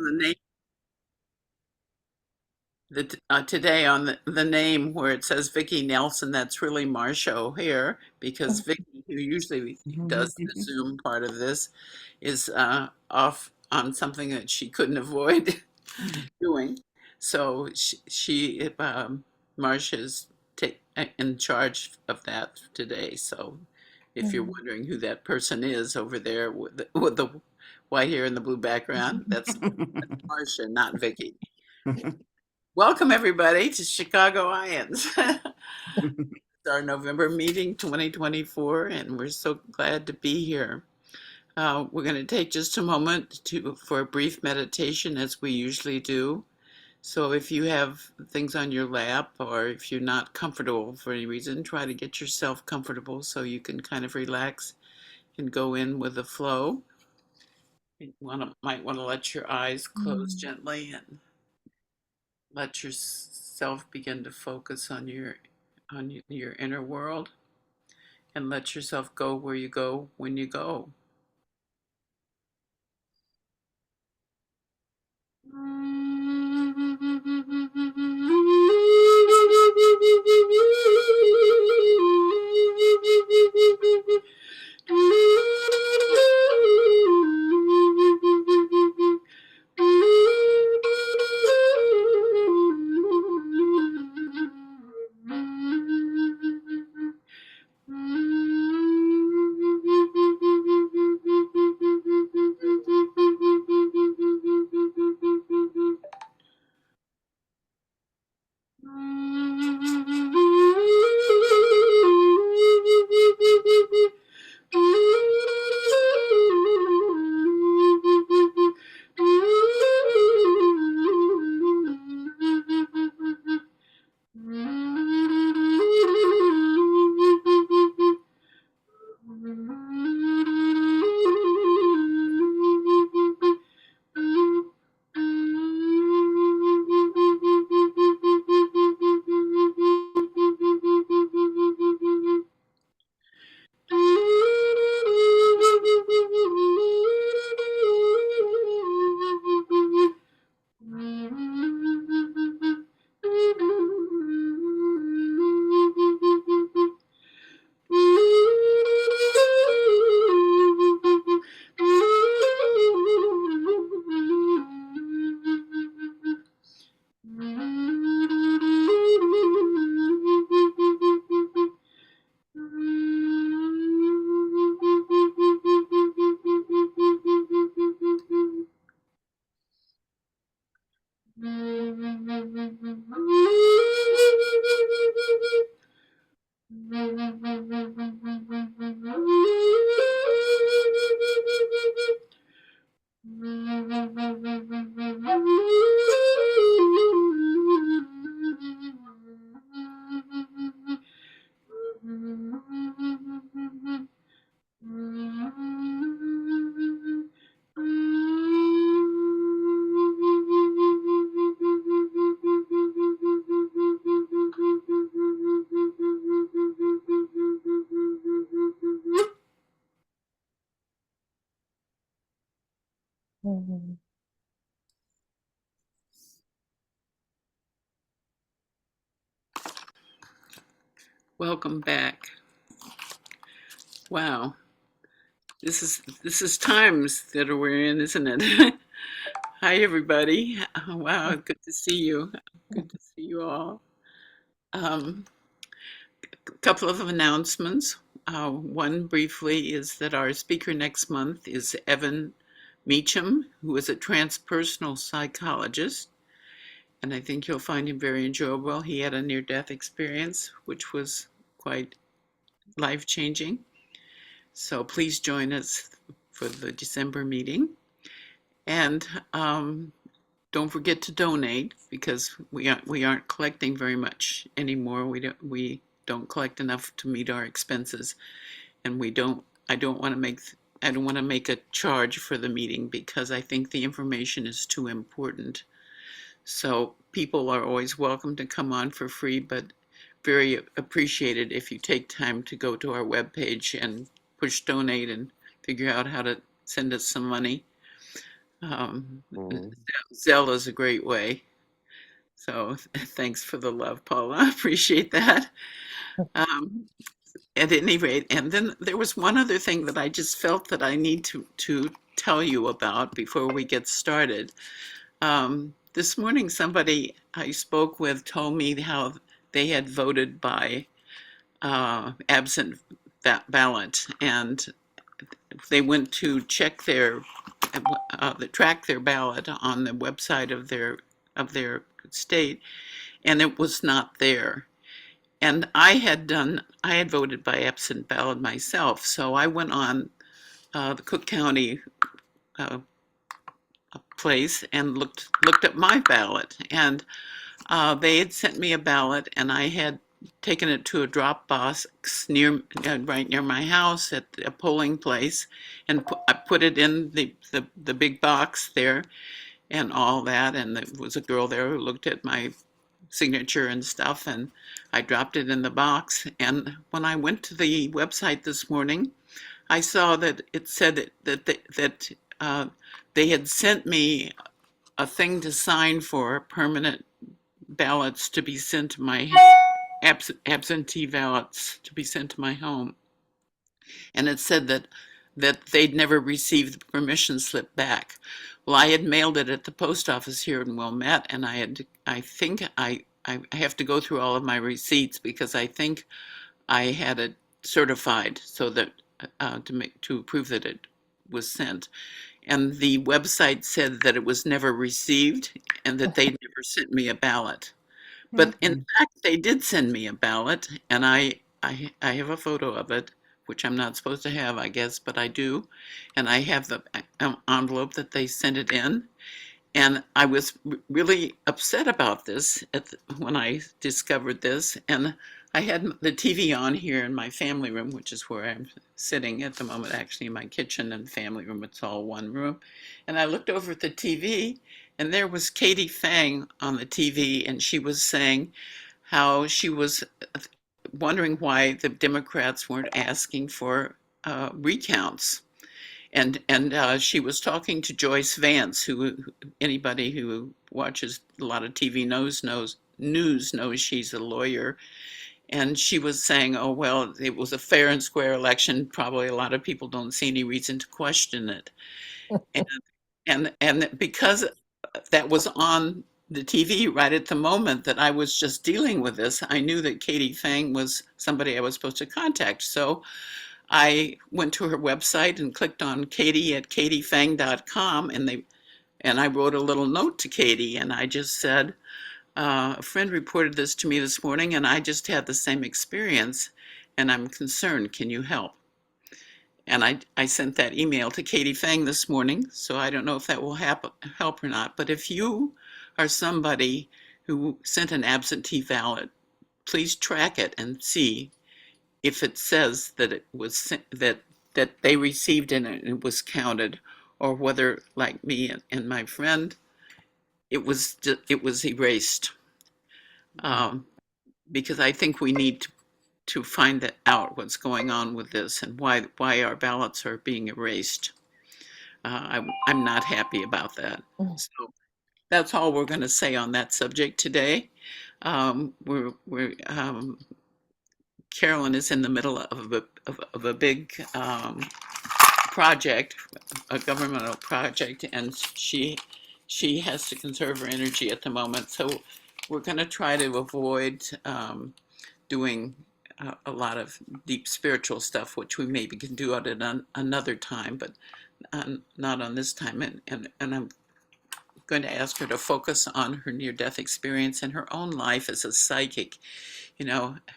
the name today on the name where it says Vicki Nelson, that's really Marcia O'Hare, because Vicki, who usually does the Zoom part of this, is off on something that she couldn't avoid doing. So Marcia's in charge of that today. So if you're wondering who that person is over there with the white hair and the blue background, that's Marcia, not Vicki. Welcome everybody to Chicago IANDS. It's our November meeting 2024, and we're so glad to be here. We're going to take just a moment for a brief meditation as we usually do. So if you have things on your lap or if you're not comfortable for any reason, try to get yourself comfortable so you can kind of relax and go in with the flow. You might want to let your eyes close gently and let yourself begin to focus on your inner world, and let yourself go where you go when you go. Welcome back. Wow, this is times that we're in, isn't it? Hi everybody. Wow, good to see you. Good to see you all. Um, a couple of announcements. One briefly is that our speaker next month is Evan Meacham, who is a transpersonal psychologist, and I think you'll find him very enjoyable. He had a near-death experience, which was quite life-changing. So please join us for the December meeting. And don't forget to donate, because we aren't collecting very much anymore. We don't collect enough to meet our expenses, and I don't want to make a charge for the meeting because I think the information is too important. So people are always welcome to come on for free, but very appreciated if you take time to go to our webpage and push donate and figure out how to send us some money. Um, Mm. Zelle is a great way. So thanks for the love, Paula. I appreciate that. Um, at any rate, and then there was one other thing that I just felt that I need to tell you about before we get started. This morning, somebody I spoke with told me how they had voted by absent ballot, and they went to check track their ballot on the website of their state, and it was not there. And I had voted by absent ballot myself, so I went on the Cook County uh, place and looked at my ballot, and they had sent me a ballot, and I had taken it to a drop box right near my house at a polling place, and I put it in the big box there and all that, and there was a girl there who looked at my signature and stuff, and I dropped it in the box. And when I went to the website this morning, I saw that it said that they had sent me a thing to sign for permanent ballots to be sent to my absentee ballots to be sent to my home, and it said that they'd never received the permission slip back. Well, I had mailed it at the post office here in Wilmette, and I think I have to go through all of my receipts because I think I had it certified so that to prove that it was sent. And the website said that it was never received and that they never sent me a ballot. But in Mm. fact, they did send me a ballot, and I have a photo of it, which I'm not supposed to have, I guess, but I do. And I have the envelope that they sent it in. And I was really upset about this when I discovered this. And I had the TV on here in my family room, which is where I'm sitting at the moment, actually, in my kitchen and family room. It's all one room. And I looked over at the TV, and there was Katie Fang on the TV, and she was saying how she was wondering why the Democrats weren't asking for recounts. And she was talking to Joyce Vance, who anybody who watches a lot of TV knows she's a lawyer. And she was saying, "Oh well, it was a fair and square election. Probably a lot of people don't see any reason to question it." And and because that was on the TV right at the moment that I was just dealing with this, I knew that Katie Fang was somebody I was supposed to contact. So I went to her website and clicked on Katie at katiefang.com, and I wrote a little note to Katie, and I just said, a friend reported this to me this morning, and I just had the same experience, and I'm concerned. Can you help? And I sent that email to Katie Fang this morning, so I don't know if that will help or not. But if you are somebody who sent an absentee ballot, please track it and see if it says that it was that they received it and it was counted, or whether, like me and my friend, it was erased. Um, because I think we need to find out what's going on with this and why our ballots are being erased. I'm not happy about that. So that's all we're going to say on that subject today. We're Carolyn is in the middle of a big project, a governmental project, and she has to conserve her energy at the moment. So we're going to try to avoid doing a lot of deep spiritual stuff, which we maybe can do at another time, but not on this time. And I'm going to ask her to focus on her near-death experience and her own life as a psychic.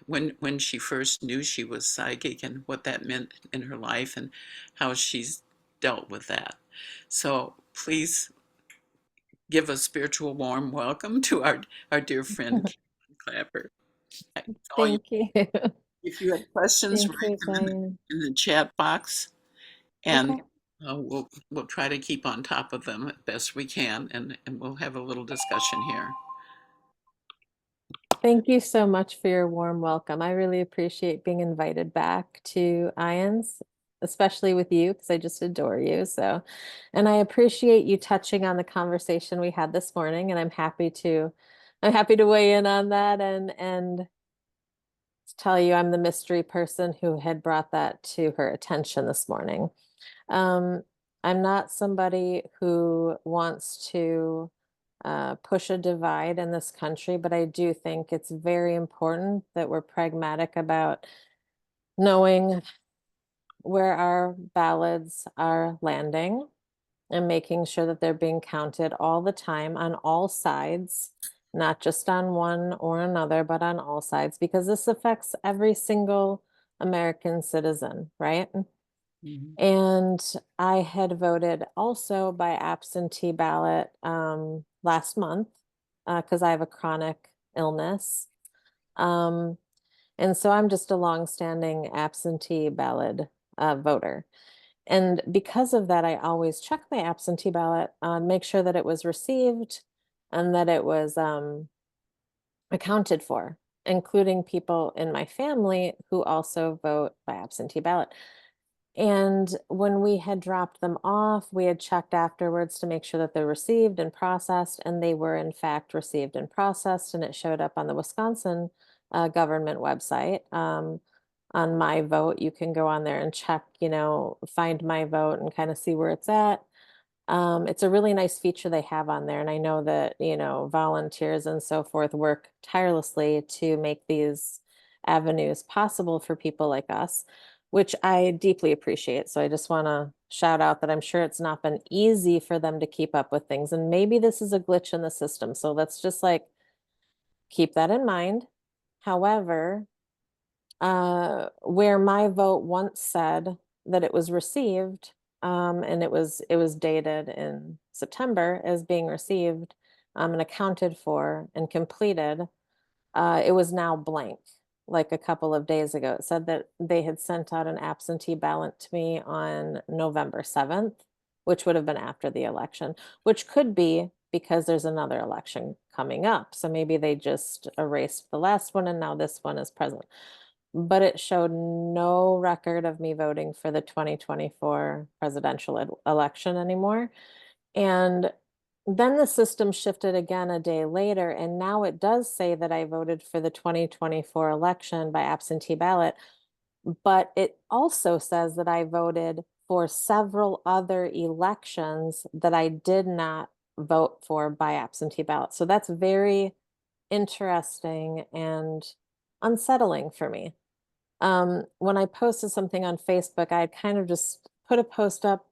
When she first knew she was psychic and what that meant in her life and how she's dealt with that. So please give a spiritual warm welcome to our dear friend Carolyn Clapper. That's all you. Thank you. If you have questions, Thank write you, them Diane. in the chat box, and Okay. we'll try to keep on top of them as best we can, and we'll have a little discussion here. Thank you so much for your warm welcome. I really appreciate being invited back to IANDS. especially with you because I just adore you. So, and I appreciate you touching on the conversation we had this morning, and I'm happy to weigh in on that and tell you I'm the mystery person who had brought that to her attention this morning. Um, I'm not somebody who wants to push a divide in this country, but I do think it's very important that we're pragmatic about knowing where our ballots are landing and making sure that they're being counted all the time on all sides, not just on one or another, but on all sides, because this affects every single American citizen, right? Mhm. And I had voted also by absentee ballot last month because I have a chronic illness. Um, and so I'm just a longstanding absentee ballot voter. And because of that, I always check my absentee ballot, make sure that it was received and that it was accounted for, including people in my family who also vote by absentee ballot. And when we had dropped them off, we had checked afterwards to make sure that they're received and processed, and they were in fact received and processed, and it showed up on the Wisconsin government website. On my vote, you can go on there and check, find my vote and kind of see where it's at. It's a really nice feature they have on there, and I know that, volunteers and so forth work tirelessly to make these avenues possible for people like us, which I deeply appreciate. So I just want to shout out that I'm sure it's not been easy for them to keep up with things, and maybe this is a glitch in the system. So let's just like keep that in mind. However, where my vote once said that it was received, and it was dated in September as being received, and accounted for and completed, it was now blank. Like a couple of days ago, it said that they had sent out an absentee ballot to me on November 7th, which would have been after the election, which could be because there's another election coming up. So maybe they just erased the last one and now this one is present, but it showed no record of me voting for the 2024 presidential election anymore. And then the system shifted again a day later, and now it does say that I voted for the 2024 election by absentee ballot, but it also says that I voted for several other elections that I did not vote for by absentee ballot. So that's very interesting and unsettling for me. When I posted something on Facebook, I kind of just put a post up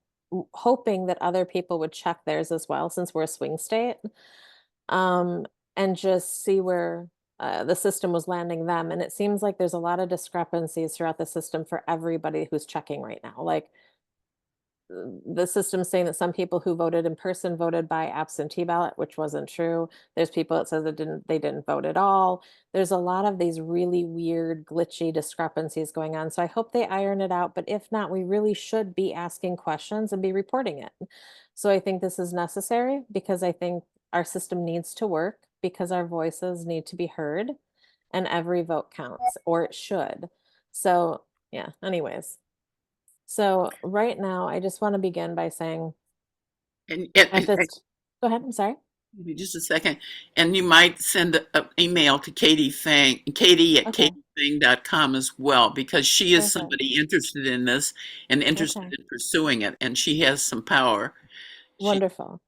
hoping that other people would check theirs as well, since we're a swing state, um, and just see where the system was landing them. And it seems like there's a lot of discrepancies throughout the system for everybody who's checking right now. Like the system's saying that some people who voted in person voted by absentee ballot, which wasn't true. There's people that says that they didn't vote at all. There's a lot of these really weird, glitchy discrepancies going on. So I hope they iron it out. But if not, we really should be asking questions and be reporting it. So I think this is necessary because I think our system needs to work because our voices need to be heard and every vote counts, or it should. So yeah, anyways. So right now, I just want to begin by saying And, at this, go ahead, I'm sorry. give me just a second, and you might send an email to Katie at Okay, katiething.com as well, because she is perfect. somebody interested in this and interested Okay, in pursuing it, and she has some power. She wonderful.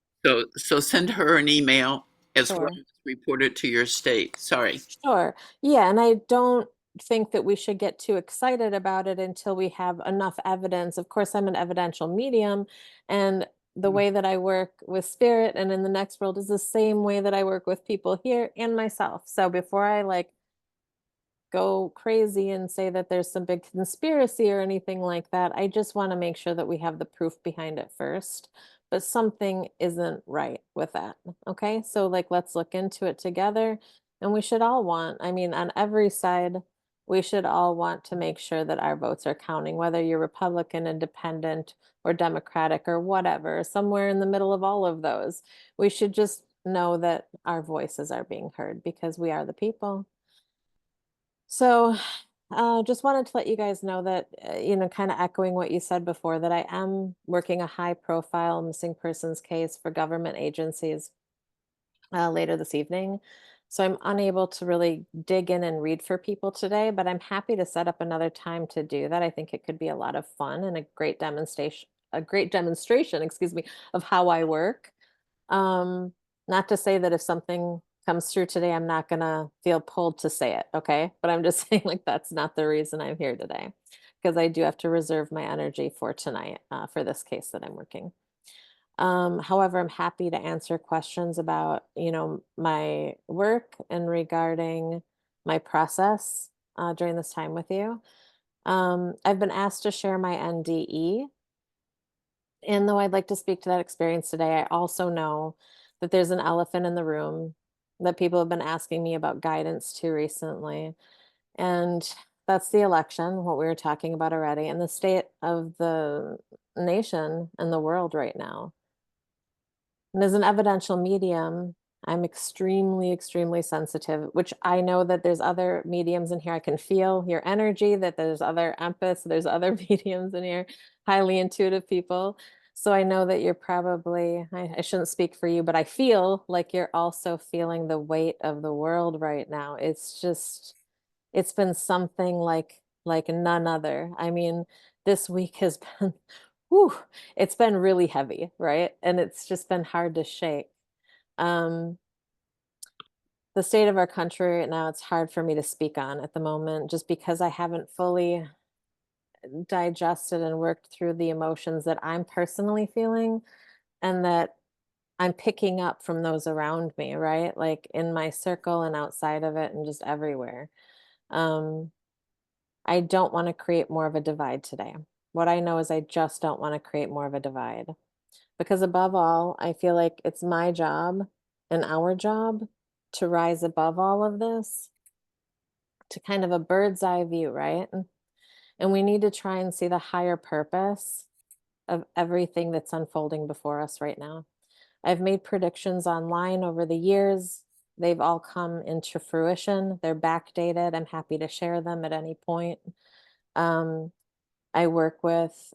so send her an email as well Sure. as report it to your state. Sorry. Sure. Yeah, and I don't think that we should get too excited about it until we have enough evidence. Of course, I'm an evidential medium, and the way that I work with spirit and in the next world is the same way that I work with people here and myself. So before I like go crazy and say that there's some big conspiracy or anything like that. I just want to make sure that we have the proof behind it first. But something isn't right with that. Okay. So, like, let's look into it together. And we should all want, I mean, on every side, we should all want to make sure that our votes are counting, whether you're Republican, Independent, or Democratic, or whatever, somewhere in the middle of all of those. We should just know that our voices are being heard because we are the people. So Just wanted to let you guys know that, kind of echoing what you said before, that I am working a high profile missing persons case for government agencies later this evening. So I'm unable to really dig in and read for people today, but I'm happy to set up another time to do that. I think it could be a lot of fun and a great demonstration, excuse me, of how I work. Um, Not to say that if something comes through today, I'm not gonna feel pulled to say it, okay? But I'm just saying, like, that's not the reason I'm here today, because I do have to reserve my energy for tonight, for this case that I'm working. However, I'm happy to answer questions about, my work and regarding my process during this time with you. I've been asked to share my NDE, and though I'd like to speak to that experience today, I also know that there's an elephant in the room that people have been asking me about guidance to recently. And that's the election, what we were talking about already, and the state of the nation and the world right now. And as an evidential medium, I'm extremely, extremely sensitive, which I know that there's other mediums in here. I can feel your energy, that there's other empaths, there's other mediums in here, highly intuitive people. So I know that you're probably, I shouldn't speak for you, but I feel like you're also feeling the weight of the world right now. It's been something like none other. I mean, this week has been whew, it's been really heavy, right? And it's just been hard to shake. Um, the state of our country right now, it's hard for me to speak on at the moment just because I haven't fully digested and worked through the emotions that I'm personally feeling and that I'm picking up from those around me, right? Like in my circle and outside of it and just everywhere. Um, I don't want to create more of a divide today. What I know is I just don't want to create more of a divide. Because above all, I feel like it's my job and our job to rise above all of this to kind of a bird's eye view, right? And we need to try and see the higher purpose of everything that's unfolding before us right now. I've made predictions online over the years. They've all come into fruition. They're backdated. I'm happy to share them at any point. Um, I work with,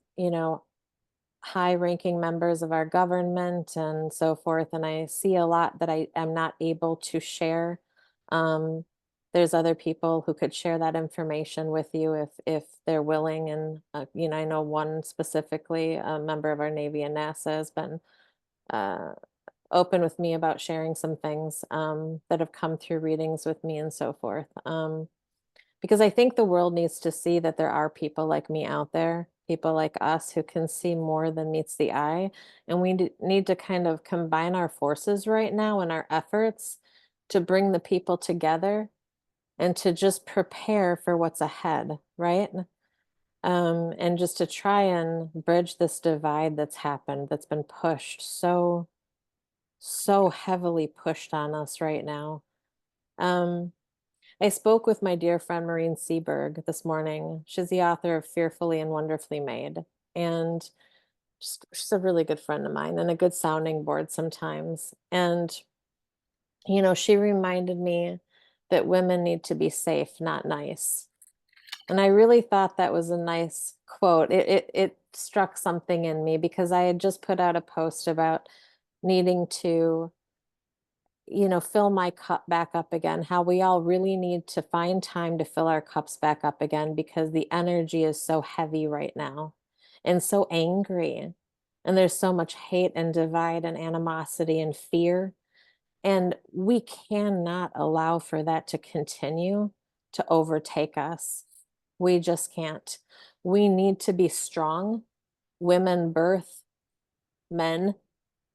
high ranking members of our government and so forth. And I see a lot that I am not able to share. Um, there's other people who could share that information with you if they're willing. And I know one specifically, a member of our Navy and NASA, has been uh, open with me about sharing some things that have come through readings with me and so forth. Because I think the world needs to see that there are people like me out there, people like us who can see more than meets the eye. And we need to kind of combine our forces right now and our efforts to bring the people together and to just prepare for what's ahead, right? And just to try and bridge this divide that's happened, that's been pushed so heavily pushed on us right now. Um, I spoke with my dear friend Maureen Seberg this morning. She's the author of Fearfully and Wonderfully Made. And she's a really good friend of mine and a good sounding board sometimes. And, she reminded me that women need to be safe, not nice. And I really thought that was a nice quote. It struck something in me because I had just put out a post about needing to fill my cup back up again, how we all really need to find time to fill our cups back up again because the energy is so heavy right now and so angry. And there's so much hate and divide and animosity and fear. And we cannot allow for that to continue to overtake us. We just can't. We need to be strong. Women birth men.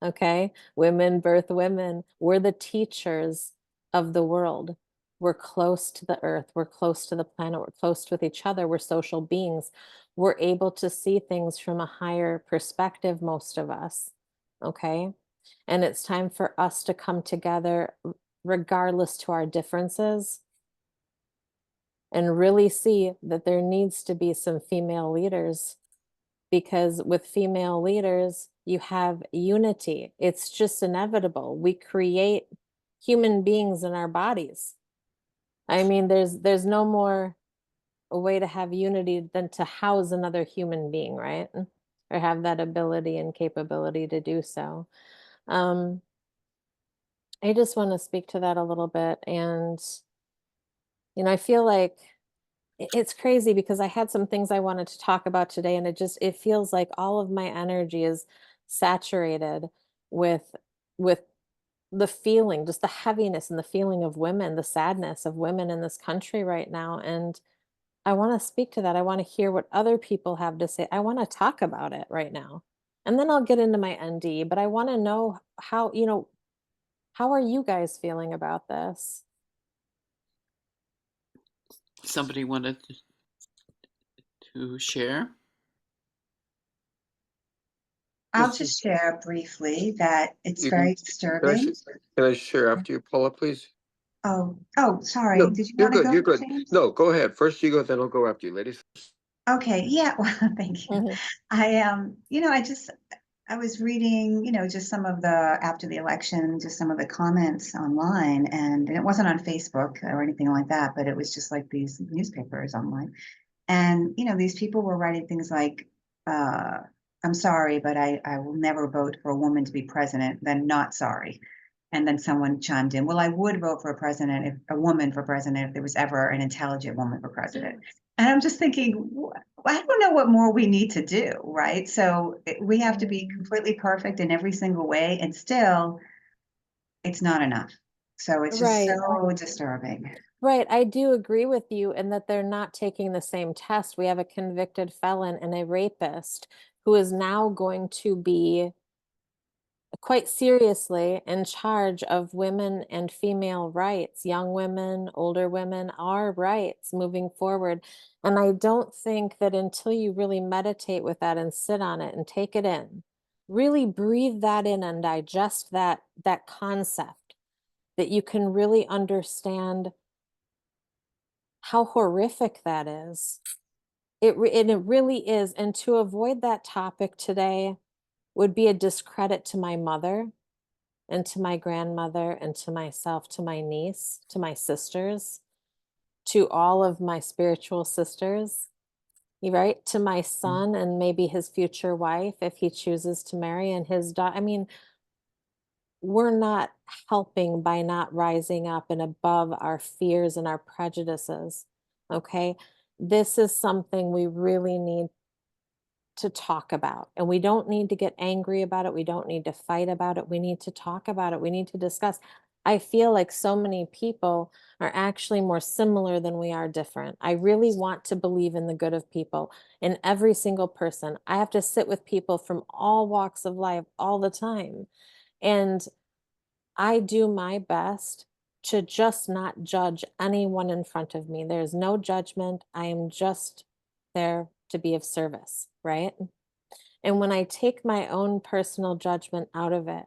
Okay. Women birth women. We're the teachers of the world. We're close to the earth. We're close to the planet. We're close with each other. We're social beings. We're able to see things from a higher perspective, most of us. Okay. And it's time for us to come together, regardless to our differences, and really see that there needs to be some female leaders because with female leaders, you have unity. It's just inevitable. We create human beings in our bodies. I mean, there's no more. a way to have unity than to house another human being, right? Or have that ability and capability to do so. Um, I just want to speak to that a little bit. And, I feel like it's crazy because I had some things I wanted to talk about today, and it feels like all of my energy is saturated with with the feeling, just the heaviness and the feeling of women, the sadness of women in this country right now. And I want to speak to that. I want to hear what other people have to say. I want to talk about it right now. And then I'll get into my ND, but I want to know how are you guys feeling about this? Somebody wanted to share? I'll This just is, share briefly that it's you can, very disturbing. can I share after you, Paula, please? Oh, sorry. No, Did you you're want to good, go, you're good. James? No, go ahead. First you go, then I'll go after you, ladies. Okay, yeah, well, thank you. Mhm. I was reading, just some of the after the election, just some of the comments online, and it wasn't on Facebook or anything like that, but it was just like these newspapers online. And, these people were writing things like, uh, I'm sorry, but I will never vote for a woman to be president, then not sorry. And then someone chimed in, well, I would vote for a woman for president if there was ever an intelligent woman for president. And I'm just thinking, I don't know what more we need to do, right? So we have to be completely perfect in every single way, and still it's not enough. So it's just Right. so disturbing. Right. I do agree with you in that they're not taking the same test. We have a convicted felon and a rapist who is now going to be quite seriously in charge of women and female rights, young women, older women, our rights moving forward. And I don't think that until you really meditate with that and sit on it and take it in, really breathe that in and digest that concept, that you can really understand how horrific that is. And it really is. And to avoid that topic today would be a discredit to my mother and to my grandmother and to myself, to my niece, to my sisters, to all of my spiritual sisters, right? To my son and maybe his future wife if he chooses to marry, and his daughter. I mean, we're not helping by not rising up and above our fears and our prejudices. Okay. This is something we really need to talk about. And we don't need to get angry about it. We don't need to fight about it. We need to talk about it. We need to discuss. I feel like so many people are actually more similar than we are different. I really want to believe in the good of people, in every single person. I have to sit with people from all walks of life all the time. And I do my best to just not judge anyone in front of me. There's no judgment. I am just there to be of service, right? And when I take my own personal judgment out of it,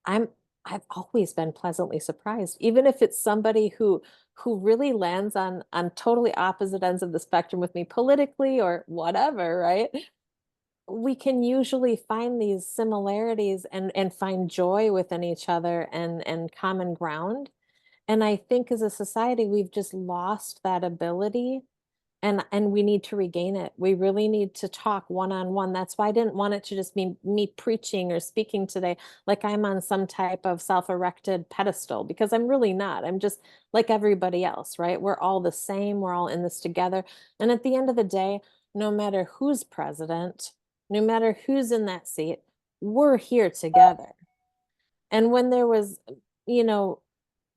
I'm I've always been pleasantly surprised, even if it's somebody who really lands on totally opposite ends of the spectrum with me politically or whatever, right? We can usually find these similarities and find joy within each other and common ground. And I think as a society, we've just lost that ability, and we need to regain it. We really need to talk one on one. That's why I didn't want it to just be me preaching or speaking today like I'm on some type of self-erected pedestal, because I'm really not. I'm just like everybody else, right? We're all the same. We're all in this together. And at the end of the day, no matter who's president, no matter who's in that seat, we're here together. And when there was, you know,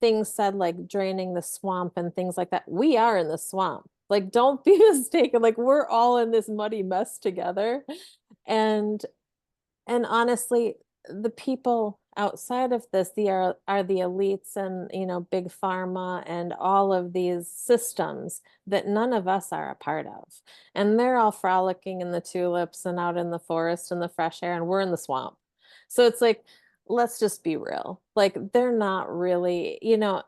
things said like draining the swamp and things like that, we are in the swamp. Like, don't be mistaken. Like, we're all in this muddy mess together. And honestly, the people outside of this, are the elites and, big pharma and all of these systems that none of us are a part of. And they're all frolicking in the tulips and out in the forest and the fresh air, and we're in the swamp. So it's like, let's just be real. Like, they're not really, now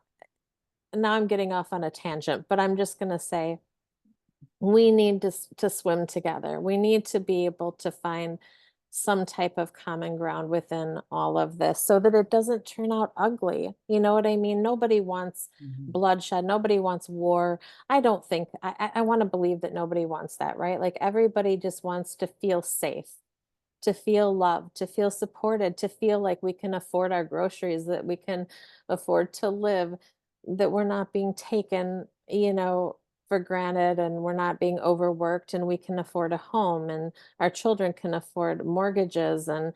I'm getting off on a tangent, but I'm just going to say we need to swim together. We need to be able to find some type of common ground within all of this so that it doesn't turn out ugly. You know what I mean? Nobody wants bloodshed. Nobody wants war. I don't think, I want to believe that nobody wants that, right? Like everybody just wants to feel safe, to feel loved, to feel supported, to feel like we can afford our groceries, that we can afford to live, that we're not being taken, you know, for granted, and we're not being overworked, and we can afford a home, and our children can afford mortgages, and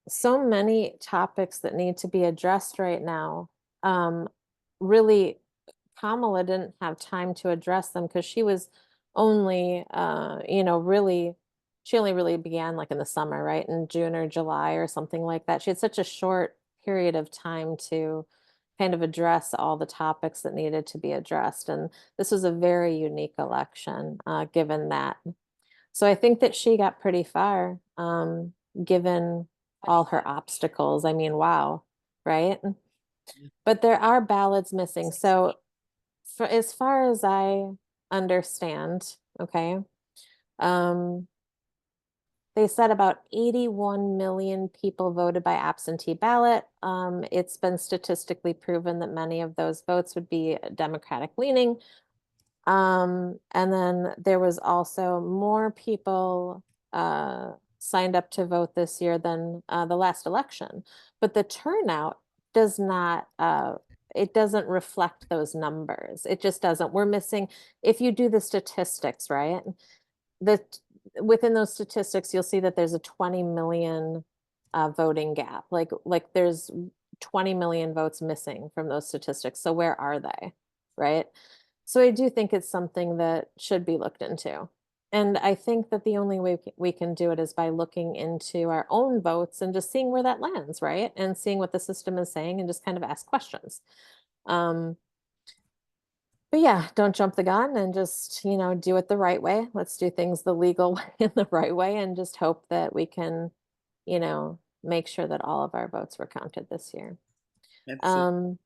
so many topics that need to be addressed right now. Really, Kamala didn't have time to address them because she was only, you know, really, she only really began like in the summer, right? In June or July or something like that. She had such a short period of time to kind of address all the topics that needed to be addressed. And this was a very unique election, given that. So I think that she got pretty far, given all her obstacles. I mean, wow, right? But there are ballots missing. So for as far as I understand, okay, um, they said about 81 million people voted by absentee ballot. It's been statistically proven that many of those votes would be Democratic leaning. And then there was also more people signed up to vote this year than the last election. But the turnout does not, it doesn't reflect those numbers. It just doesn't. We're missing, if you do the statistics, right? Within those statistics, you'll see that there's a 20 million voting gap. Like there's 20 million votes missing from those statistics. So where are they, right? So I do think it's something that should be looked into. And I think that the only way we can do it is by looking into our own votes and just seeing where that lands, right? And seeing what the system is saying and just kind of ask questions. But yeah, don't jump the gun and just, you know, do it the right way. Let's do things the legal way and the right way, and just hope that we can, you know, make sure that all of our votes were counted this year. That's it.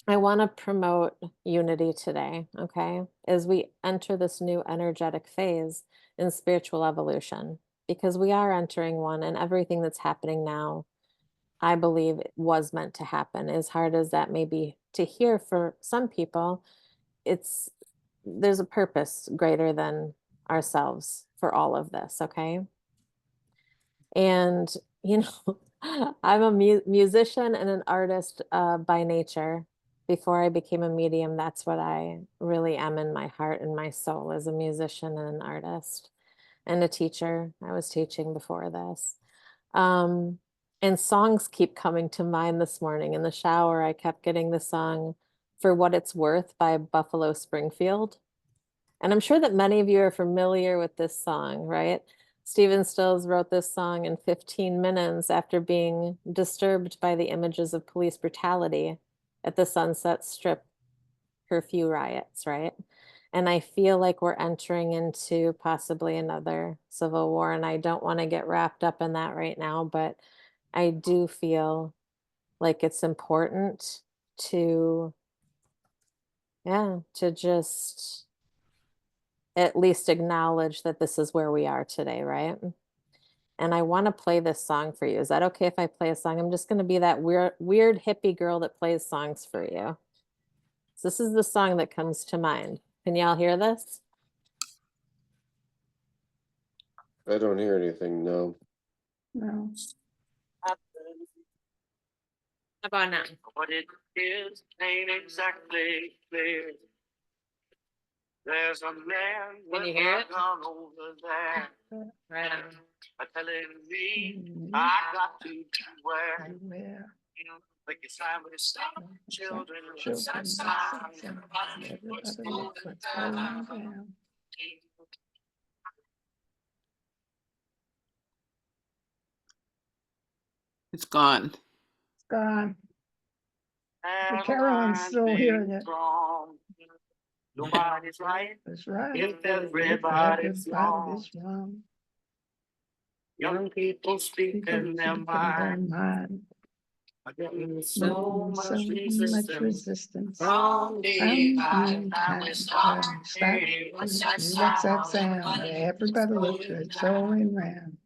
I want to promote unity today, okay, as we enter this new energetic phase in spiritual evolution, because we are entering one, and everything that's happening now, I believe it was meant to happen. As hard as that may be to hear for some people, there's a purpose greater than ourselves for all of this, okay? And, you know, I'm a musician and an artist by nature. Before I became a medium, that's what I really am in my heart and my soul, as a musician and an artist and a teacher. I was teaching before this. And songs keep coming to mind this morning. In the shower, I kept getting the song For What It's Worth by Buffalo Springfield. And I'm sure that many of you are familiar with this song, right? Stephen Stills wrote this song in 15 minutes after being disturbed by the images of police brutality at the Sunset Strip curfew riots, right? And I feel like we're entering into possibly another civil war, and I don't want to get wrapped up in that right now, but I do feel like it's important to, yeah, to just at least acknowledge that this is where we are today, right? And I want to play this song for you. Is that okay if I play a song? I'm just going to be that weird hippie girl that plays songs for you. So this is the song that comes to mind. Can y'all hear this? I don't hear anything, no. No. How about now? What it is ain't exactly clear. There's a man Can with you hear a it? gun over there, Right on. telling me I got to beware. Where? Like it's time to stop children. Children, everybody look what's going down. It's gone. It's gone. And Carolyn's I'm still hearing it. wrong. Nobody's right That's right. if everybody's wrong. Everybody's wrong. Young people speak in their mind. So much resistance from the time. Stop. What's that sound? Everybody look good. Showing round.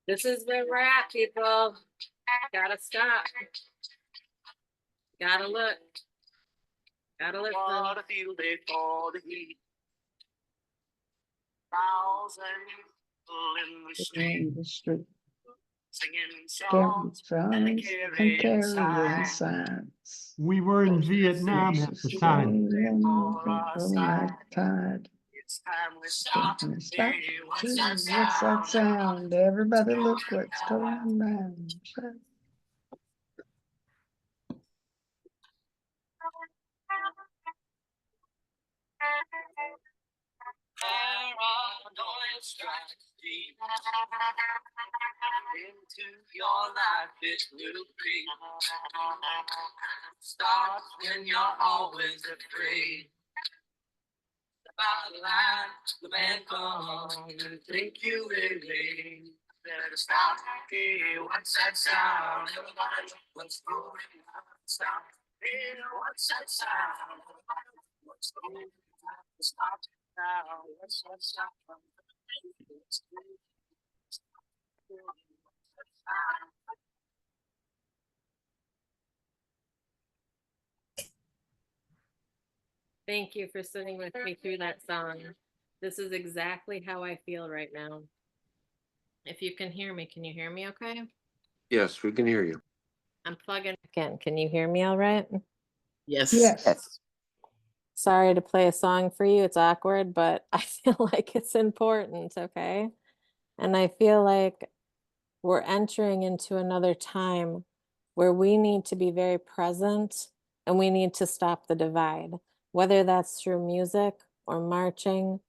This is where we're at, people. Gotta stop. Gotta look. Gotta listen. What a field day for the heat. Thousand people in the street In the street, singing carrying songs and songs and carrying carrying signs. signs. We were in Vietnam at the time. Sailing from that tide. It's time we stop. Stop. Hey, what's Gee, that what's that sound? sound? Everybody look what's going on. Paranoid strikes deep into your life. It will be starts when you're always afraid about the line. The man comes and think you really better stop. Hey, what's that sound? Everybody look what's going on. Stop. Hey, what's that sound? Everybody look what's going on. Stop now. What's that sound? Thank you for sitting with me through that song. This is exactly how I feel right now. If you can hear me, can you hear me okay? Yes, we can hear you. I'm plugging in. Can you hear me all right? Yes. Yes. Sorry to play a song for you. It's awkward, but I feel like it's important, okay? And I feel like we're entering into another time where we need to be very present and we need to stop the divide, whether that's through music or marching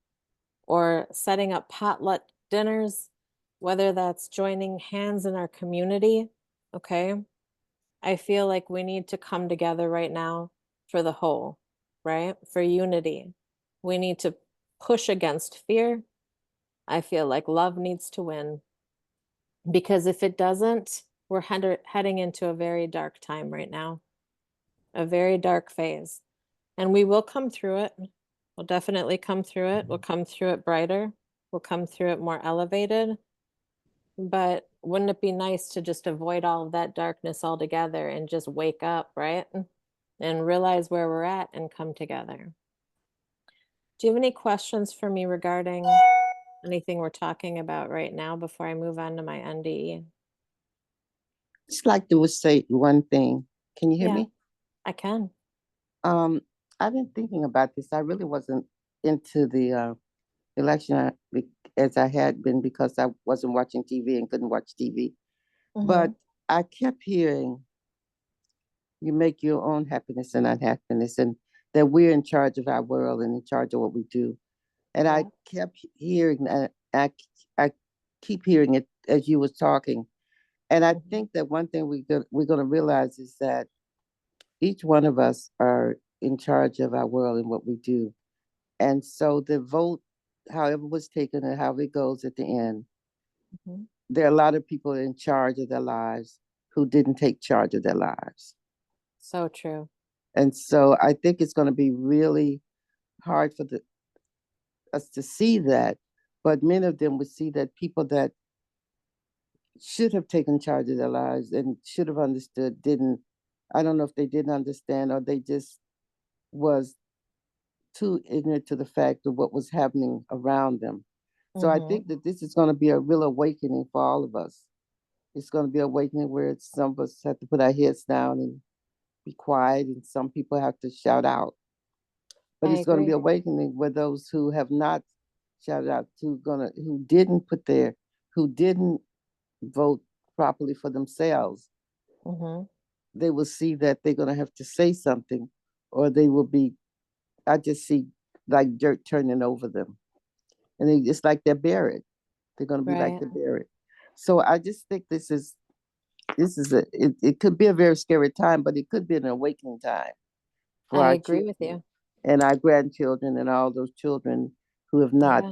or setting up potluck dinners, whether that's joining hands in our community, okay? I feel like we need to come together right now for the whole, right? For unity. We need to push against fear. I feel like love needs to win because if it doesn't, we're heading into a very dark time right now, a very dark phase. And we will come through it. We'll definitely come through it. We'll come through it brighter. We'll come through it more elevated. But wouldn't it be nice to just avoid all of that darkness altogether and just wake up, right? And realize where we're at and come together. Do you have any questions for me regarding anything we're talking about right now before I move on to my NDE? Just like to say one thing. Can you hear Yeah. me? I can. I've been thinking about this. I really wasn't into the election as I had been because I wasn't watching TV and couldn't watch TV. But I kept hearing you make your own happiness and unhappiness, and that we're in charge of our world and in charge of what we do. And I kept hearing that. I keep hearing it as you was talking. And I think that one thing we're going to realize is that each one of us are in charge of our world and what we do. And so the vote, however it was taken and how it goes at the end, there are a lot of people in charge of their lives who didn't take charge of their lives. So true. And so I think it's going to be really hard for us to see that, but many of them would see that people that should have taken charge of their lives and should have understood didn't. I don't know if they didn't understand or they just was too ignorant to the fact of what was happening around them. So I think that this is going to be a real awakening for all of us. It's going to be an awakening where some of us have to put our heads down and be quiet, and some people have to shout out. But it's going to be awakening where those who have not shouted out, who didn't vote properly for themselves, they will see that they're going to have to say something, or they will be. I just see like dirt turning over them, and it's like they're buried. They're going to be like they're buried. So I just think it could be a very scary time, but it could be an awakening time for I our agree with children you. and our grandchildren and all those children who have not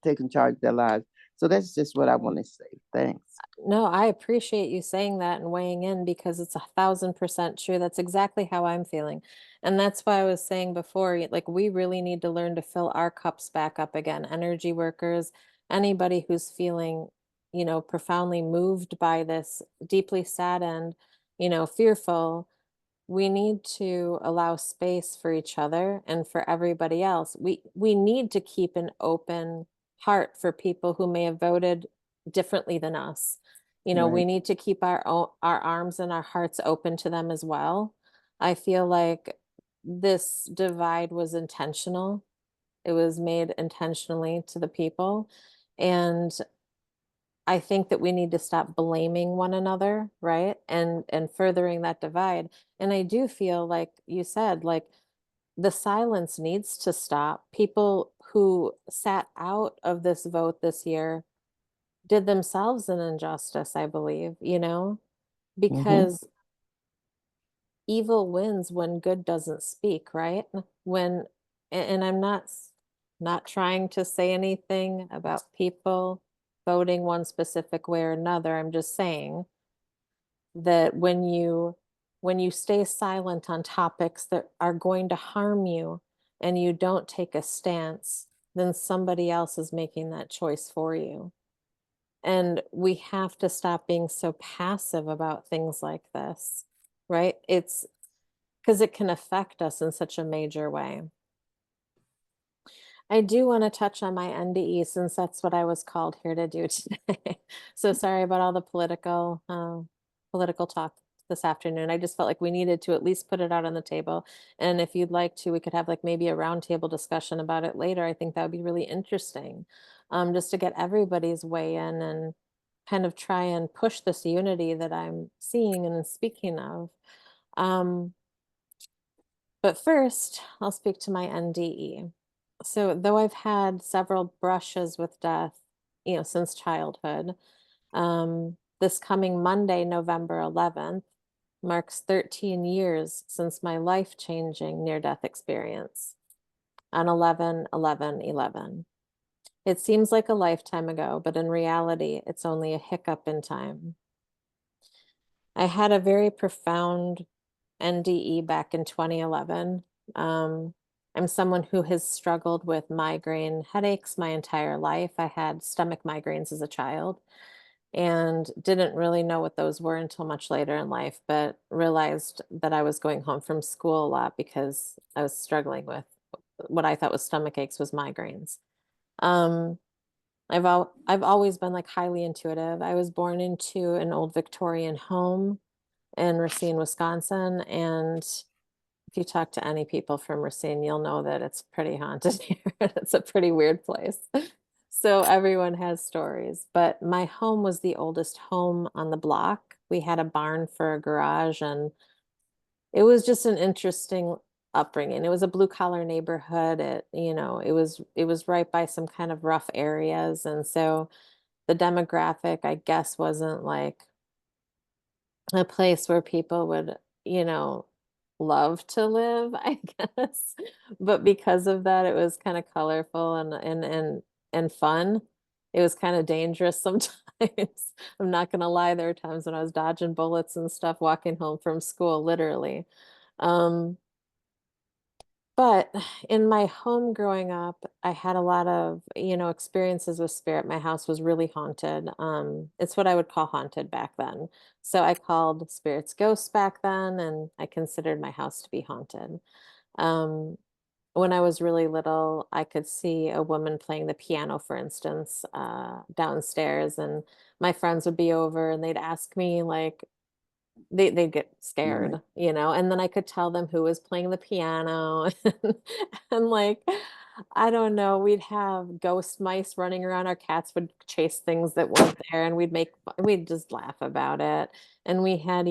taken charge of their lives. So that's just what I want to say. Thanks. No, I appreciate you saying that and weighing in because it's 1,000% true. That's exactly how I'm feeling. And that's why I was saying before, like we really need to learn to fill our cups back up again. Energy workers, anybody who's feeling profoundly moved by this, deeply saddened, fearful. We need to allow space for each other and for everybody else. We need to keep an open heart for people who may have voted differently than us. We Right. need to keep our arms and our hearts open to them as well. I feel like this divide was intentional. It was made intentionally to the people. And I think that we need to stop blaming one another, right? And furthering that divide. And I do feel like you said, like, the silence needs to stop. People who sat out of this vote this year did themselves an injustice, I believe, Mm-hmm. because evil wins when good doesn't speak, right? When and I'm not trying to say anything about people voting one specific way or another. I'm just saying that when you stay silent on topics that are going to harm you and you don't take a stance, then somebody else is making that choice for you. And we have to stop being so passive about things like this, right? It's because it can affect us in such a major way. I do want to touch on my NDE since that's what I was called here to do today. So sorry about all the political talk this afternoon. I just felt like we needed to at least put it out on the table. And if you'd like to, we could have like maybe a roundtable discussion about it later. I think that would be really interesting, just to get everybody's weigh in and kind of try and push this unity that I'm seeing and speaking of. Um, but first, I'll speak to my NDE. So, though I've had several brushes with death, since childhood, this coming Monday, November 11th, marks 13 years since my life-changing near-death experience on 11/11/11. It seems like a lifetime ago, but in reality, it's only a hiccup in time. I had a very profound NDE back in 2011. I'm someone who has struggled with migraine headaches my entire life. I had stomach migraines as a child and didn't really know what those were until much later in life, but realized that I was going home from school a lot because I was struggling with what I thought was stomach aches was migraines. Um, I've always been like highly intuitive. I was born into an old Victorian home in Racine, Wisconsin. And if you talk to any people from Racine, you'll know that it's pretty haunted here. It's a pretty weird place. So everyone has stories. But my home was the oldest home on the block. We had a barn for a garage, and it was just an interesting upbringing. It was a blue collar neighborhood. It was right by some kind of rough areas. And so the demographic, I guess, wasn't like a place where people would, you know, love to live, I guess. But because of that, it was kind of colorful and fun. It was kind of dangerous sometimes. I'm not gonna lie, there were times when I was dodging bullets and stuff walking home from school, literally. Um, but in my home growing up, I had a lot of, experiences with spirit. My house was really haunted. It's what I would call haunted back then. So I called spirits ghosts back then, and I considered my house to be haunted. Um, when I was really little, I could see a woman playing the piano, for instance, downstairs, and my friends would be over and they'd ask me like, they'd get Right. scared, and then I could tell them who was playing the piano. And like, I don't know, we'd have ghost mice running around. Our cats would chase things that weren't there, and we'd just laugh about it. And we had,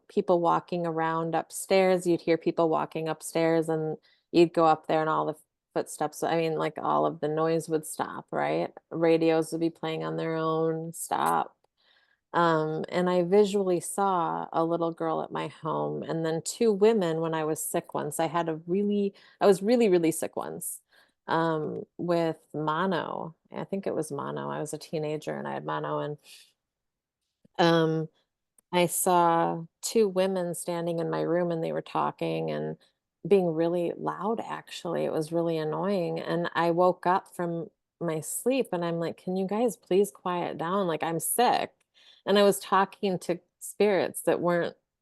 people walking around upstairs. You'd hear people walking upstairs, and you'd go up there, and all the footsteps, I mean, like all of the noise would stop, right? Radios would be playing on their own, stop. And I visually saw a little girl at my home and then two women when I was sick once. I was really, really sick once, with mono. I think it was mono. I was a teenager and I had mono. And um, I saw two women standing in my room and they were talking and being really loud, actually. It was really annoying. And I woke up from my sleep, and I'm like, can you guys please quiet down? Like, I'm sick. And I was talking to spirits that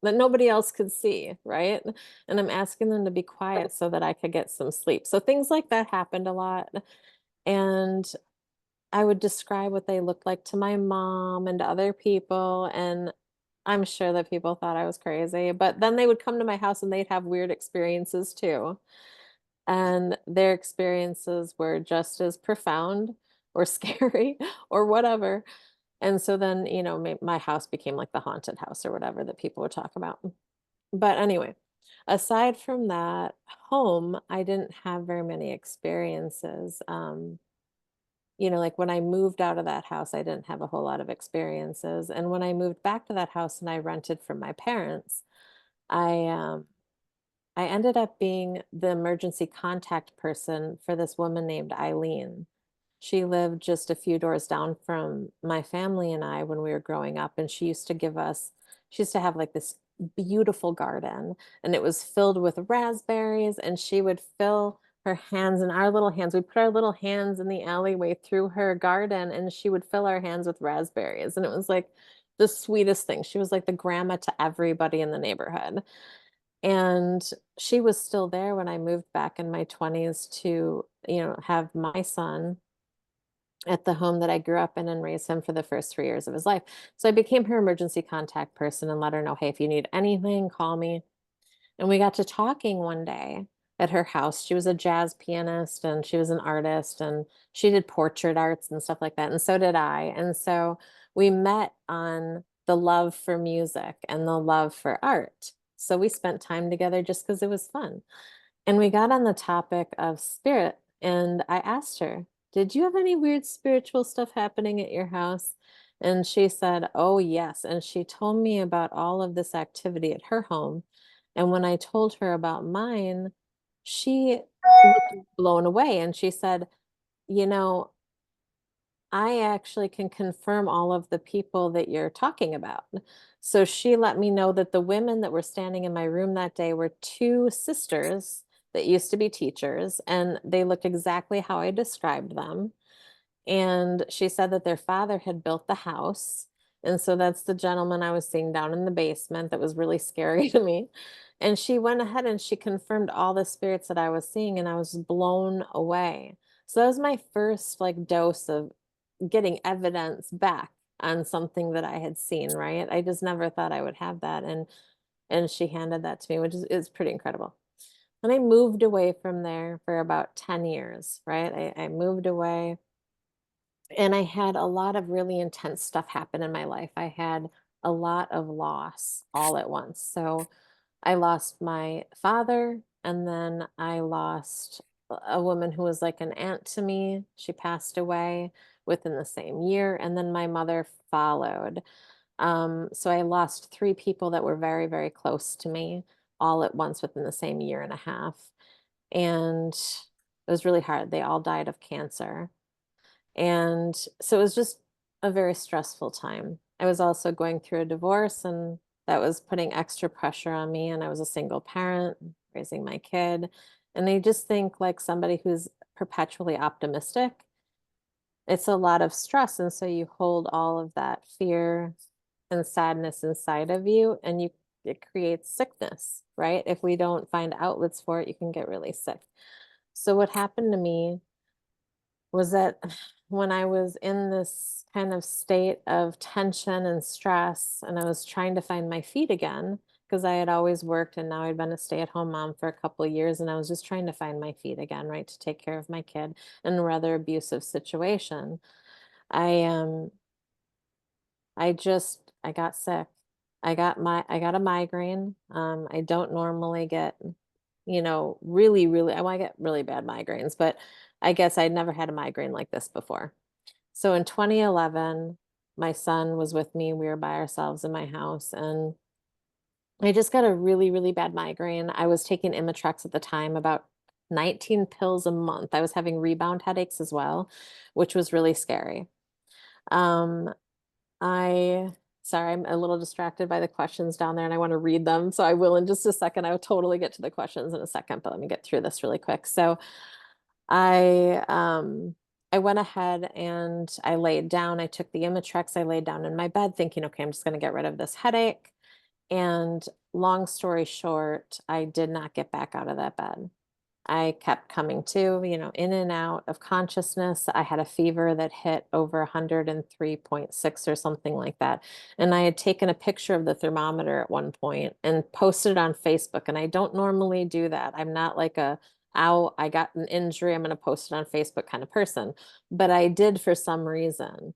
nobody else could see, right? And I'm asking them to be quiet so that I could get some sleep. So things like that happened a lot. And I would describe what they looked like to my mom and to other people, and I'm sure that people thought I was crazy, but then they would come to my house and they'd have weird experiences too. And their experiences were just as profound or scary or whatever. And so then, my house became like the haunted house or whatever that people would talk about. But anyway, aside from that home, I didn't have very many experiences. Like when I moved out of that house, I didn't have a whole lot of experiences. And when I moved back to that house and I rented from my parents, I I ended up being the emergency contact person for this woman named Eileen. She lived just a few doors down from my family and I when we were growing up, and she used to have like this beautiful garden, and it was filled with raspberries, and she would fill her hands and our little hands. We put our little hands in the alleyway through her garden, and she would fill our hands with raspberries. And it was like the sweetest thing. She was like the grandma to everybody in the neighborhood. And she was still there when I moved back in my 20s to, have my son at the home that I grew up in and raised him for the first 3 years of his life. So I became her emergency contact person and let her know, hey, if you need anything, call me. And we got to talking one day at her house. She was a jazz pianist and she was an artist and she did portrait arts and stuff like that. And so did I. And so we met on the love for music and the love for art. So we spent time together just because it was fun. And we got on the topic of spirit. And I asked her, did you have any weird spiritual stuff happening at your house? And she said, oh, yes. And she told me about all of this activity at her home. And when I told her about mine, she looked blown away and she said, you know, I actually can confirm all of the people that you're talking about. So she let me know that the women that were standing in my room that day were two sisters that used to be teachers, and they looked exactly how I described them. And she said that their father had built the house. And so that's the gentleman I was seeing down in the basement that was really scary to me. And she went ahead and she confirmed all the spirits that I was seeing, and I was blown away. So that was my first like dose of getting evidence back on something that I had seen, right? I just never thought I would have that. And she handed that to me, which is pretty incredible. And I moved away from there for about 10 years, right? I moved away and I had a lot of really intense stuff happen in my life. I had a lot of loss all at once. So I lost my father, and then I lost a woman who was like an aunt to me. She passed away within the same year, and then my mother followed. So I lost three people that were very, very close to me all at once within the same year and a half. And it was really hard. They all died of cancer. And so it was just a very stressful time. I was also going through a divorce, and that was putting extra pressure on me. And I was a single parent raising my kid. And they just think like somebody who's perpetually optimistic, it's a lot of stress. And so you hold all of that fear and sadness inside of you, and it creates sickness, right? If we don't find outlets for it, you can get really sick. So what happened to me was that when I was in this kind of state of tension and stress, and I was trying to find my feet again, because I had always worked and now I'd been a stay-at-home mom for a couple of years, and I was just trying to find my feet again, right, to take care of my kid in a rather abusive situation. I I got sick. I got a migraine. I don't normally get, really, really, I get really bad migraines, but I guess I'd never had a migraine like this before. So in 2011, my son was with me. We were by ourselves in my house, and I just got a really, really bad migraine. I was taking Imitrex at the time, about 19 pills a month. I was having rebound headaches as well, which was really scary. Um, I Sorry, I'm a little distracted by the questions down there and I want to read them. So I will in just a second. I will totally get to the questions in a second, but let me get through this really quick. So I I went ahead and I laid down. I took the Imitrex. I laid down in my bed thinking, okay, I'm just going to get rid of this headache. And long story short, I did not get back out of that bed. I kept coming to, in and out of consciousness. I had a fever that hit over 103.6 or something like that. And I had taken a picture of the thermometer at one point and posted it on Facebook. And I don't normally do that. I'm not like ow, I got an injury, I'm going to post it on Facebook kind of person. But I did for some reason.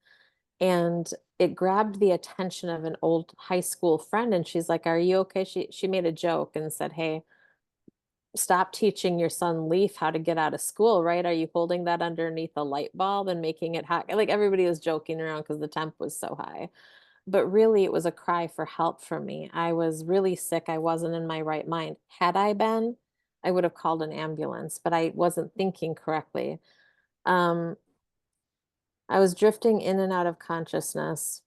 And it grabbed the attention of an old high school friend. And she's like, are you okay? She made a joke and said, hey, stop teaching your son Leaf how to get out of school, right? Are you holding that underneath a light bulb and making it hot? Like everybody was joking around because the temp was so high. But really, it was a cry for help from me. I was really sick. I wasn't in my right mind. Had I been, I would have called an ambulance, but I wasn't thinking correctly. I was drifting in and out of consciousness,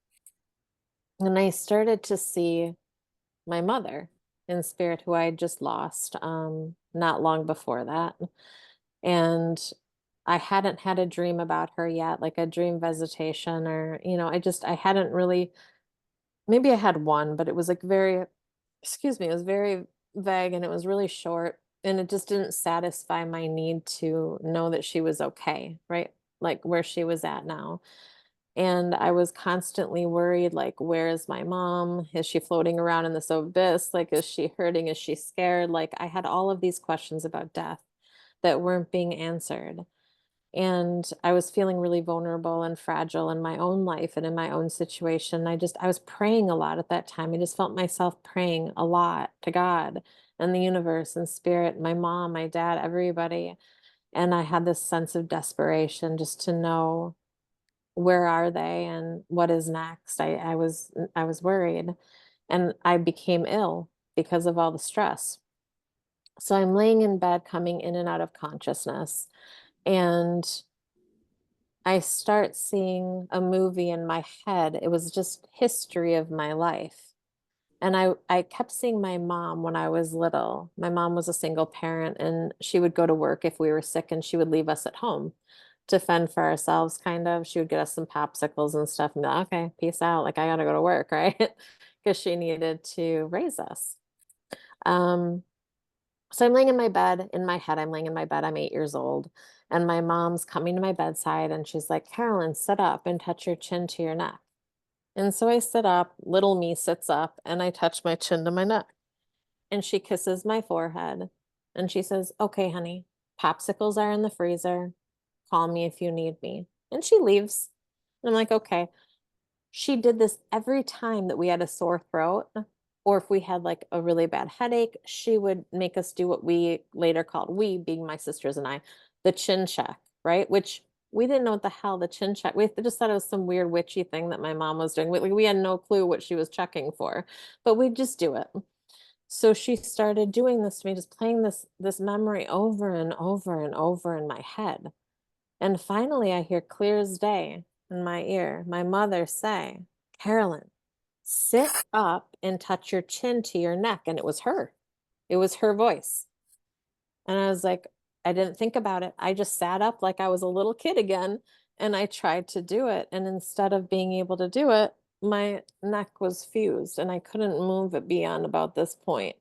and I started to see my mother in spirit, who I had just lost not long before that. And I hadn't had a dream about her yet, like a dream visitation, or, I hadn't really, maybe I had one, but it was like very, excuse me, it was very vague and it was really short. And it just didn't satisfy my need to know that she was okay, right? Like where she was at now. And I was constantly worried, like, where is my mom? Is she floating around in this abyss? Like, is she hurting? Is she scared? Like, I had all of these questions about death that weren't being answered. And I was feeling really vulnerable and fragile in my own life and in my own situation. I was praying a lot at that time. I just felt myself praying a lot to God and the universe and spirit, my mom, my dad, everybody. And I had this sense of desperation just to know, where are they and what is next. I was worried, and I became ill because of all the stress. So I'm laying in bed, coming in and out of consciousness, and I start seeing a movie in my head. It was just history of my life. And I kept seeing my mom when I was little. My mom was a single parent, and she would go to work if we were sick, and she would leave us at home to fend for ourselves, kind of. She would get us some popsicles and stuff and be like, okay, peace out. Like, I gotta go to work, right? Because she needed to raise us. Um, so I'm laying in my bed, in my head, I'm laying in my bed, I'm 8 years old, and my mom's coming to my bedside and she's like, Carolyn, sit up and touch your chin to your neck. And so I sit up, little me sits up, and I touch my chin to my neck. And she kisses my forehead and she says, okay, honey, popsicles are in the freezer. Call me if you need me. And she leaves. And I'm like, okay. She did this every time that we had a sore throat, or if we had like a really bad headache, she would make us do what we later called, we being my sisters and I, the chin check, right? Which we didn't know what the hell the chin check. We just thought it was some weird witchy thing that my mom was doing. We had no clue what she was checking for, but we'd just do it. So she started doing this to me, just playing this memory over and over and over in my head. And finally, I hear clear as day in my ear my mother say, Carolyn, sit up and touch your chin to your neck. And it was her. It was her voice. And I was like, I didn't think about it. I just sat up like I was a little kid again. And I tried to do it. And instead of being able to do it, my neck was fused and I couldn't move it beyond about this point.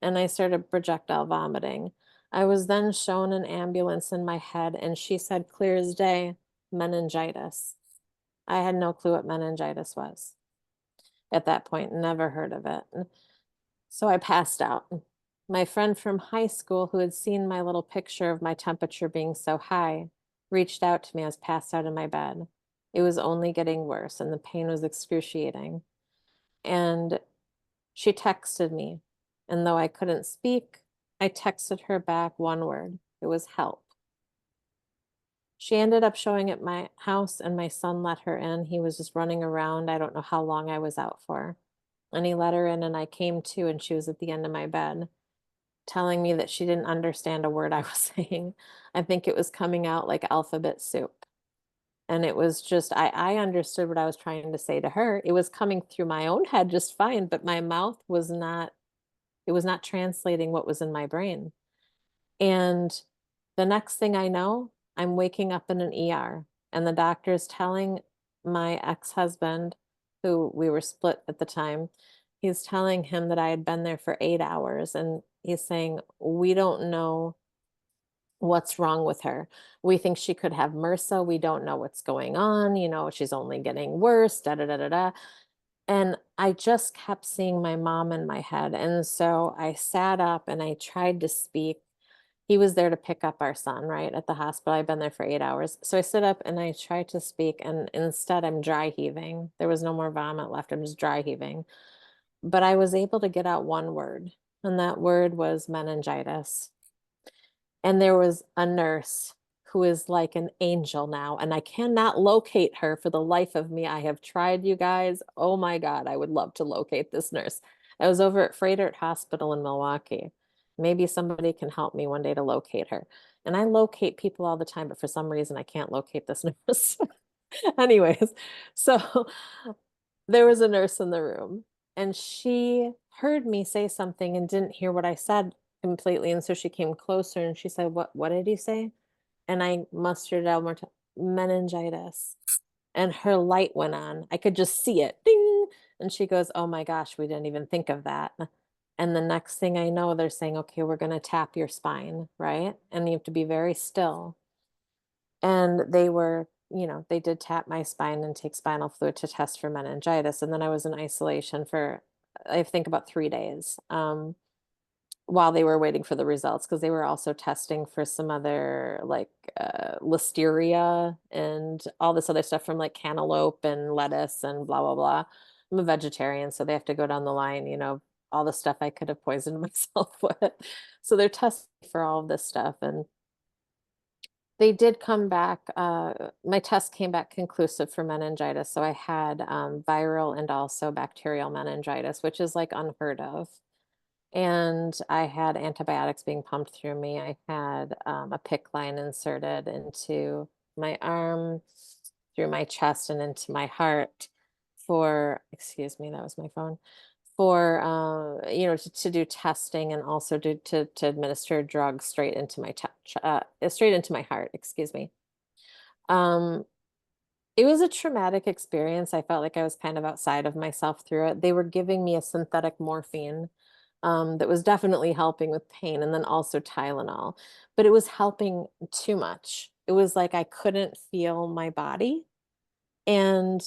And I started projectile vomiting. I was then shown an ambulance in my head, and she said, clear as day, meningitis. I had no clue what meningitis was at that point, never heard of it. So I passed out. My friend from high school, who had seen my little picture of my temperature being so high, reached out to me. I was passed out in my bed. It was only getting worse, and the pain was excruciating. And she texted me. And though I couldn't speak, I texted her back one word. It was help. She ended up showing at my house, and my son let her in. He was just running around. I don't know how long I was out for. And he let her in, and I came to, and she was at the end of my bed, telling me that she didn't understand a word I was saying. I think it was coming out like alphabet soup. And it was just, I understood what I was trying to say to her. It was coming through my own head just fine, but my mouth was not, it was not translating what was in my brain. And the next thing I know, I'm waking up in an ER. and the doctor's telling my ex-husband, who we were split at the time, he's telling him that I had been there for 8 hours, and he's saying, "We don't know what's wrong with her. We think she could have MRSA. We don't know what's going on. You know, she's only getting worse, da da da da da." And I just kept seeing my mom in my head. And so I sat up and I tried to speak. He was there to pick up our son, right, at the hospital. I'd been there for 8 hours. So I stood up and I tried to speak, and instead I'm dry heaving. There was no more vomit left. I'm just dry heaving. But I was able to get out one word, and that word was meningitis. And there was a nurse who is like an angel now, and I cannot locate her for the life of me. I have tried, you guys. Oh my God, I would love to locate this nurse. I was over at Frederick Hospital in Milwaukee. Maybe somebody can help me one day to locate her. And I locate people all the time, but for some reason I can't locate this nurse. Anyways, so there was a nurse in the room, and she heard me say something and didn't hear what I said completely. And so she came closer and she said, what did he say? And I mustered out more time, meningitis. And her light went on. I could just see it. Ding. And she goes, "Oh my gosh, we didn't even think of that." And the next thing I know, they're saying, "Okay, we're going to tap your spine," right? And you have to be very still. And they were, they did tap my spine and take spinal fluid to test for meningitis. And then I was in isolation for, I think, about 3 days. While they were waiting for the results, because they were also testing for some other like listeria and all this other stuff from like cantaloupe and lettuce and blah blah blah. I'm a vegetarian, so they have to go down the line, all the stuff I could have poisoned myself with. So they're testing for all of this stuff, and they did come back. My test came back conclusive for meningitis, so I had viral and also bacterial meningitis, which is like unheard of. And I had antibiotics being pumped through me. I had a PICC line inserted into my arm, through my chest, and into my heart excuse me, that was my phone, for, to do testing, and also to administer drugs straight into straight into my heart, excuse me. Um, it was a traumatic experience. I felt like I was kind of outside of myself through it. They were giving me a synthetic morphine that was definitely helping with pain, and then also Tylenol, but it was helping too much. It was like I couldn't feel my body. And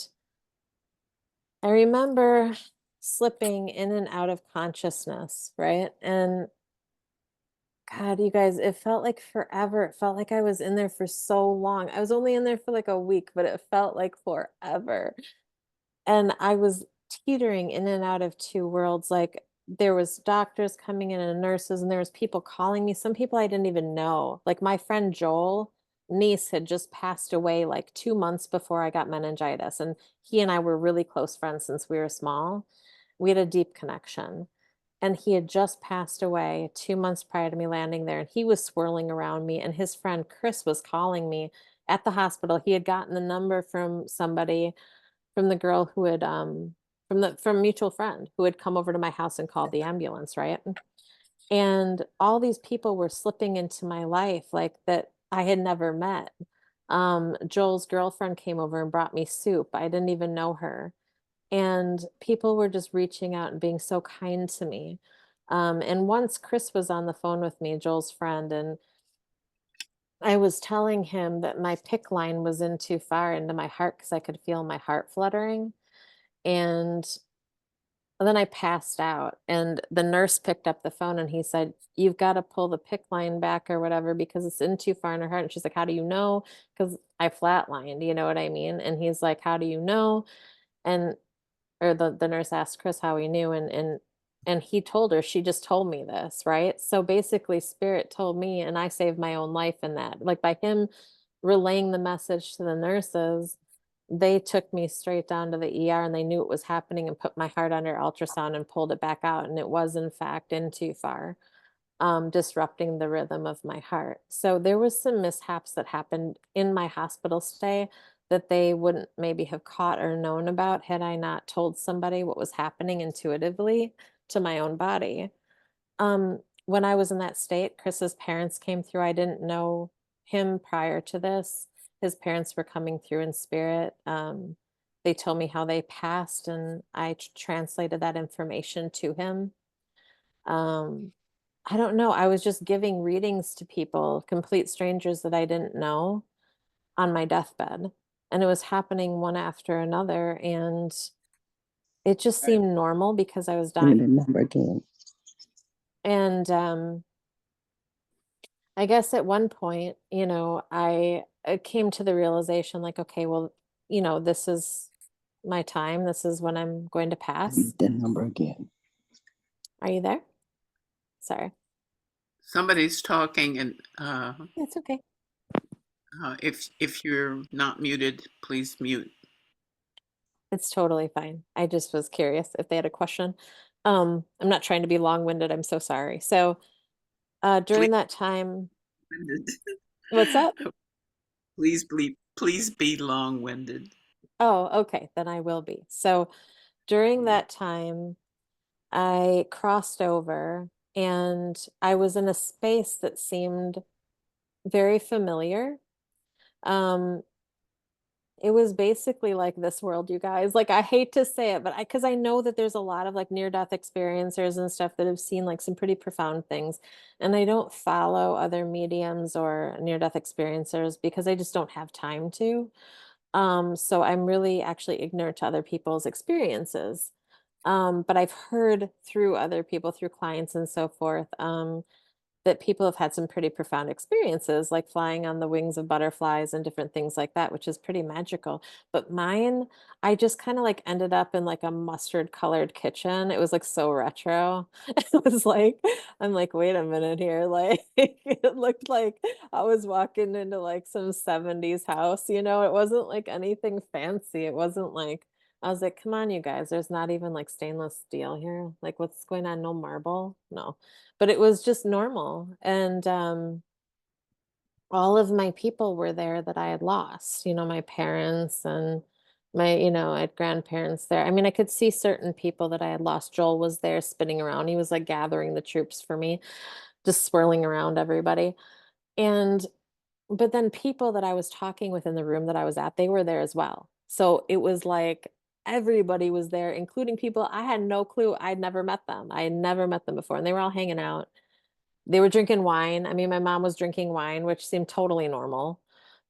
I remember slipping in and out of consciousness, right? And God, you guys, it felt like forever. It felt like I was in there for so long. I was only in there for like a week, but it felt like forever. And I was teetering in and out of two worlds. Like there was doctors coming in and nurses, and there was people calling me, some people I didn't even know. Like my friend Joel niece had just passed away like 2 months before I got meningitis, and he and I were really close friends since we were small. We had a deep connection, and he had just passed away 2 months prior to me landing there, and he was swirling around me, and his friend Chris was calling me at the hospital. He had gotten the number from somebody, from the girl who had from a mutual friend who had come over to my house and called the ambulance, right? And all these people were slipping into my life like that I had never met. Joel's girlfriend came over and brought me soup. I didn't even know her. And people were just reaching out and being so kind to me. And once Chris was on the phone with me, Joel's friend, and I was telling him that my PICC line was in too far into my heart because I could feel my heart fluttering. And then I passed out, and the nurse picked up the phone and he said, "You've got to pull the PICC line back or whatever because it's in too far in her heart." And she's like, "How do you know?" Because I flatlined, you know what I mean? And he's like, "How do you know?" And or the nurse asked Chris how he knew, and he told her. She just told me this, right? So basically spirit told me, and I saved my own life in that, like by him relaying the message to the nurses. They took me straight down to the ER, and they knew what was happening and put my heart under ultrasound and pulled it back out, and it was in fact in too far, disrupting the rhythm of my heart. So there was some mishaps that happened in my hospital stay that they wouldn't maybe have caught or known about had I not told somebody what was happening intuitively to my own body. When I was in that state, Chris's parents came through. I didn't know him prior to this. his parents were coming through in spirit. They told me how they passed, and I translated that information to him. I don't know. I was just giving readings to people, complete strangers that I didn't know, on my deathbed. And it was happening one after another. And it just seemed normal because I was Give me dying. the number again. And I guess at one point, I came to the realization like, okay, well, this is my time. This is when I'm going to pass. Read the number again. Are you there? Sorry. Somebody's talking, and It's okay. if you're not muted, please mute. It's totally fine. I just was curious if they had a question. I'm not trying to be long-winded. I'm so sorry. So during that time, what's that? Please be long-winded. Oh, okay, then I will be. So during that time, I crossed over and I was in a space that seemed very familiar. It was basically like this world, you guys. Like, I hate to say it, but because I know that there's a lot of like near-death experiencers and stuff that have seen like some pretty profound things. And I don't follow other mediums or near-death experiencers because I just don't have time to. So I'm really actually ignorant to other people's experiences. But I've heard through other people, through clients and so forth, that people have had some pretty profound experiences, like flying on the wings of butterflies and different things like that, which is pretty magical. But mine, I just kind of like ended up in like a mustard colored kitchen. It was like so retro. It was like, I'm like, wait a minute here. Like, it looked like I was walking into like some 70s house, it wasn't like anything fancy. It wasn't like, I was like, come on, you guys, there's not even like stainless steel here. Like, what's going on? No marble? No. But it was just normal. And all of my people were there that I had lost, my parents and I had grandparents there. I mean, I could see certain people that I had lost. Joel was there spinning around. He was like gathering the troops for me, just swirling around everybody. And but then people that I was talking with in the room that I was at, they were there as well. So it was like everybody was there, including people I had no clue. I'd never met them. I had never met them before. And they were all hanging out. They were drinking wine. I mean, my mom was drinking wine, which seemed totally normal.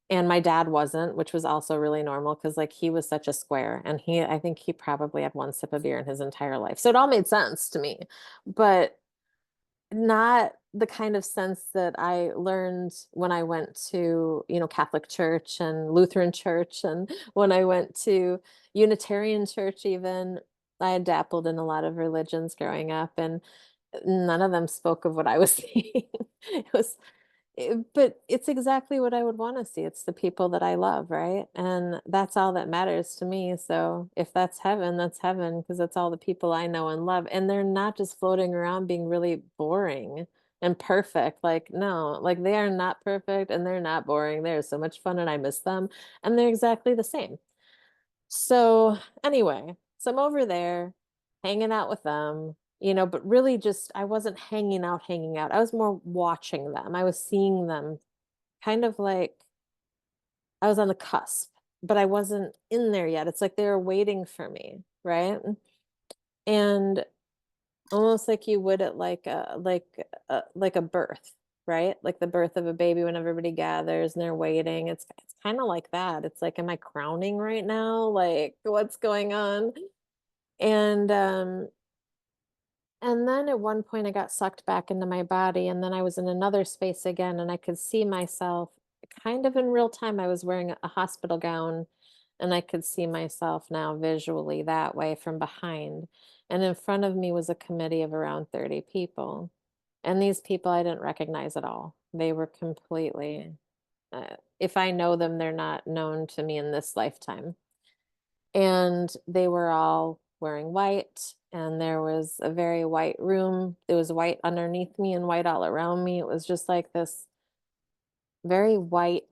And my dad wasn't, which was also really normal because like he was such a square and I think he probably had one sip of beer in his entire life. So it all made sense to me. But not the kind of sense that I learned when I went to, Catholic church and Lutheran church, and when I went to Unitarian church even. I had dabbled in a lot of religions growing up, and none of them spoke of what I was seeing. It was but it's exactly what I would want to see. It's the people that I love, right? And that's all that matters to me. So if that's heaven because that's all the people I know and love. And they're not just floating around being really boring and perfect. Like, no, like they are not perfect and they're not boring. They're so much fun and I miss them. And they're exactly the same. So anyway, so I'm over there hanging out with them, but really just, I wasn't hanging out. I was more watching them. I was seeing them kind of like I was on the cusp, but I wasn't in there yet. It's like they were waiting for me, right? And almost like you would at like a birth, right? Like the birth of a baby when everybody gathers and they're waiting. It's kind of like that. It's like, am I crowning right now? Like, what's going on? And then at one point I got sucked back into my body, and then I was in another space again, and I could see myself kind of in real time. I was wearing a hospital gown, and I could see myself now visually that way from behind. And in front of me was a committee of around 30 people. And these people I didn't recognize at all. They were completely, if I know them, they're not known to me in this lifetime. And they were all wearing white, and there was a very white room. There was white underneath me and white all around me. It was just like this very white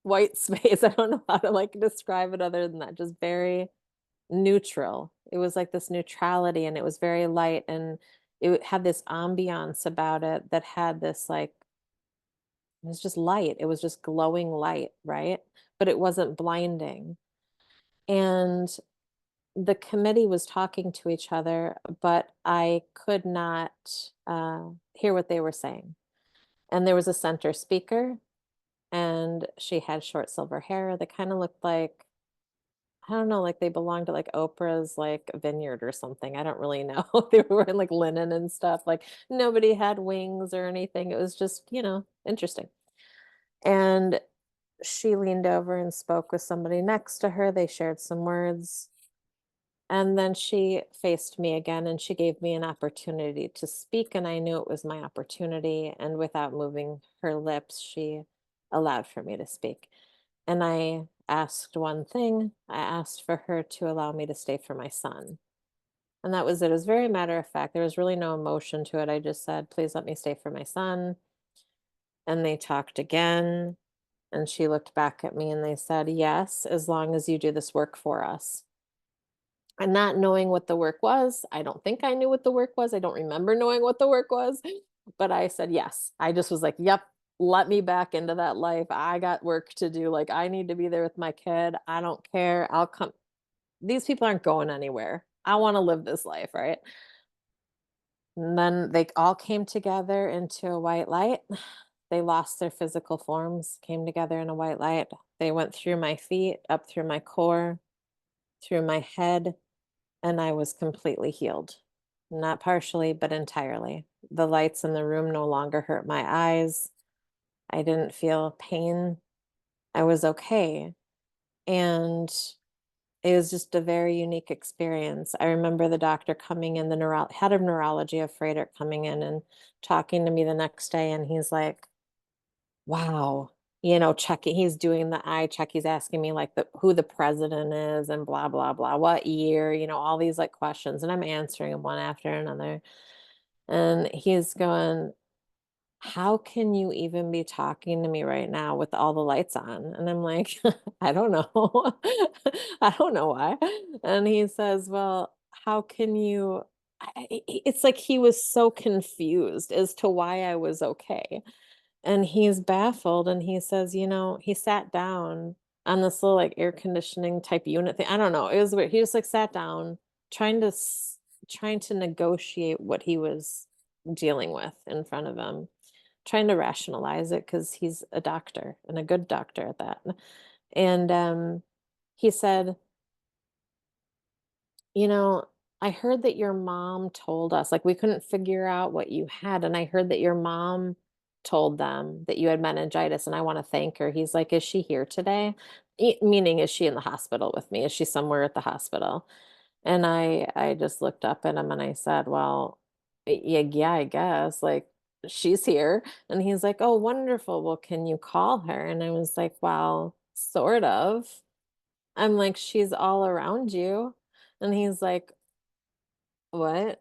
white space. I don't know how to like describe it other than that. Just very neutral. It was like this neutrality, and it was very light, and it had this ambiance about it that had this like It was just light. It was just glowing light, right? But it wasn't blinding. And the committee was talking to each other, but I could not hear what they were saying. And there was a center speaker, and she had short silver hair that kind of looked like, I don't know, like they belonged to like Oprah's like vineyard or something. I don't really know. They were wearing like linen and stuff. Like nobody had wings or anything. It was just, interesting. And she leaned over and spoke with somebody next to her. They shared some words. And then she faced me again and she gave me an opportunity to speak. And I knew it was my opportunity. And without moving her lips, she allowed for me to speak. And I asked one thing. I asked for her to allow me to stay for my son. And that was it. It was very matter of fact. There was really no emotion to it. I just said, please let me stay for my son. And they talked again. And she looked back at me and they said, yes, as long as you do this work for us. And not knowing what the work was, I don't think I knew what the work was. I don't remember knowing what the work was, but I said yes. I just was like, yep, let me back into that life. I got work to do. Like, I need to be there with my kid. I don't care. I'll come. These people aren't going anywhere. I want to live this life, right? And then they all came together into a white light. They lost their physical forms, came together in a white light. They went through my feet, up through my core, through my head, and I was completely healed. Not partially, but entirely. The lights in the room no longer hurt my eyes. I didn't feel pain. I was okay. And it was just a very unique experience. I remember the doctor coming in, the head of neurology of Frederick coming in and talking to me the next day. And he's like, wow, checking, he's doing the eye check. He's asking me like who the president is and blah, blah, blah, what year, all these like questions. And I'm answering them one after another. And he's going, how can you even be talking to me right now with all the lights on? And I'm like, I don't know. I don't know why. And he says, well, how can you? It's like he was so confused as to why I was okay. And he's baffled and he says, he sat down on this little like air conditioning type unit thing. I don't know. It was weird. He just like sat down trying to negotiate what he was dealing with in front of him, trying to rationalize it because he's a doctor and a good doctor at that. And he said, I heard that your mom told us, like, we couldn't figure out what you had. And I heard that your mom told them that you had meningitis, and I want to thank her. He's like, is she here today? Meaning, is she in the hospital with me? Is she somewhere at the hospital? And I just looked up at him and I said, well, yeah, I guess. Like, she's here. And he's like, oh, wonderful. Well, can you call her? And I was like, well, sort of. I'm like, she's all around you. And he's like, what?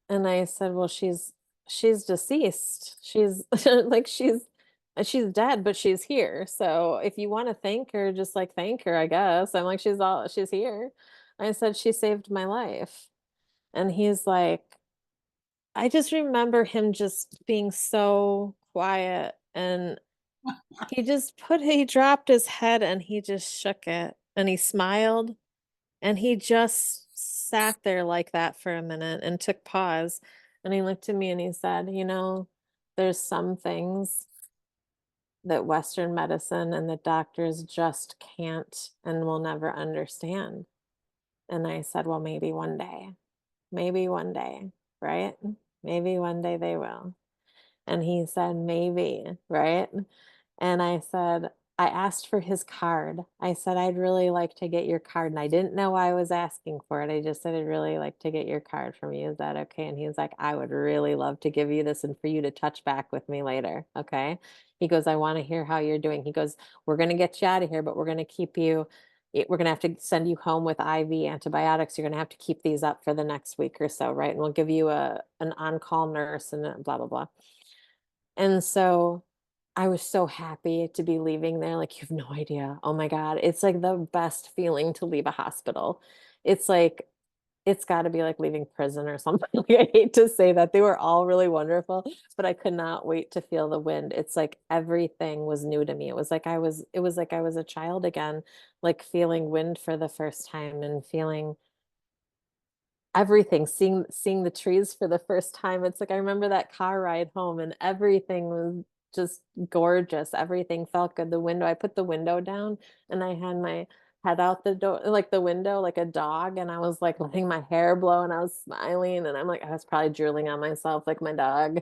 And I said, well, she's deceased. She's like she's dead, but she's here. So if you want to thank her, just like thank her, I guess. I'm like, she's here. I said, she saved my life. And he's like, I just remember him just being so quiet, and he dropped his head and he just shook it and he smiled. And he just sat there like that for a minute and took pause. And he looked at me and he said, there's some things that Western medicine and the doctors just can't and will never understand. And I said, well, maybe one day, right? Maybe one day they will. And he said, maybe, right? And I said, I asked for his card. I said, I'd really like to get your card. And I didn't know I was asking for it. I just said, I'd really like to get your card from you. Is that okay? And he was like, I would really love to give you this and for you to touch back with me later. Okay. He goes, I want to hear how you're doing. He goes, we're going to get you out of here, but we're going to keep you. We're going to have to send you home with IV antibiotics. You're going to have to keep these up for the next week or so. Right. And we'll give you an on-call nurse and blah, blah, blah. And so I was so happy to be leaving there. Like, you have no idea. Oh my God. It's like the best feeling to leave a hospital. It's like it's got to be like leaving prison or something. Like, I hate to say that. They were all really wonderful, but I could not wait to feel the wind. It's like everything was new to me. It was like I was a child again, like feeling wind for the first time and feeling everything, seeing the trees for the first time. It's like I remember that car ride home and everything was just gorgeous. Everything felt good. The window, I put the window down and I had my head out the door, like the window, like a dog, and I was like letting my hair blow and I was smiling and I'm like, I was probably drooling on myself like my dog.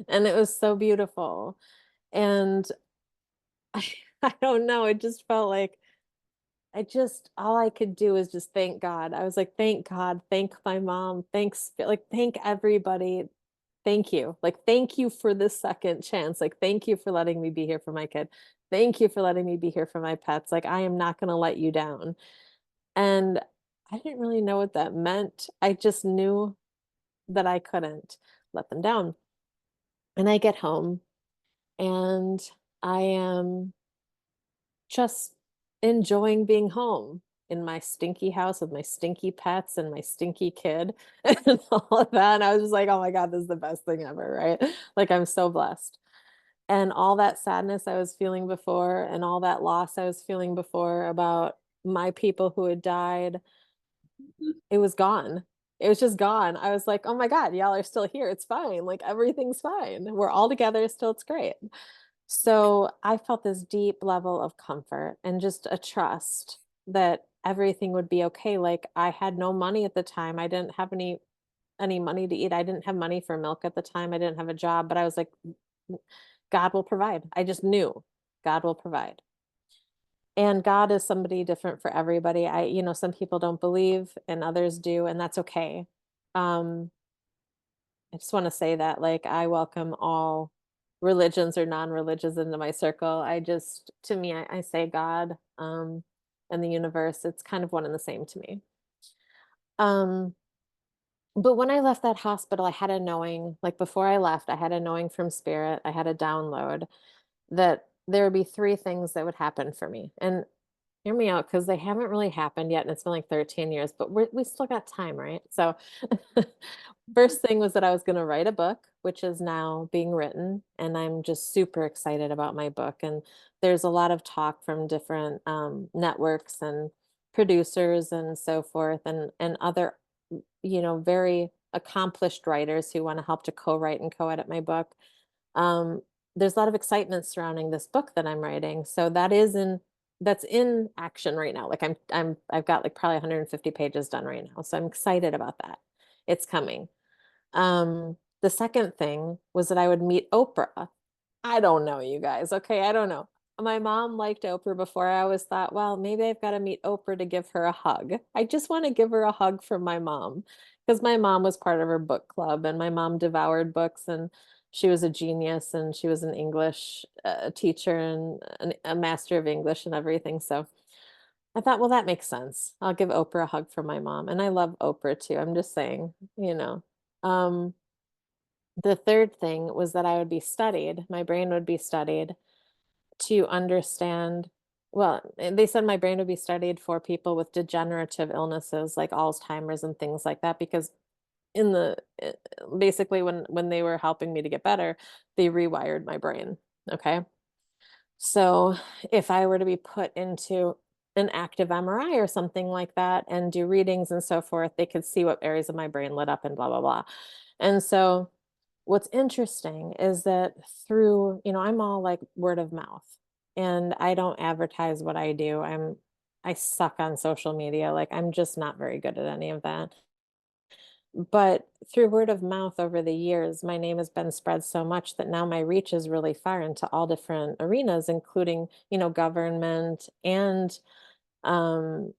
And it was so beautiful. And I, I don't know, it just felt like all I could do is just thank God. I was like, thank God, thank my mom, thanks, like, thank everybody. Thank you. Like, thank you for this second chance. Like, thank you for letting me be here for my kid. Thank you for letting me be here for my pets. Like, I am not going to let you down. And I didn't really know what that meant. I just knew that I couldn't let them down. And I get home and I am just enjoying being home in my stinky house with my stinky pets and my stinky kid and all of that. And I was just like, oh my God, this is the best thing ever, right? Like, I'm so blessed. And all that sadness I was feeling before and all that loss I was feeling before about my people who had died, it was gone. It was just gone. I was like, oh my God, y'all are still here. It's fine. Like, everything's fine. We're all together still. It's great. So I felt this deep level of comfort and just a trust that everything would be okay. Like, I had no money at the time. I didn't have any money to eat. I didn't have money for milk at the time. I didn't have a job, but I was like, God will provide. I just knew God will provide. And God is somebody different for everybody. Some people don't believe and others do, and that's okay. Um, I just want to say that, like, I welcome all religions or non-religions into my circle. To me, I say God, and the universe, it's kind of one and the same to me. Um, but when I left that hospital, I had a knowing, like before I left, I had a knowing from spirit. I had a download that there would be three things that would happen for me. And hear me out, because they haven't really happened yet, and it's been like 13 years, but we still got time, right? So first thing was that I was going to write a book, which is now being written, and I'm just super excited about my book. And there's a lot of talk from different networks and producers and so forth, and other, very accomplished writers who want to help to co-write and co-edit my book. Um, there's a lot of excitement surrounding this book that I'm writing, so that's in action right now. Like, I've got like probably 150 pages done right now, so I'm excited about that. It's coming. The second thing was that I would meet Oprah. I don't know, you guys. Okay, I don't know. My mom liked Oprah before. I always thought, well, maybe I've got to meet Oprah to give her a hug. I just want to give her a hug from my mom, because my mom was part of her book club and my mom devoured books, and she was a genius, and she was an English teacher and a master of English and everything. So I thought, well, that makes sense. I'll give Oprah a hug from my mom. And I love Oprah too. I'm just saying. Um, the third thing was that I would be studied, my brain would be studied to understand. Well, they said my brain would be studied for people with degenerative illnesses like Alzheimer's and things like that, because in the basically when they were helping me to get better, they rewired my brain. Okay. So if I were to be put into an active MRI or something like that and do readings and so forth, they could see what areas of my brain lit up and blah, blah, blah. And so what's interesting is that through, I'm all like word of mouth, and I don't advertise what I do. I suck on social media. Like, I'm just not very good at any of that. But through word of mouth over the years, my name has been spread so much that now my reach is really far into all different arenas, including, government and um,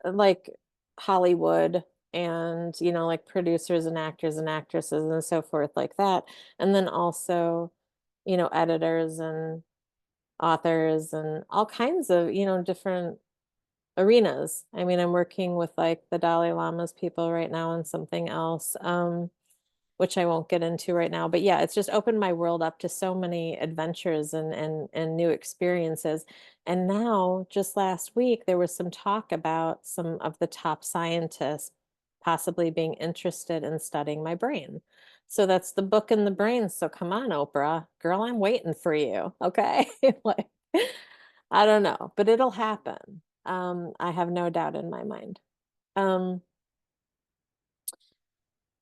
like Hollywood, and, like producers and actors and actresses and so forth like that. And then also, editors and authors and all kinds of, different arenas. I mean, I'm working with like the Dalai Lama's people right now on something else. which I won't get into right now. But yeah, it's just opened my world up to so many adventures and new experiences. And now, just last week, there was some talk about some of the top scientists possibly being interested in studying my brain. So that's the book in the brain. So come on, Oprah, girl, I'm waiting for you. Okay. Like, I don't know, but it'll happen. I have no doubt in my mind.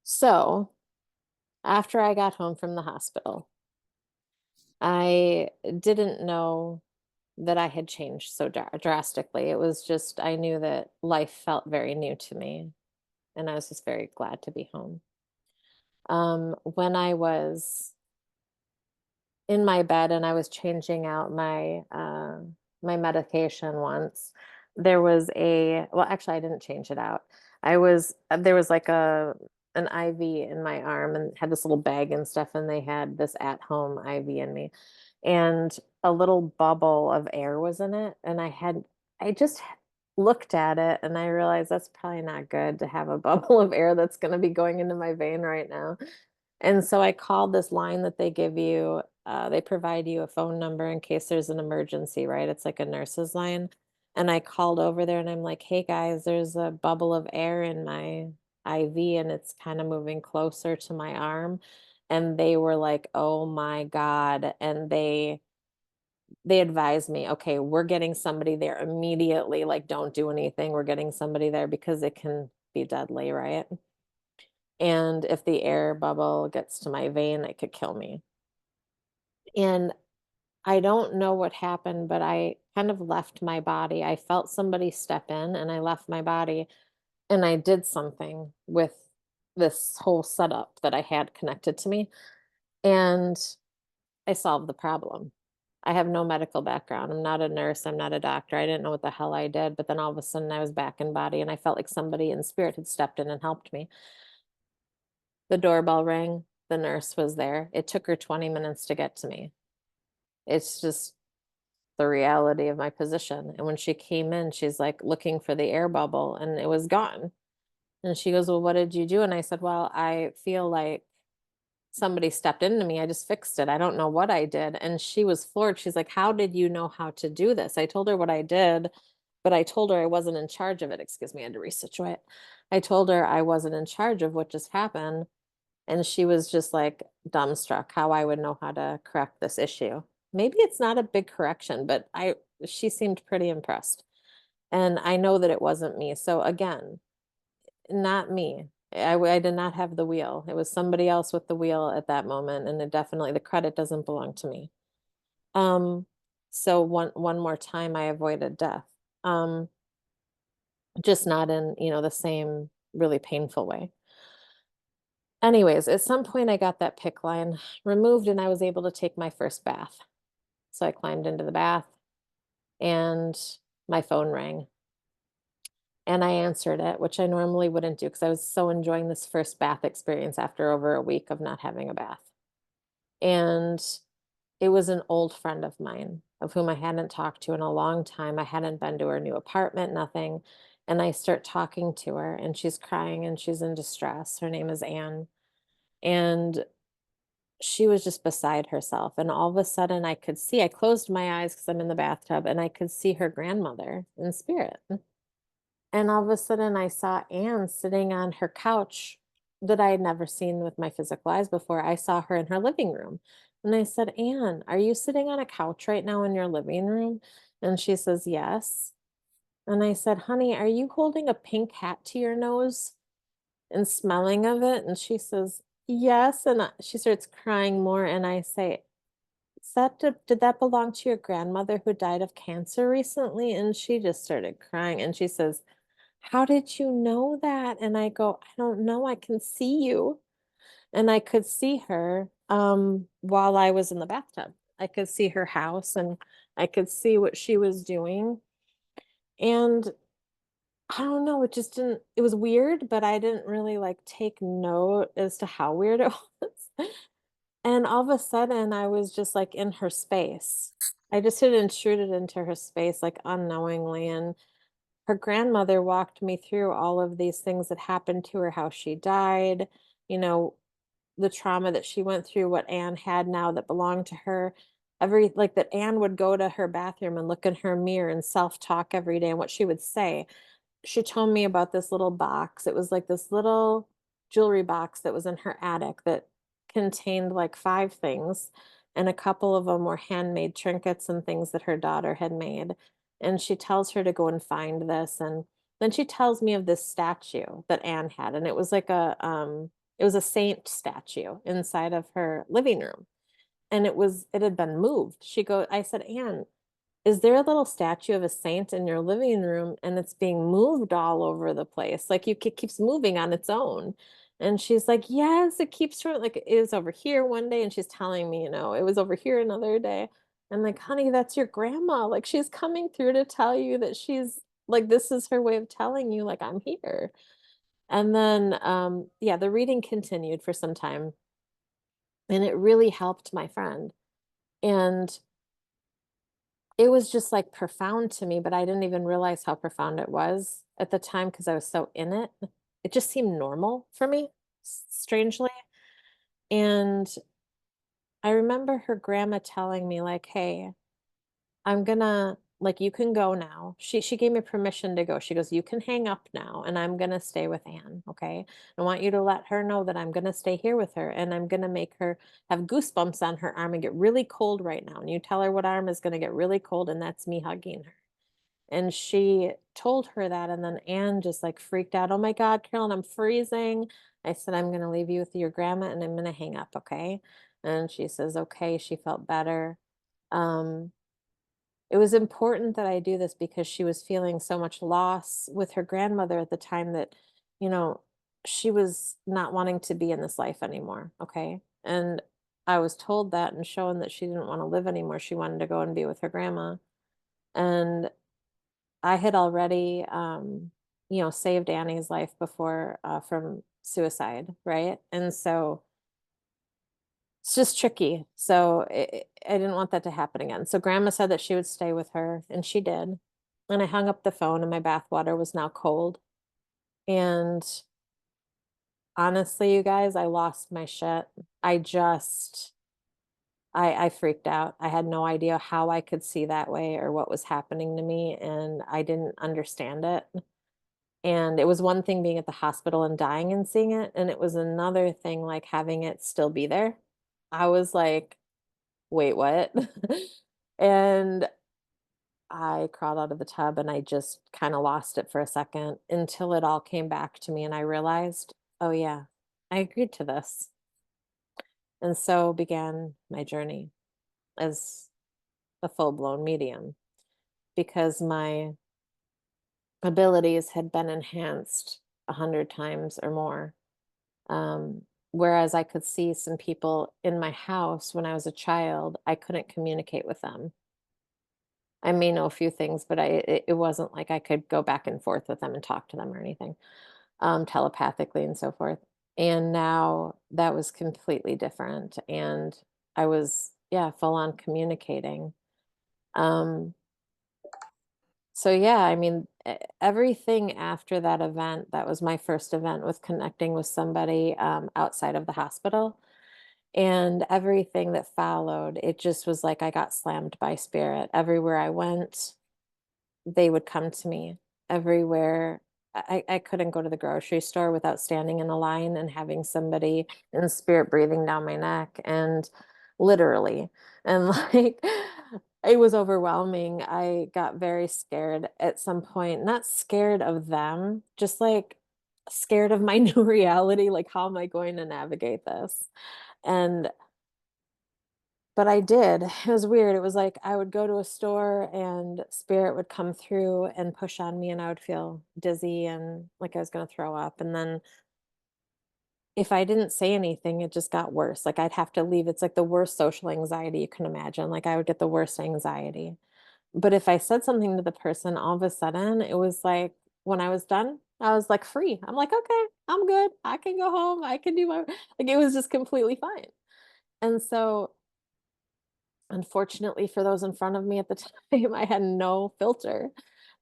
So after I got home from the hospital, I didn't know that I had changed so drastically. It was just, I knew that life felt very new to me, and I was just very glad to be home. When I was in my bed and I was changing out my medication once, there was well, actually I didn't change it out. There was like an IV in my arm and had this little bag and stuff, and they had this at-home IV in me. And a little bubble of air was in it, and I just looked at it and I realized that's probably not good to have a bubble of air that's going to be going into my vein right now. And so I called this line that they give you. They provide you a phone number in case there's an emergency, right? It's like a nurse's line. And I called over there and I'm like, hey guys, there's a bubble of air in my IV and it's kind of moving closer to my arm. And they were like, oh my God. And they advised me, okay, we're getting somebody there immediately. Like, don't do anything. We're getting somebody there because it can be deadly, right? And if the air bubble gets to my vein, it could kill me. And I don't know what happened, but I kind of left my body. I felt somebody step in and I left my body and I did something with this whole setup that I had connected to me. And I solved the problem. I have no medical background. I'm not a nurse. I'm not a doctor. I didn't know what the hell I did. But then all of a sudden I was back in body and I felt like somebody in spirit had stepped in and helped me. The doorbell rang. The nurse was there. It took her 20 minutes to get to me. It's just the reality of my position. And when she came in, she's like looking for the air bubble and it was gone. And she goes, well, what did you do? And I said, well, I feel like somebody stepped into me. I just fixed it. I don't know what I did. And she was floored. She's like, how did you know how to do this? I told her what I did, but I told her I wasn't in charge of it. Excuse me, I had to resituate. I told her I wasn't in charge of what just happened. And she was just like dumbstruck how I would know how to correct this issue. Maybe it's not a big correction, but she seemed pretty impressed. And I know that it wasn't me. So again, not me. I did not have the wheel. It was somebody else with the wheel at that moment. And it definitely, the credit doesn't belong to me. So one more time I avoided death. Just not in, the same really painful way. Anyways, at some point I got that PICC line removed and I was able to take my first bath. So I climbed into the bath and my phone rang. And I answered it, which I normally wouldn't do because I was so enjoying this first bath experience after over a week of not having a bath. And it was an old friend of mine of whom I hadn't talked to in a long time. I hadn't been to her new apartment, nothing. And I start talking to her and she's crying and she's in distress. Her name is Anne. And she was just beside herself. And all of a sudden I closed my eyes because I'm in the bathtub and I could see her grandmother in spirit. And all of a sudden I saw Anne sitting on her couch that I had never seen with my physical eyes before. I saw her in her living room. And I said, Anne, are you sitting on a couch right now in your living room? And she says, yes. And I said, honey, are you holding a pink hat to your nose and smelling of it? And she says, yes. And she starts crying more. And I say, did that belong to your grandmother who died of cancer recently? And she just started crying. And she says, how did you know that? And I go, I don't know. I can see you. And I could see her while I was in the bathtub. I could see her house and I could see what she was doing. And I don't know, it was weird, but I didn't really like take note as to how weird it was. And all of a sudden I was just like in her space. I just had intruded into her space like unknowingly. And her grandmother walked me through all of these things that happened to her, how she died, you know, the trauma that she went through, what Anne had now that belonged to her, like that Anne would go to her bathroom and look in her mirror and self-talk every day, and what she would say. She told me about this little box. It was like this little jewelry box that was in her attic that contained like 5 things, and a couple of them were handmade trinkets and things that her daughter had made. And she tells her to go and find this, and then she tells me of this statue that Anne had, and it was a saint statue inside of her living room, and it had been moved. I said, "Anne, is there a little statue of a saint in your living room and it's being moved all over the place? Like it keeps moving on its own." And she's like, "Yes, it keeps like it was over here one day." And she's telling me, it was over here another day. I'm like, "Honey, that's your grandma. Like she's coming through to tell you that she's like, this is her way of telling you, like, I'm here." And then, yeah, the reading continued for some time, and it really helped my friend. And it was just, like, profound to me, but I didn't even realize how profound it was at the time because I was so in it. It just seemed normal for me, strangely. And I remember her grandma telling me, like, "Hey, I'm gonna like, you can go now." She gave me permission to go. She goes, "You can hang up now, and I'm gonna stay with Anne, okay? I want you to let her know that I'm gonna stay here with her, and I'm gonna make her have goosebumps on her arm and get really cold right now. And you tell her what arm is gonna get really cold, and that's me hugging her." And she told her that, and then Anne just, like, freaked out. "Oh my god, Carolyn, I'm freezing." I said, "I'm gonna leave you with your grandma, and I'm gonna hang up, okay?" And she says, "Okay." She felt better. Um, it was important that I do this because she was feeling so much loss with her grandmother at the time that, you know, she was not wanting to be in this life anymore, okay? And I was told that and shown that she didn't want to live anymore. She wanted to go and be with her grandma. And I had already, saved Annie's life before from suicide, right? And so it's just tricky. So I didn't want that to happen again. So grandma said that she would stay with her, and she did. And I hung up the phone, and my bath water was now cold. And honestly, you guys, I lost my shit. I just, I freaked out. I had no idea how I could see that way or what was happening to me, and I didn't understand it. And it was one thing being at the hospital and dying and seeing it, and it was another thing like having it still be there. I was like, "Wait, what?" And I crawled out of the tub and I just kind of lost it for a second until it all came back to me and I realized, "Oh yeah, I agreed to this." And so began my journey as a full-blown medium because my abilities had been enhanced 100 times or more. Whereas I could see some people in my house when I was a child, I couldn't communicate with them. I may know a few things, but it wasn't like I could go back and forth with them and talk to them or anything, telepathically and so forth. And now that was completely different, and I was, yeah, full on communicating. Um, so yeah, I mean, everything after that event, that was my first event with connecting with somebody outside of the hospital. And everything that followed, it just was like I got slammed by spirit. Everywhere I went, they would come to me. Everywhere. I couldn't go to the grocery store without standing in a line and having somebody in spirit breathing down my neck, and literally. And like it was overwhelming. I got very scared at some point, not scared of them, just like scared of my new reality. Like, how am I going to navigate this? And but I did. It was weird. It was like I would go to a store and spirit would come through and push on me and I would feel dizzy and like I was going to throw up. And then if I didn't say anything, it just got worse. Like I'd have to leave. It's like the worst social anxiety you can imagine. Like I would get the worst anxiety. But if I said something to the person, all of a sudden it was like when I was done, I was like free. I'm like, "Okay, I'm good. I can go home. I can do my," like it was just completely fine. And so unfortunately for those in front of me at the time, I had no filter,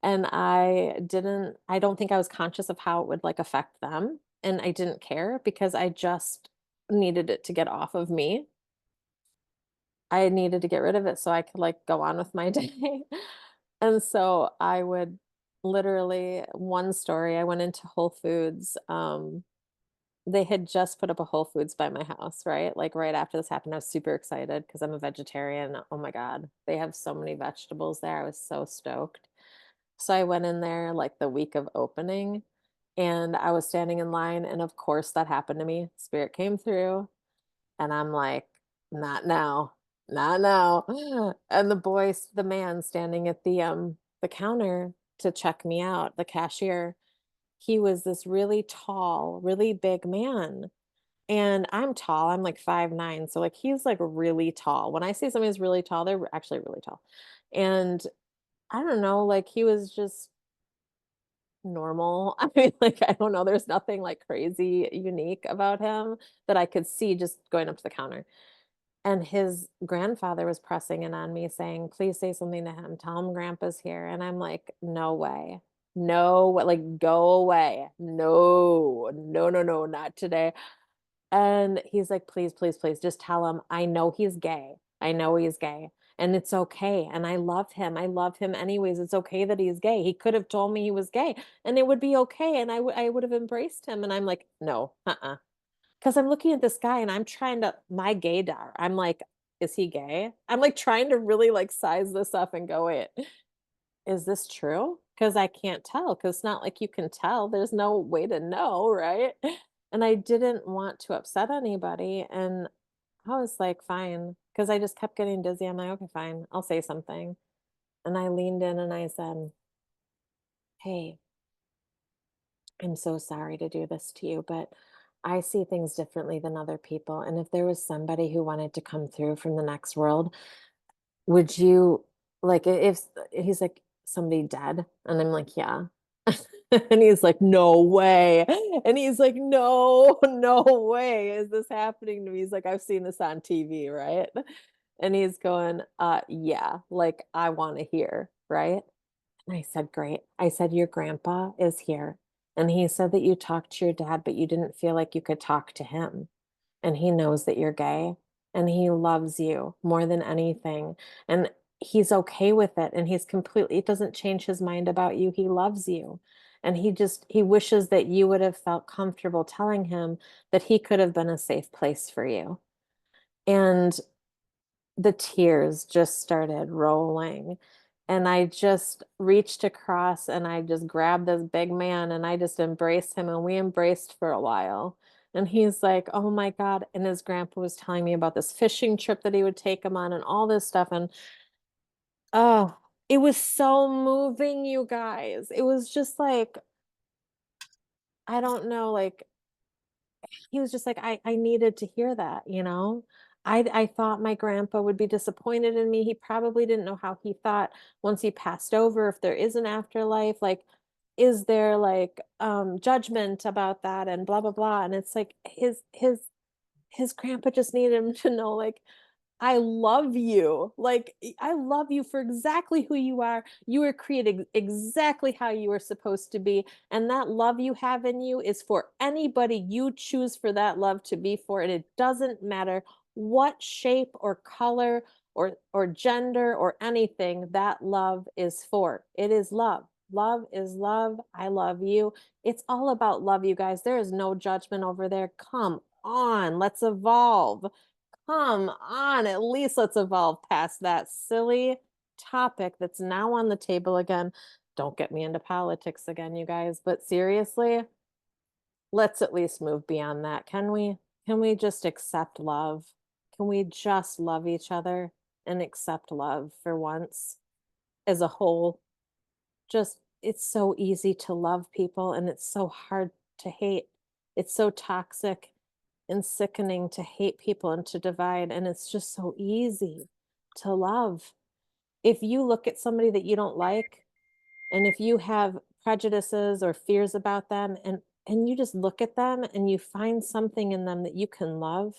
and I don't think I was conscious of how it would, like, affect them, and I didn't care because I just needed it to get off of me. I needed to get rid of it so I could like go on with my day. And so I would literally, one story, I went into Whole Foods. They had just put up a Whole Foods by my house, right? Like right after this happened, I was super excited because I'm a vegetarian. Oh my God, they have so many vegetables there. I was so stoked. So I went in there like the week of opening and I was standing in line. And of course, that happened to me. Spirit came through. And I'm like, not now, not now. And the man standing at the counter to check me out, the cashier, he was this really tall, really big man. And I'm tall, I'm like 5'9". So like he's like really tall. When I say somebody's really tall, they're actually really tall. And I don't know, like he was just normal. I mean, like, I don't know, there's nothing like crazy unique about him that I could see just going up to the counter. And his grandfather was pressing in on me saying, "Please say something to him. Tell him grandpa's here." And I'm like, "No way. No, like go away. No, no, no, no, not today." And he's like, "Please, please, please just tell him I know he's gay. I know he's gay. And it's okay. And I love him. I love him anyways. It's okay that he's gay. He could have told me he was gay and it would be okay. And I would have embraced him." And I'm like, "No, uh-uh." Because I'm looking at this guy and I'm trying to my gaydar. I'm like, "Is he gay?" I'm like trying to really like size this up and go, "Wait, is this true?" Because I can't tell. Because it's not like you can tell. There's no way to know, right? And I didn't want to upset anybody. And I was like, fine. Because I just kept getting dizzy. I'm like, okay, fine. I'll say something. And I leaned in and I said, "Hey, I'm so sorry to do this to you, but I see things differently than other people. And if there was somebody who wanted to come through from the next world, would you like if he's like somebody dead?" And I'm like, "Yeah." And he's like, "No way." And he's like, "No, no way is this happening to me." He's like, "I've seen this on TV, right?" And he's going, yeah, like I want to hear, right?" And I said, "Great." I said, "Your grandpa is here. And he said that you talked to your dad, but you didn't feel like you could talk to him. And he knows that you're gay and he loves you more than anything. And he's okay with it. And he's completely, it doesn't change his mind about you. He loves you. And he wishes that you would have felt comfortable telling him that he could have been a safe place for you." And the tears just started rolling. And I just reached across and I just grabbed this big man and I just embraced him and we embraced for a while. And he's like, "Oh my God." And his grandpa was telling me about this fishing trip that he would take him on and all this stuff. And oh, it was so moving, you guys. It was just like, I don't know, like he was just like, I needed to hear that, you know? I thought my grandpa would be disappointed in me. He probably didn't know how he thought once he passed over if there is an afterlife, like, is there like judgment about that and blah blah blah. And it's like his grandpa just needed him to know, like, I love you. Like, I love you for exactly who you are. You were created exactly how you were supposed to be. And that love you have in you is for anybody you choose for that love to be for. And it doesn't matter what shape or color or gender or anything that love is for. It is love. Love is love. I love you. It's all about love, you guys. There is no judgment over there. Come on, let's evolve. Come on, at least let's evolve past that silly topic that's now on the table again. Don't get me into politics again, you guys, but seriously, let's at least move beyond that. Can we? Can we just accept love? Can we just love each other and accept love for once as a whole? Just, it's so easy to love people and it's so hard to hate. It's so toxic and sickening to hate people and to divide. And it's just so easy to love. If you look at somebody that you don't like, and if you have prejudices or fears about them, and you just look at them and you find something in them that you can love,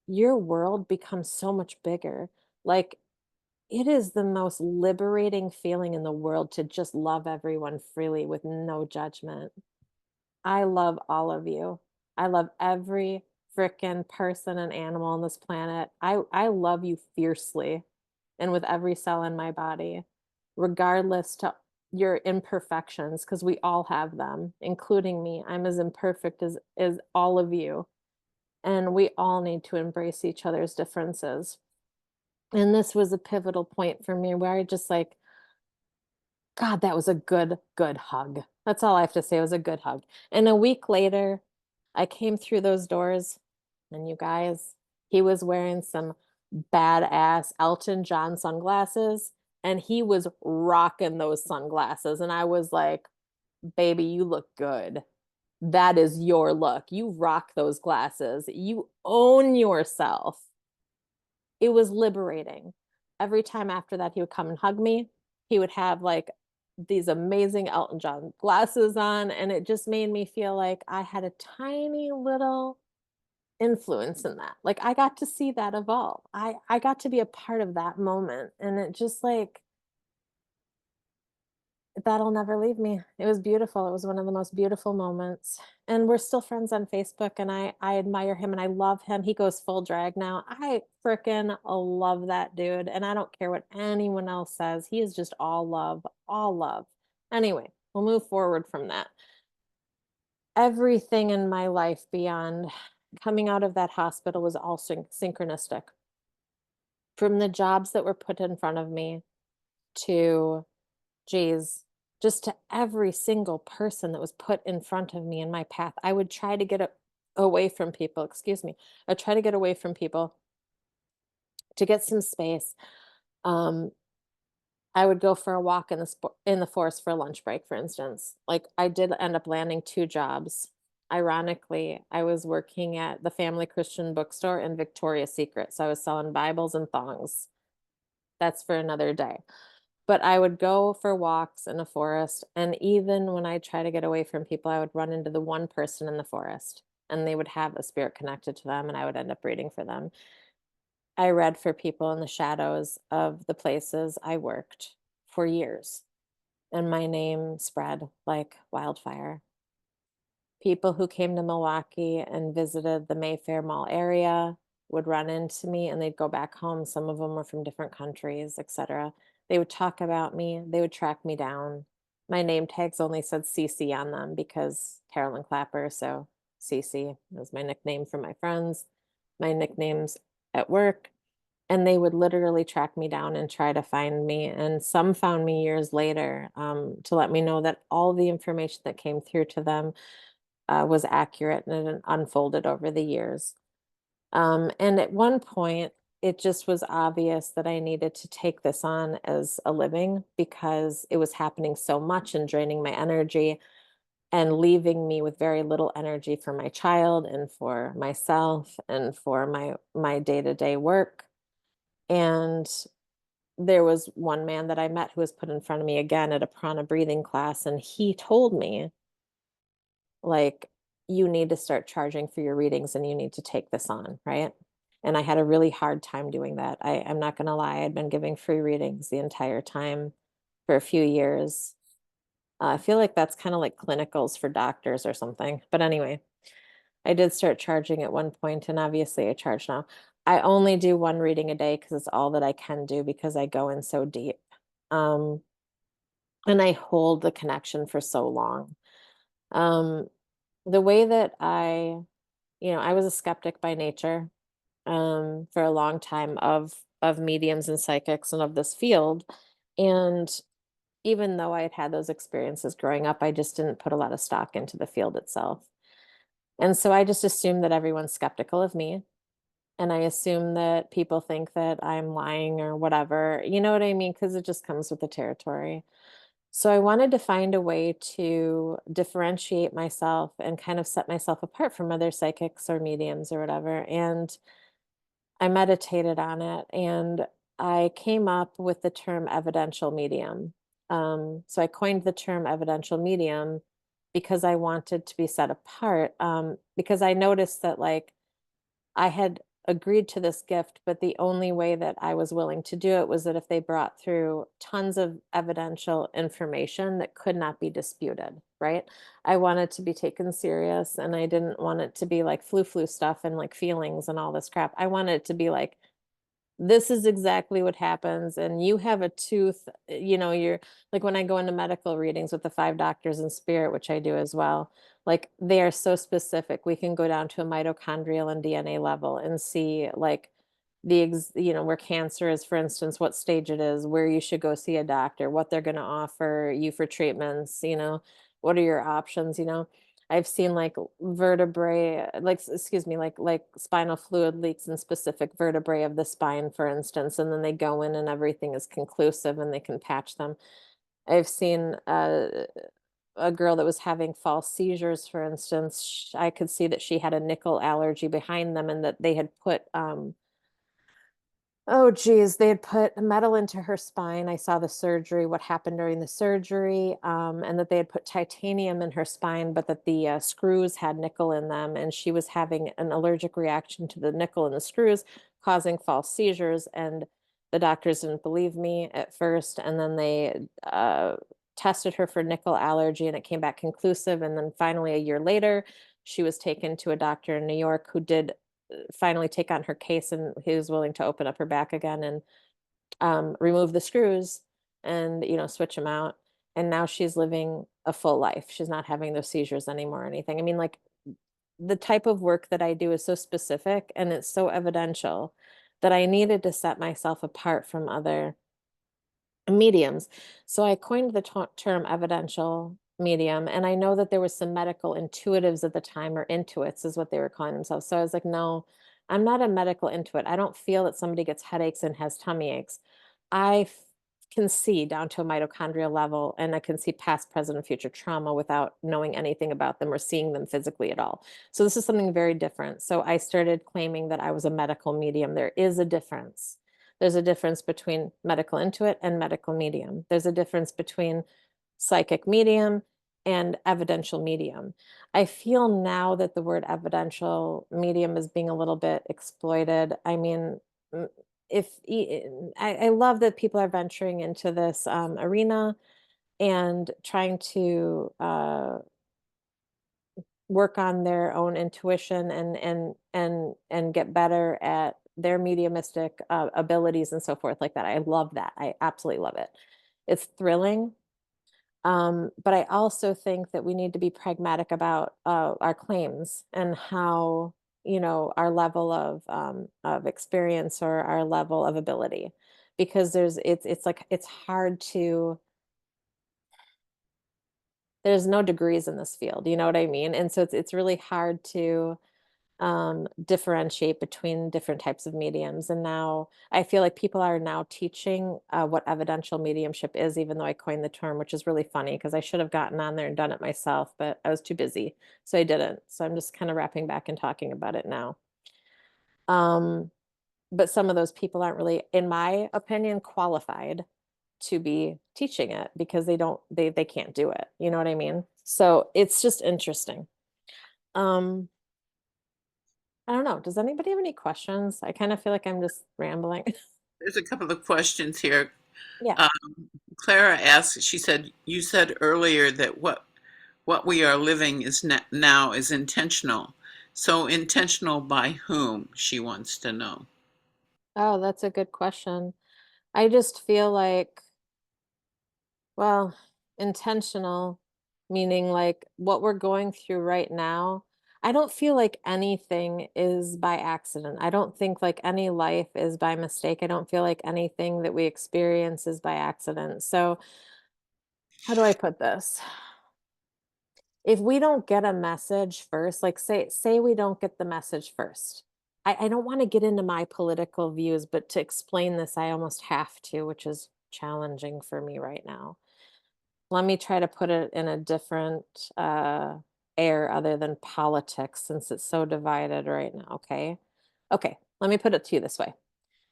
your world becomes so much bigger. Like, it is the most liberating feeling in the world to just love everyone freely with no judgment. I love all of you. I love every frickin' person and animal on this planet. I love you fiercely and with every cell in my body, regardless to your imperfections, because we all have them, including me. I'm as imperfect as all of you. And we all need to embrace each other's differences. And this was a pivotal point for me where I just like, God, that was a good hug. That's all I have to say. It was a good hug. And a week later, I came through those doors, and you guys, he was wearing some badass Elton John sunglasses, and he was rocking those sunglasses. And I was like, baby, you look good. That is your look. You rock those glasses. You own yourself. It was liberating. Every time after that, he would come and hug me. He would have like these amazing Elton John glasses on, and it just made me feel like I had a tiny little influence in that. Like I got to see that evolve. I got to be a part of that moment, and it just like that'll never leave me. It was beautiful. It was one of the most beautiful moments. And we're still friends on Facebook, and I admire him and I love him. He goes full drag now. I freaking love that dude. And I don't care what anyone else says. He is just all love, all love. Anyway, we'll move forward from that. Everything in my life beyond coming out of that hospital was all synchronistic. From the jobs that were put in front of me to geez, just to every single person that was put in front of me in my path. I would try to get away from people, excuse me. I'd try to get away from people to get some space. I would go for a walk in the forest for a lunch break, for instance. Like I did end up landing 2 jobs. Ironically, I was working at the Family Christian Bookstore in Victoria's Secret. So I was selling Bibles and thongs. That's for another day. But I would go for walks in a forest, and even when I try to get away from people, I would run into the one person in the forest, and they would have a spirit connected to them, and I would end up reading for them. I read for people in the shadows of the places I worked for years, and my name spread like wildfire. People who came to Milwaukee and visited the Mayfair Mall area would run into me, and they'd go back home. Some of them were from different countries, etc. They would talk about me. They would track me down. My name tags only said CC on them because Carolyn Clapper. So CC was my nickname for my friends, my nicknames at work. And they would literally track me down and try to find me. And some found me years later to let me know that all the information that came through to them was accurate, and it unfolded over the years. And at one point, it just was obvious that I needed to take this on as a living because it was happening so much and draining my energy and leaving me with very little energy for my child and for myself and for my day-to-day work. And there was one man that I met who was put in front of me again at a prana breathing class, and he told me, like, you need to start charging for your readings and you need to take this on, right? And I had a really hard time doing that. I'm not going to lie, I'd been giving free readings the entire time for a few years. I feel like that's kind of like clinicals for doctors or something. But anyway, I did start charging at one point, and obviously I charge now. I only do 1 reading a day because it's all that I can do because I go in so deep. And I hold the connection for so long. The way that I was a skeptic by nature for a long time of mediums and psychics and of this field. And even though I had had those experiences growing up, I just didn't put a lot of stock into the field itself. And so I just assume that everyone's skeptical of me. And I assume that people think that I'm lying or whatever. You know what I mean? Because it just comes with the territory. So I wanted to find a way to differentiate myself and kind of set myself apart from other psychics or mediums or whatever. And I meditated on it, and I came up with the term evidential medium. So I coined the term evidential medium because I wanted to be set apart. Because I noticed that like I had agreed to this gift, but the only way that I was willing to do it was that if they brought through tons of evidential information that could not be disputed, right? I wanted to be taken serious, and I didn't want it to be like flu stuff and like feelings and all this crap. I wanted it to be like, this is exactly what happens, and you have a tooth, you're like, when I go into medical readings with the 5 doctors in spirit, which I do as well, like, they are so specific. We can go down to a mitochondrial and DNA level and see like where cancer is, for instance, what stage it is, where you should go see a doctor, what they're going to offer you for treatments, what are your options. I've seen like vertebrae, excuse me, like spinal fluid leaks in specific vertebrae of the spine, for instance, and then they go in and everything is conclusive and they can patch them. I've seen a girl that was having false seizures, for instance. I could see that she had a nickel allergy behind them, and that they had put oh geez, they had put metal into her spine. I saw the surgery, what happened during the surgery, and that they had put titanium in her spine, but that the screws had nickel in them, and she was having an allergic reaction to the nickel in the screws, causing false seizures. And the doctors didn't believe me at first, and then they tested her for nickel allergy, and it came back conclusive. And then finally, a year later, she was taken to a doctor in New York who did finally take on her case, and he was willing to open up her back again and remove the screws and switch them out. And now she's living a full life. She's not having those seizures anymore or anything. I mean, like, the type of work that I do is so specific and it's so evidential that I needed to set myself apart from other mediums. So I coined the term evidential medium, and I know that there was some medical intuitives at the time, or intuits is what they were calling themselves. So I was like, no, I'm not a medical intuit. I don't feel that somebody gets headaches and has tummy aches. I can see down to a mitochondrial level, and I can see past, present, and future trauma without knowing anything about them or seeing them physically at all. So this is something very different. So I started claiming that I was a medical medium. There is a difference. There's a difference between medical intuit and medical medium. There's a difference between psychic medium and evidential medium. I feel now that the word evidential medium is being a little bit exploited. I mean, if I love that people are venturing into this arena and trying to work on their own intuition and get better at their mediumistic abilities and so forth like that. I love that. I absolutely love it. It's thrilling. But I also think that we need to be pragmatic about our claims and how, our level of experience or our level of ability, because it's like, it's hard to, there's no degrees in this field, you know what I mean? And so it's really hard to differentiate between different types of mediums. And now I feel like people are now teaching what evidential mediumship is, even though I coined the term, which is really funny because I should have gotten on there and done it myself, but I was too busy, so I didn't. So I'm just kind of wrapping back and talking about it now. But some of those people aren't really, in my opinion, qualified to be teaching it because they can't do it. You know what I mean? So it's just interesting. I don't know. Does anybody have any questions? I kind of feel like I'm just rambling. There's a couple of questions here. Yeah. Clara asked, she said, you said earlier that what we are living is now is intentional. So intentional by whom, she wants to know. Oh, that's a good question. I just feel like, well, intentional, meaning like what we're going through right now. I don't feel like anything is by accident. I don't think like any life is by mistake. I don't feel like anything that we experience is by accident. So, how do I put this? If we don't get a message first, like say we don't get the message first. I don't want to get into my political views, but to explain this, I almost have to, which is challenging for me right now. Let me try to put it in a different air other than politics, since it's so divided right now. Okay, let me put it to you this way.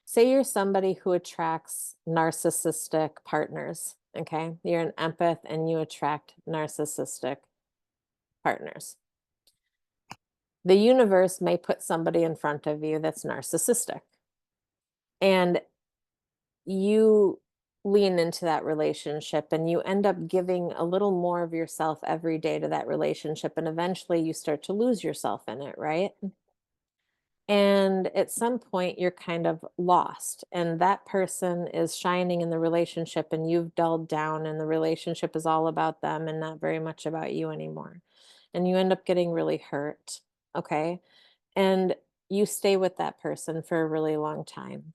Say you're somebody who attracts narcissistic partners. Okay, you're an empath and you attract narcissistic partners. The universe may put somebody in front of you that's narcissistic. And you lean into that relationship and you end up giving a little more of yourself every day to that relationship. And eventually you start to lose yourself in it, right? And at some point you're kind of lost, and that person is shining in the relationship and you've dulled down, and the relationship is all about them and not very much about you anymore. And you end up getting really hurt. Okay. And you stay with that person for a really long time.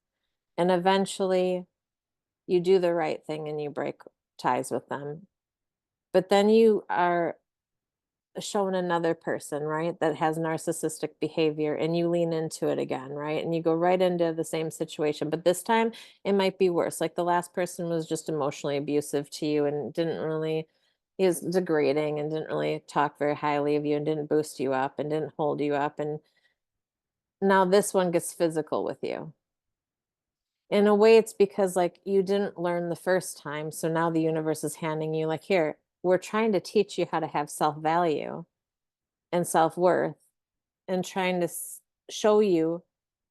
And eventually you do the right thing and you break ties with them. But then you are shown another person, right, that has narcissistic behavior, and you lean into it again, right? And you go right into the same situation, but this time it might be worse. Like the last person was just emotionally abusive to you and didn't really, he was degrading and didn't really talk very highly of you and didn't boost you up and didn't hold you up. And now this one gets physical with you. In a way, it's because like you didn't learn the first time. So now the universe is handing you like, here, we're trying to teach you how to have self-value and self-worth, and trying to show you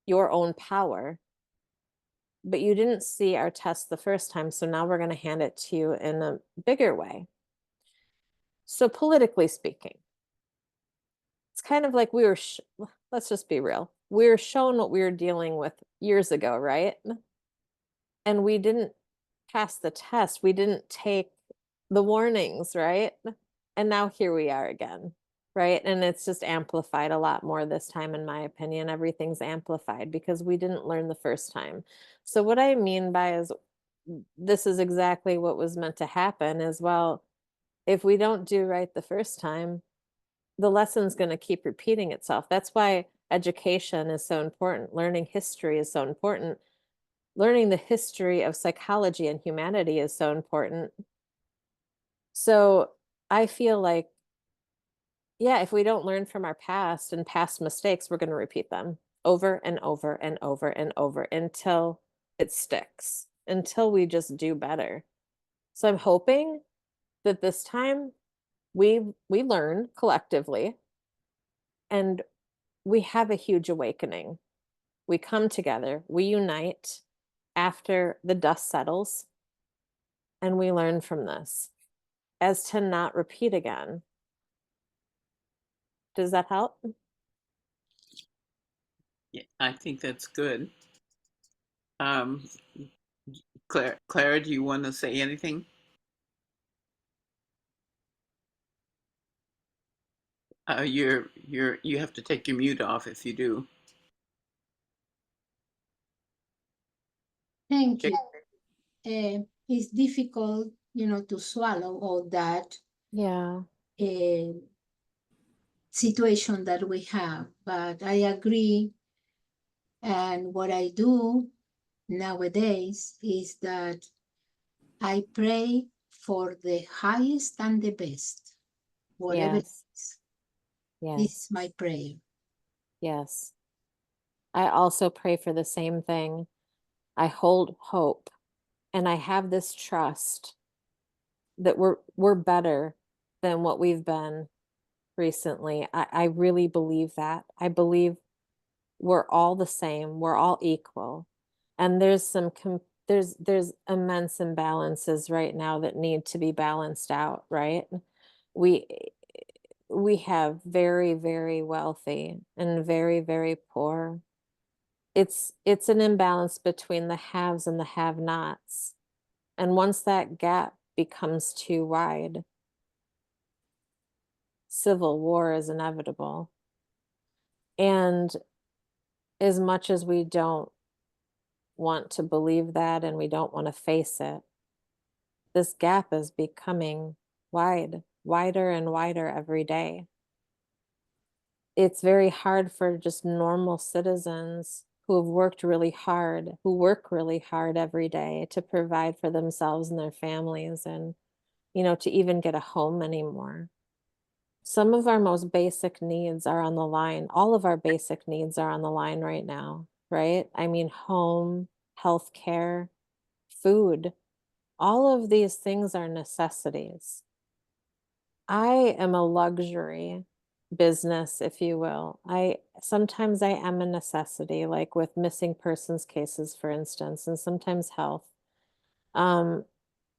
your own power. But you didn't see our test the first time. So now we're going to hand it to you in a bigger way. So politically speaking, it's kind of like we were, let's just be real. We were shown what we were dealing with years ago, right? And we didn't pass the test. We didn't take the warnings, right? And now here we are again, right? And it's just amplified a lot more this time, in my opinion. Everything's amplified because we didn't learn the first time. So what I mean by is this is exactly what was meant to happen is, well, if we don't do right the first time, the lesson's going to keep repeating itself. That's why education is so important. Learning history is so important. Learning the history of psychology and humanity is so important. So I feel like, yeah, if we don't learn from our past and past mistakes, we're going to repeat them over and over and over and over until it sticks, until we just do better. So I'm hoping that this time we learn collectively and we have a huge awakening. We come together, we unite after the dust settles, and we learn from this as to not repeat again. Does that help? Yeah, I think that's good. Clara, do you want to say anything? You have to take your mute off if you do. Thank Okay. you. It's difficult, to swallow all that Yeah. situation that we have, but I agree. And what I do nowadays is that I pray for the highest and the best, whatever it Yes. is. Yes. This is my prayer. Yes. I also pray for the same thing. I hold hope and I have this trust that we're better than what we've been recently. I really believe that. I believe we're all the same. We're all equal. And there's some there's immense imbalances right now that need to be balanced out, right? We we have very, very wealthy and very, very poor. It's an imbalance between the haves and the have-nots. And once that gap becomes too wide, civil war is inevitable. And as much as we don't want to believe that and we don't want to face it, this gap is becoming wider and wider every day. It's very hard for just normal citizens who have worked really hard, who work really hard every day to provide for themselves and their families and, to even get a home anymore. Some of our most basic needs are on the line. All of our basic needs are on the line right now, right? I mean, home, healthcare, food, all of these things are necessities. I am a luxury business, if you will. Sometimes I am a necessity, like with missing persons cases, for instance, and sometimes health.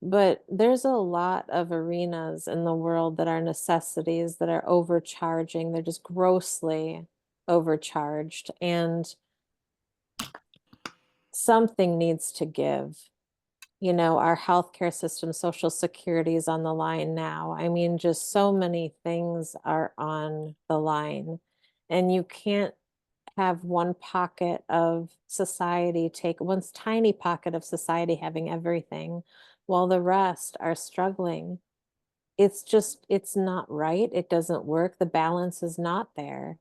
But there's a lot of arenas in the world that are necessities that are overcharging. They're just grossly overcharged, and something needs to give. You know, our healthcare system, Social Security is on the line now. I mean, just so many things are on the line, and you can't have one pocket of society take one tiny pocket of society having everything while the rest are struggling. It's not right. It doesn't work. The balance is not there.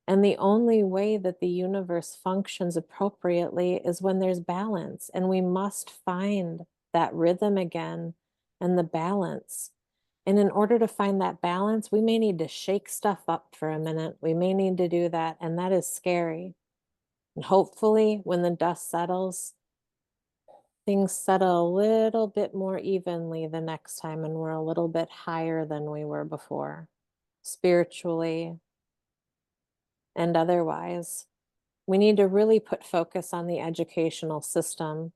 And the only way that the universe functions appropriately is when there's balance. And we must find that rhythm again and the balance. And in order to find that balance, we may need to shake stuff up for a minute. We may need to do that. And that is scary. And hopefully, when the dust settles, things settle a little bit more evenly the next time, and we're a little bit higher than we were before, spiritually and otherwise. We need to really put focus on the educational system.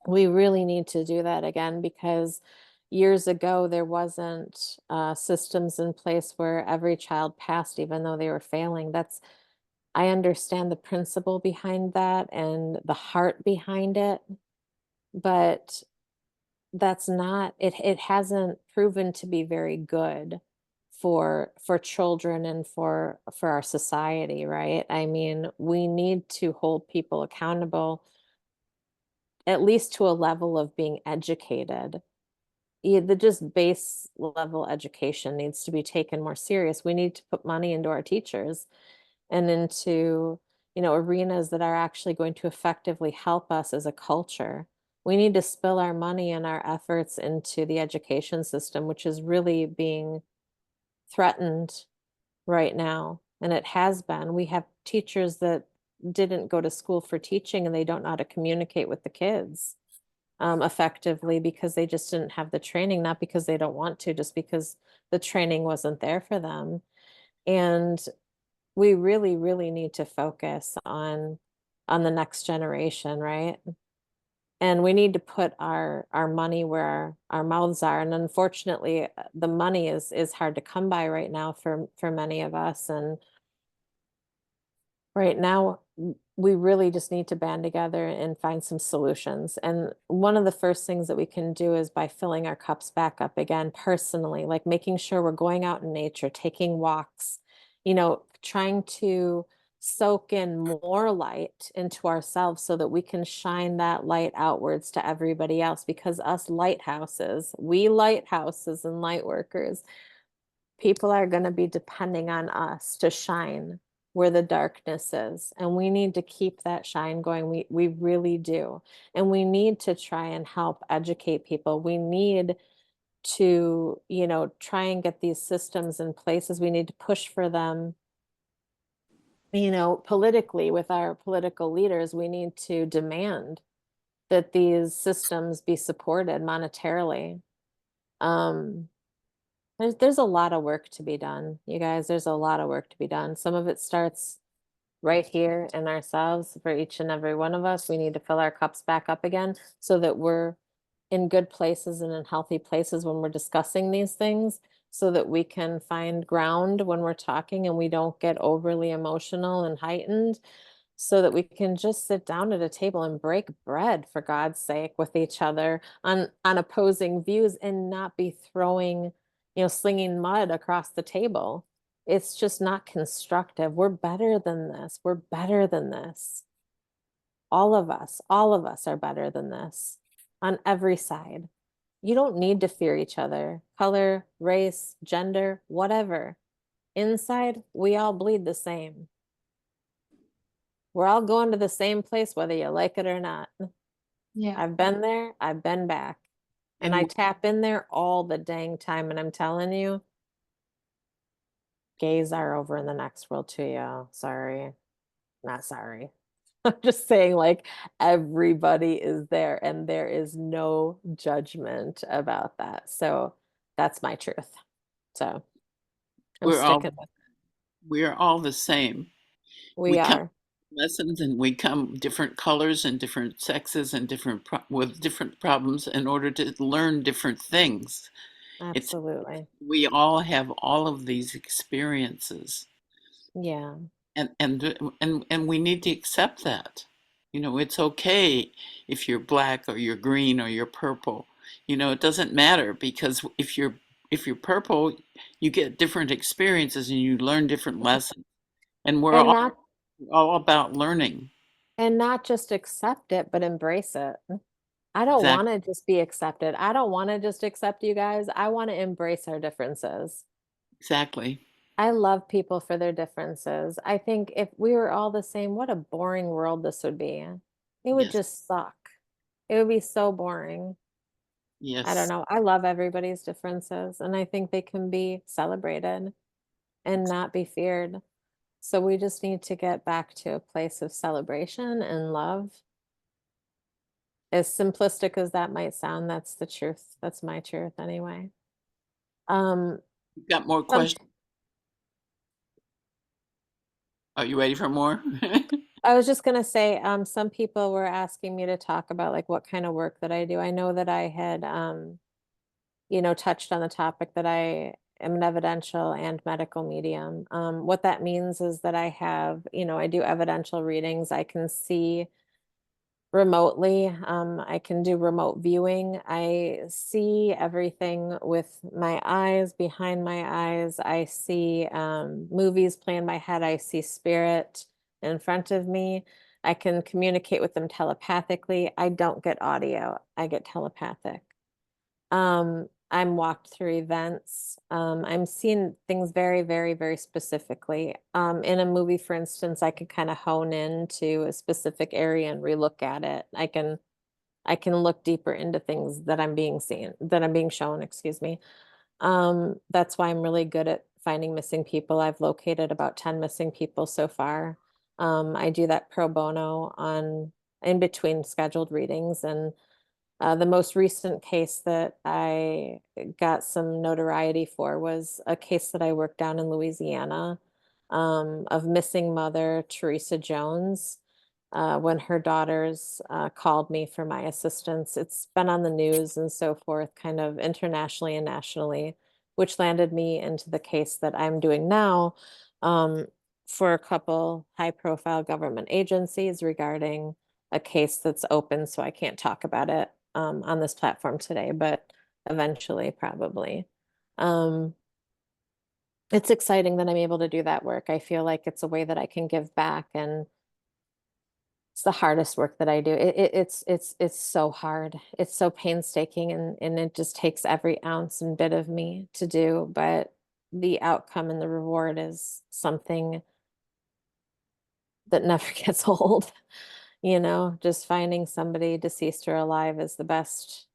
We really need to do that again, because years ago there wasn't systems in place where every child passed even though they were failing. I understand the principle behind that and the heart behind it, but that's not it hasn't proven to be very good for children and for our society, right? I mean, we need to hold people accountable at least to a level of being educated. The just base level education needs to be taken more serious. We need to put money into our teachers and into, arenas that are actually going to effectively help us as a culture. We need to spill our money and our efforts into the education system, which is really being threatened right now. And it has been. We have teachers that didn't go to school for teaching, and they don't know how to communicate with the kids effectively because they just didn't have the training, not because they don't want to, just because the training wasn't there for them. And we really, really need to focus on the next generation, right? And we need to put our money where our mouths are. And unfortunately, the money is hard to come by right now for many of us. And right now, we really just need to band together and find some solutions. And one of the first things that we can do is by filling our cups back up again personally, like making sure we're going out in nature, taking walks, trying to soak in more light into ourselves so that we can shine that light outwards to everybody else. Because we lighthouses and light workers, people are going to be depending on us to shine where the darkness is. And we need to keep that shine going. We really do. And we need to try and help educate people. We need to, try and get these systems in places. We need to push for them. Politically, with our political leaders, we need to demand that these systems be supported monetarily. There's a lot of work to be done, you guys. There's a lot of work to be done. Some of it starts right here in ourselves. For each and every one of us, we need to fill our cups back up again so that we're in good places and in healthy places when we're discussing these things, so that we can find ground when we're talking and we don't get overly emotional and heightened, so that we can just sit down at a table and break bread, for God's sake, with each other on opposing views, and not be throwing, slinging mud across the table. It's just not constructive. We're better than this. We're better than this. All of us are better than this on every side. You don't need to fear each other, color, race, gender, whatever. Inside, we all bleed the same. We're all going to the same place, whether you like it or not. Yeah. I've been there, I've been back. And I tap in there all the dang time. And I'm telling you, gays are over in the next world too, y'all. Sorry. Not sorry. I'm just saying, like, everybody is there and there is no judgment about that. So that's my truth. So I'm We're all sticking with it. We are all the same. We We come are. lessons and we come different colors and different sexes and with different problems in order to learn different things. It's Absolutely. we all have all of these experiences, Yeah. and we need to accept that. You know, it's okay if you're black or you're green or you're purple. You know, it doesn't matter, because if you're purple, you get different experiences and you learn different lessons. And we're And all about learning. not just accept it, but embrace it. I don't want Exactly. to just be accepted. I don't want to just accept you guys. I want to embrace our differences. Exactly. I love people for their differences. I think if we were all the same, what a boring world this would be. It would Yes. just suck. It would be so boring. I don't Yes. know. I love everybody's differences, and I think they can be celebrated and not be feared. So we just need to get back to a place of celebration and love. As simplistic as that might sound, that's the truth. That's my truth anyway. Um, You've got more some questions? Are you ready for more? I was just gonna say, some people were asking me to talk about like what kind of work that I do. I know that I had, touched on the topic that I am an evidential and medical medium. What that means is that I have, I do evidential readings. I can see remotely. I can do remote viewing. I see everything with my eyes, behind my eyes. I see movies play in my head. I see spirit in front of me. I can communicate with them telepathically. I don't get audio, I get telepathic. I'm walked through events. I'm seeing things very, very, very specifically. In a movie, for instance, I can kind of hone into a specific area and relook at it. I can look deeper into things that I'm being shown, excuse me. That's why I'm really good at finding missing people. I've located about 10 missing people so far. I do that pro bono on in between scheduled readings, and the most recent case that I got some notoriety for was a case that I worked down in Louisiana, of missing mother Teresa Jones. When her daughters called me for my assistance, it's been on the news and so forth, kind of internationally and nationally, which landed me into the case that I'm doing now, um, for a couple high-profile government agencies regarding a case that's open, so I can't talk about it on this platform today, but eventually, probably. Um, it's exciting that I'm able to do that work. I feel like it's a way that I can give back, and it's the hardest work that I do. It's so hard. It's so painstaking, and it just takes every ounce and bit of me to do, but the outcome and the reward is something that never gets old. Just finding somebody deceased or alive is the best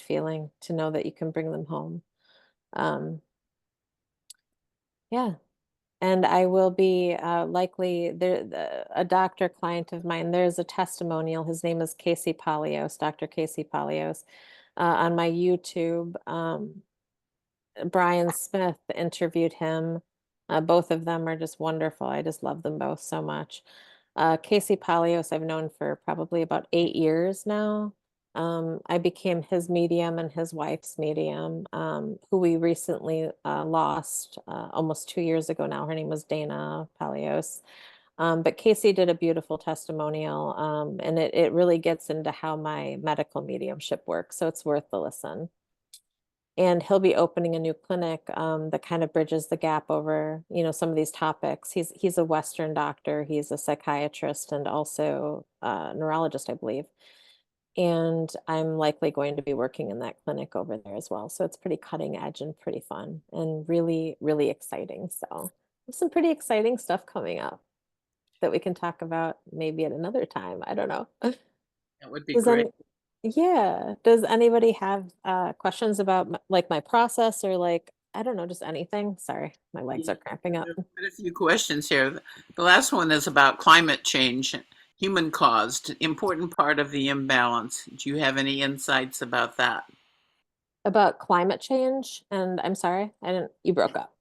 feeling, to know that you can bring them home. Um, yeah. And I will be likely there. A doctor client of mine. There's a testimonial. His name is Casey Polios, Dr. Casey Polios, on my YouTube. Brian Smith interviewed him. Both of them are just wonderful. I just love them both so much. Casey Polios, I've known for probably about 8 years now. I became his medium and his wife's medium, who we recently lost almost 2 years ago now. Her name was Dana Polios. But Casey did a beautiful testimonial, and it really gets into how my medical mediumship works. So it's worth the listen. And he'll be opening a new clinic that kind of bridges the gap over, some of these topics. He's a Western doctor. He's a psychiatrist and also a neurologist, I believe. And I'm likely going to be working in that clinic over there as well. So it's pretty cutting edge and pretty fun and really, really exciting. So there's some pretty exciting stuff coming up that we can talk about maybe at another time. I don't know. That would be Does great. any Yeah. Does anybody have questions about like my process, or like, I don't know, just anything? Sorry, my legs Yeah, are cramping up. there are quite a few questions here. The last one is about climate change, human caused, important part of the imbalance. Do you have any insights about that? About climate change, and I'm sorry, you broke up.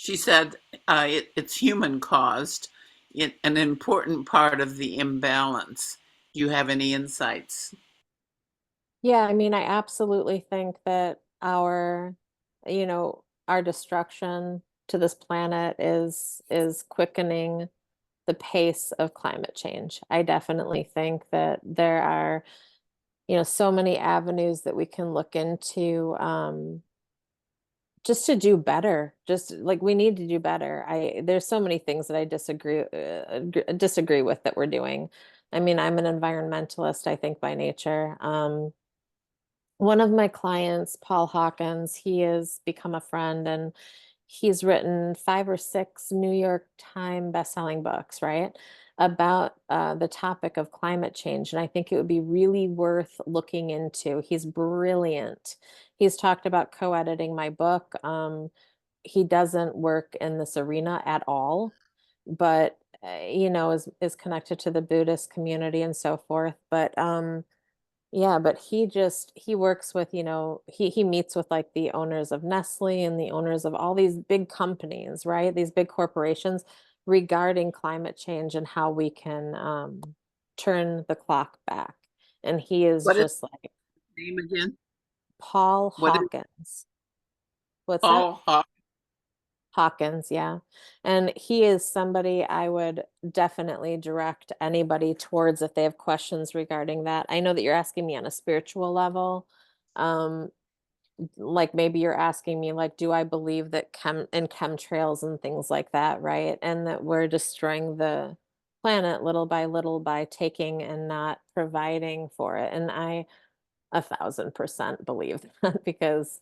She said it's human caused, an important part of the imbalance. Do you have any insights? Yeah, I mean, I absolutely think that our destruction to this planet is quickening the pace of climate change. I definitely think that there are, so many avenues that we can look into, just to do better. Just like we need to do better. There's so many things that I disagree with that we're doing. I mean, I'm an environmentalist, I think, by nature. One of my clients, Paul Hawkins, he has become a friend, and he's written 5 or 6 New York Times bestselling books, right? About the topic of climate change. And I think it would be really worth looking into. He's brilliant. He's talked about co-editing my book. He doesn't work in this arena at all, but is connected to the Buddhist community and so forth. But yeah, but he works with, he meets with like the owners of Nestle and the owners of all these big companies, right? These big corporations regarding climate change and how we can turn the clock back. And he is What is just like his name again? Paul What is Hawkins. What's that? Paul Hawk? Hawkins, yeah. And he is somebody I would definitely direct anybody towards if they have questions regarding that. I know that you're asking me on a spiritual level. Um, like maybe you're asking me like, do I believe that chemtrails and things like that, right? And that we're destroying the planet little by taking and not providing for it. And I 1,000% believe that because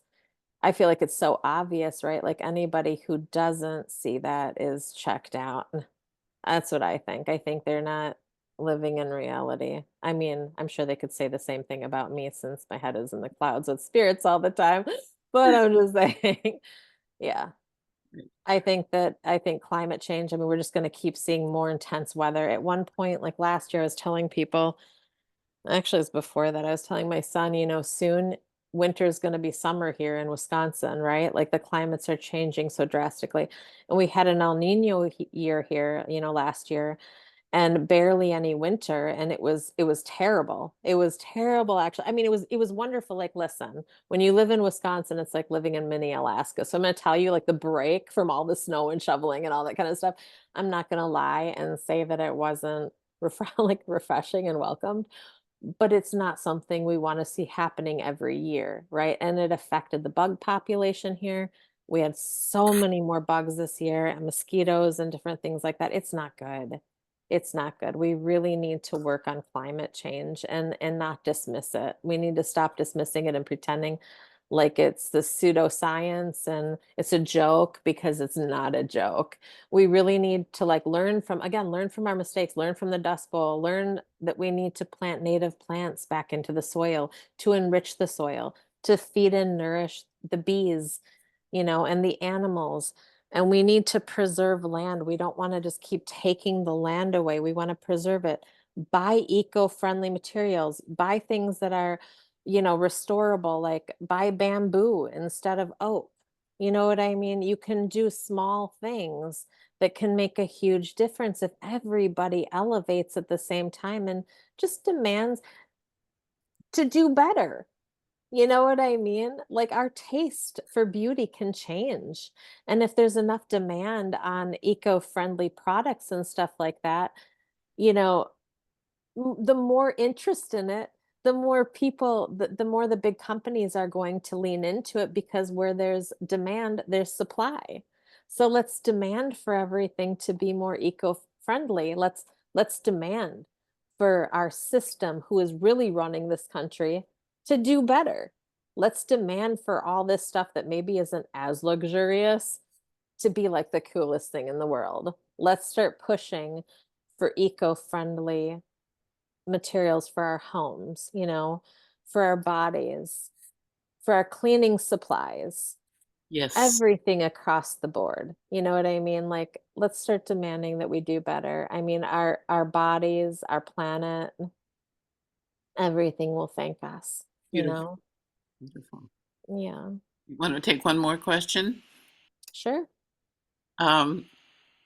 I feel like it's so obvious, right? Like anybody who doesn't see that is checked out. That's what I think. I think they're not living in reality. I mean, I'm sure they could say the same thing about me since my head is in the clouds with spirits all the time. But I'm just saying, yeah. I think climate change, I mean, we're just going to keep seeing more intense weather. At one point, like last year, I was telling people, actually, it was before that. I was telling my son, soon winter is going to be summer here in Wisconsin, right? Like the climates are changing so drastically. And we had an El Nino year here, last year, and barely any winter. And it was terrible. It was terrible, actually. I mean, it was wonderful. Like, listen, when you live in Wisconsin, it's like living in mini Alaska. So I'm going to tell you, like, the break from all the snow and shoveling and all that kind of stuff. I'm not going to lie and say that it wasn't like refreshing and welcomed, but it's not something we want to see happening every year, right? And it affected the bug population here. We had so many more bugs this year and mosquitoes and different things like that. It's not good. It's not good. We really need to work on climate change and not dismiss it. We need to stop dismissing it and pretending like it's the pseudoscience and it's a joke, because it's not a joke. We really need to like learn from our mistakes, learn from the Dust Bowl, learn that we need to plant native plants back into the soil to enrich the soil, to feed and nourish the bees, and the animals. And we need to preserve land. We don't want to just keep taking the land away. We want to preserve it. Buy eco-friendly materials, buy things that are, restorable, like buy bamboo instead of oak. You know what I mean? You can do small things that can make a huge difference if everybody elevates at the same time and just demands to do better. You know what I mean? Like our taste for beauty can change. And if there's enough demand on eco-friendly products and stuff like that, you know, the more interest in it, the more people, the more the big companies are going to lean into it, because where there's demand, there's supply. So let's demand for everything to be more eco-friendly. Let's demand for our system, who is really running this country, to do better. Let's demand for all this stuff that maybe isn't as luxurious to be like the coolest thing in the world. Let's start pushing for eco-friendly materials for our homes, for our bodies, for our cleaning supplies, Yes, everything across the board. You know what I mean? Like, let's start demanding that we do better. I mean, our bodies, our planet, everything will thank us, beautiful, beautiful. Yeah, You want to take one more question? sure. Um,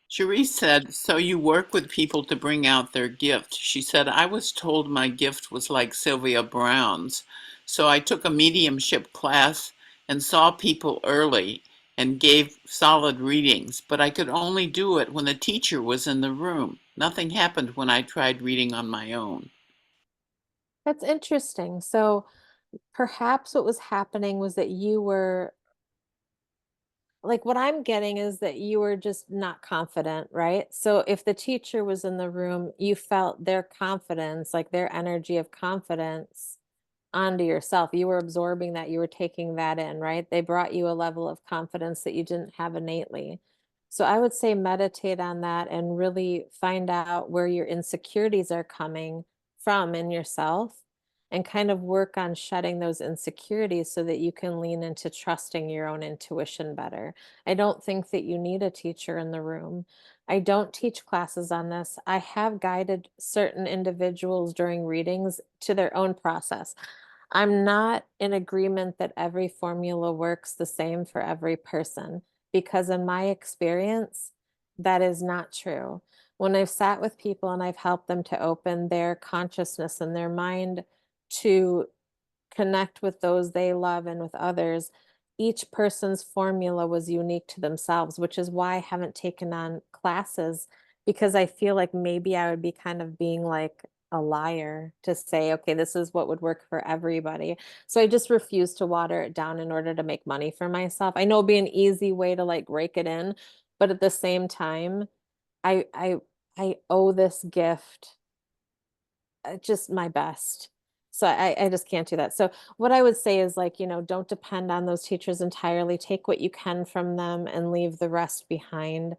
Cherise said, so you work with people to bring out their gift. She said, I was told my gift was like Sylvia Brown's. So I took a mediumship class and saw people early and gave solid readings, but I could only do it when the teacher was in the room. Nothing happened when I tried reading on my own. That's interesting. So perhaps what was happening was that you were like, what I'm getting is that you were just not confident, right? So if the teacher was in the room, you felt their confidence, like their energy of confidence onto yourself. You were absorbing that, you were taking that in, right? They brought you a level of confidence that you didn't have innately. So I would say meditate on that and really find out where your insecurities are coming from in yourself and kind of work on shedding those insecurities so that you can lean into trusting your own intuition better. I don't think that you need a teacher in the room. I don't teach classes on this. I have guided certain individuals during readings to their own process. I'm not in agreement that every formula works the same for every person because, in my experience, that is not true. When I've sat with people and I've helped them to open their consciousness and their mind to connect with those they love and with others, each person's formula was unique to themselves, which is why I haven't taken on classes because I feel like maybe I would be kind of being like a liar to say, okay, this is what would work for everybody. So I just refuse to water it down in order to make money for myself. I know it'd be an easy way to like rake it in, but at the same time, I I I owe this gift just my best. So I just can't do that. So what I would say is like, don't depend on those teachers entirely. Take what you can from them and leave the rest behind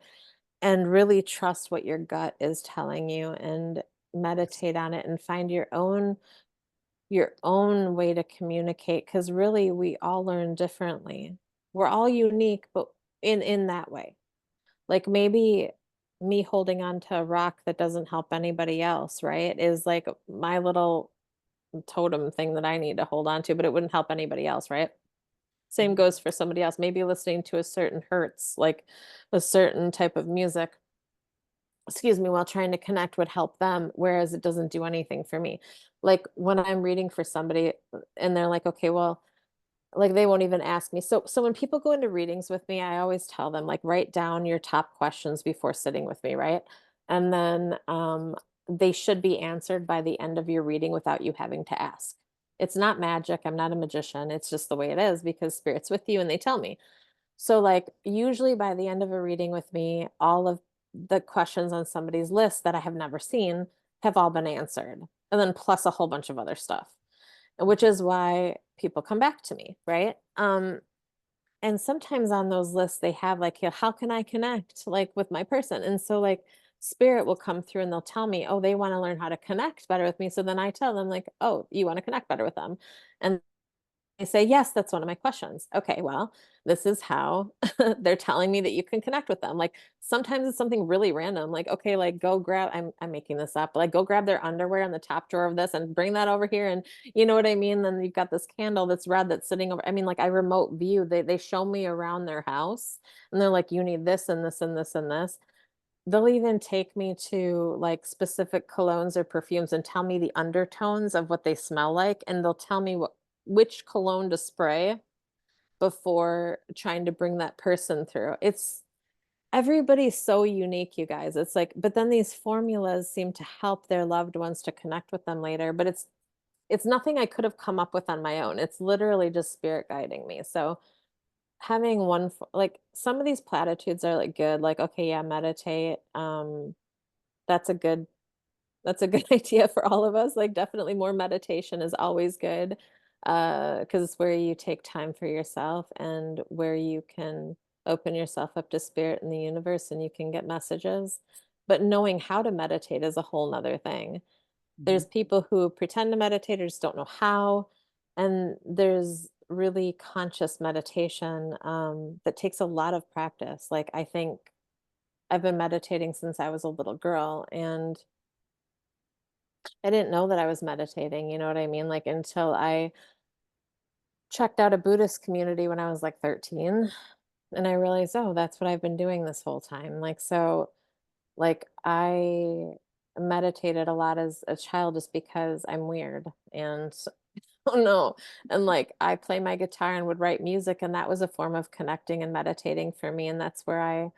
and really trust what your gut is telling you and meditate on it and find your own way to communicate because really we all learn differently. We're all unique, but in that way. Like maybe me holding on to a rock that doesn't help anybody else, right? Is like my little totem thing that I need to hold on to, but it wouldn't help anybody else, right? Same goes for somebody else. Maybe listening to a certain hertz, like a certain type of music, excuse me, while trying to connect would help them, whereas it doesn't do anything for me. Like when I'm reading for somebody and they're like, okay, well, like they won't even ask me. So when people go into readings with me, I always tell them like write down your top questions before sitting with me, right? And then they should be answered by the end of your reading without you having to ask. It's not magic. I'm not a magician. It's just the way it is because spirit's with you and they tell me. So like usually by the end of a reading with me, all of the questions on somebody's list that I have never seen have all been answered. And then plus a whole bunch of other stuff, which is why people come back to me, right? And sometimes on those lists they have like, yeah, how can I connect like with my person? And so like spirit will come through and they'll tell me, oh, they want to learn how to connect better with me. So then I tell them like, oh, you want to connect better with them. And they say, yes, that's one of my questions. Okay, well, this is how they're telling me that you can connect with them. Like sometimes it's something really random, like, okay, like go grab, I'm making this up, but like go grab their underwear in the top drawer of this and bring that over here. And you know what I mean? Then you've got this candle that's red that's sitting over. I mean, like I remote view, they show me around their house and they're like, you need this and this and this and this. They'll even take me to like specific colognes or perfumes and tell me the undertones of what they smell like. And they'll tell me which cologne to spray before trying to bring that person through. Everybody's so unique, you guys. It's like, but then these formulas seem to help their loved ones to connect with them later, but it's nothing I could have come up with on my own. It's literally just spirit guiding me. So having like some of these platitudes are like good, like, okay, yeah, meditate. That's a good that's a good idea for all of us. Like definitely more meditation is always good. Because it's where you take time for yourself and where you can open yourself up to spirit in the universe and you can get messages. But knowing how to meditate is a whole nother thing. There's people who pretend to meditate or just don't know how. And there's really conscious meditation that takes a lot of practice. Like I think I've been meditating since I was a little girl and I didn't know that I was meditating, you know what I mean? Like until I checked out a Buddhist community when I was like 13. And I realized, oh, that's what I've been doing this whole time. Like, so, like, I meditated a lot as a child just because I'm weird. And oh no. And like, I play my guitar and would write music, and that was a form of connecting and meditating for me. And that's where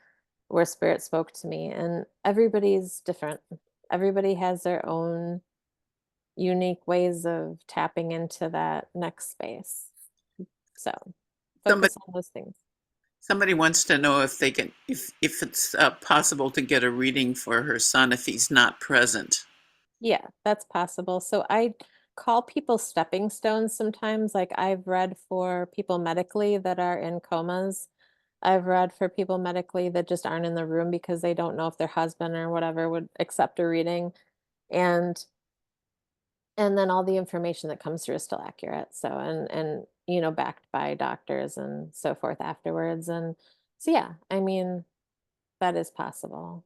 spirit spoke to me. And everybody's different. Everybody has their own unique ways of tapping into that next space. So Somebody, focus on those things. somebody wants to know if they can, if it's possible to get a reading for her son if he's not present. Yeah, that's possible. So I call people stepping stones sometimes. Like I've read for people medically that are in comas. I've read for people medically that just aren't in the room because they don't know if their husband or whatever would accept a reading. And then all the information that comes through is still accurate. So and you know, backed by doctors and so forth afterwards. And so yeah, I mean, that is possible.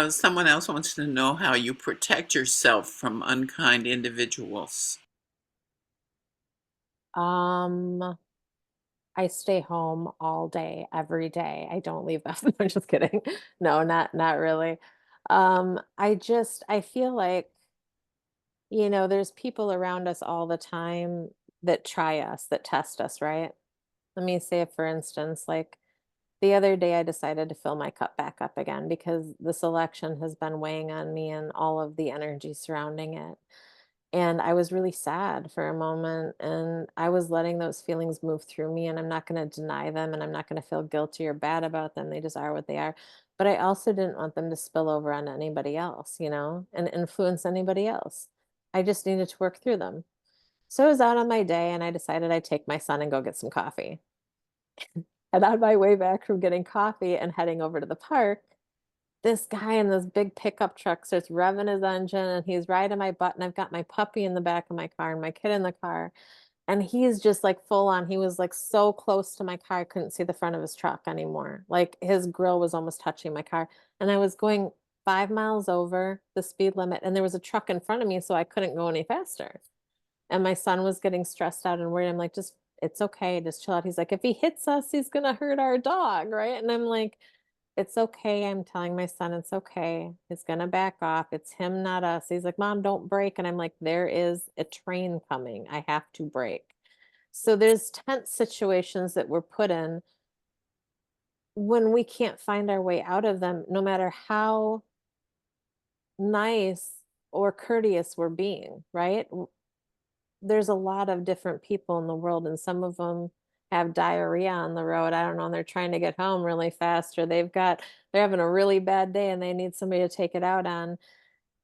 Someone else wants to know how you protect yourself from unkind individuals. Um I stay home all day, every day. I don't leave the house. I'm just kidding. No, not really. I feel like, you know, there's people around us all the time that try us, that test us, right? Let me say, for instance, like the other day I decided to fill my cup back up again because this election has been weighing on me and all of the energy surrounding it. And I was really sad for a moment, and I was letting those feelings move through me, and I'm not going to deny them, and I'm not going to feel guilty or bad about them. They just are what they are. But I also didn't want them to spill over on anybody else, you know, and influence anybody else. I just needed to work through them. So I was out on my day, and I decided I'd take my son and go get some coffee. And on my way back from getting coffee and heading over to the park, this guy in this big pickup truck starts revving his engine, and he's riding my butt, and I've got my puppy in the back of my car and my kid in the car. And he's just like full on. He was like so close to my car, I couldn't see the front of his truck anymore. Like his grill was almost touching my car. And I was going 5 miles over the speed limit, and there was a truck in front of me, so I couldn't go any faster. And my son was getting stressed out and worried. I'm like, just, it's okay, just chill out. He's like, if he hits us, he's gonna hurt our dog, right? And I'm like, it's okay. I'm telling my son it's okay. He's gonna back off. It's him, not us. He's like, Mom, don't break. And I'm like, there is a train coming. I have to break. So there's tense situations that we're put in when we can't find our way out of them, no matter how nice or courteous we're being, right? There's a lot of different people in the world, and some of them have diarrhea on the road. I don't know, and they're trying to get home really fast, or they're having a really bad day and they need somebody to take it out on.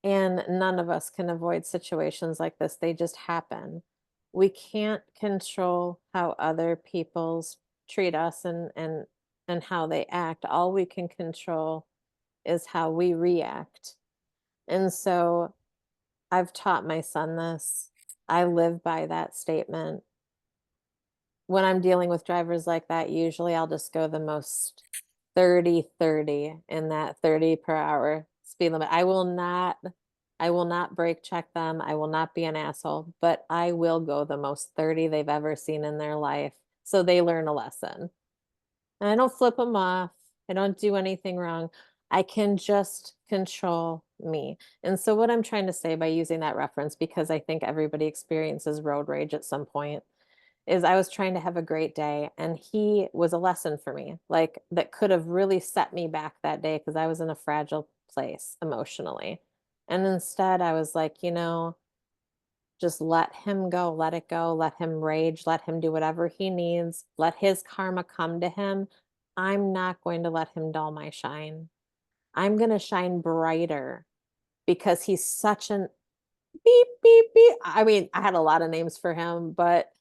And none of us can avoid situations like this. They just happen. We can't control how other people's treat us and how they act. All we can control is how we react. And so I've taught my son this. I live by that statement. When I'm dealing with drivers like that, usually I'll just go the most 30-30 in that 30 per hour speed limit. I will not brake check them. I will not be an asshole, but I will go the most 30 they've ever seen in their life so they learn a lesson. And I don't flip them off. I don't do anything wrong. I can just control me. And so what I'm trying to say by using that reference, because I think everybody experiences road rage at some point, is I was trying to have a great day, and he was a lesson for me, like that could have really set me back that day because I was in a fragile place emotionally. And instead I was like, you know, just let him go, let it go, let him rage, let him do whatever he needs, let his karma come to him. I'm not going to let him dull my shine. I'm going to shine brighter because he's such an beep, beep, beep. I mean, I had a lot of names for him, but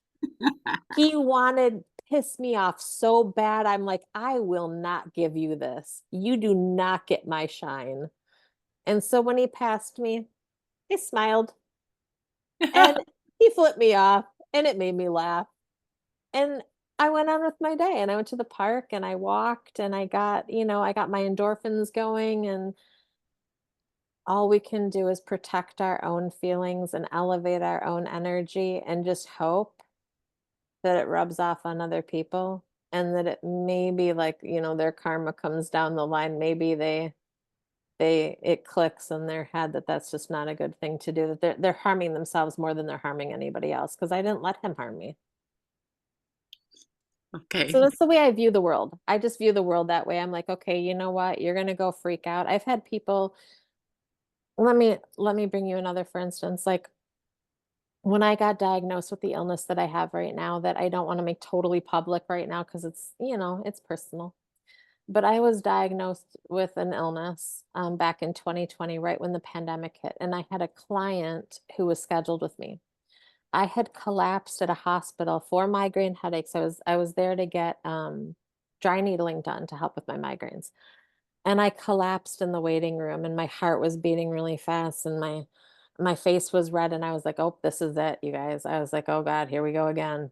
he wanted piss me off so bad. I'm like, I will not give you this. You do not get my shine. And so when he passed me, I smiled and he flipped me off, and it made me laugh. And I went on with my day, and I went to the park and I walked, and I got, you know, I got my endorphins going. And all we can do is protect our own feelings and elevate our own energy and just hope that it rubs off on other people. and that it may be like, you know, their karma comes down the line. Maybe it clicks in their head that that's just not a good thing to do, that they're harming themselves more than they're harming anybody else, because I didn't let him harm me. Okay. So that's the way I view the world. I just view the world that way. I'm like, okay, you know what? You're gonna go freak out. I've had people, let me bring you another, for instance, like when I got diagnosed with the illness that I have right now, that I don't want to make totally public right now because it's, you know, it's personal. But I was diagnosed with an illness back in 2020, right when the pandemic hit, and I had a client who was scheduled with me. I had collapsed at a hospital for migraine headaches. I was there to get dry needling done to help with my migraines. And I collapsed in the waiting room and my heart was beating really fast and my face was red and I was like, "Oh, this is it, you guys." I was like, "Oh God, here we go again."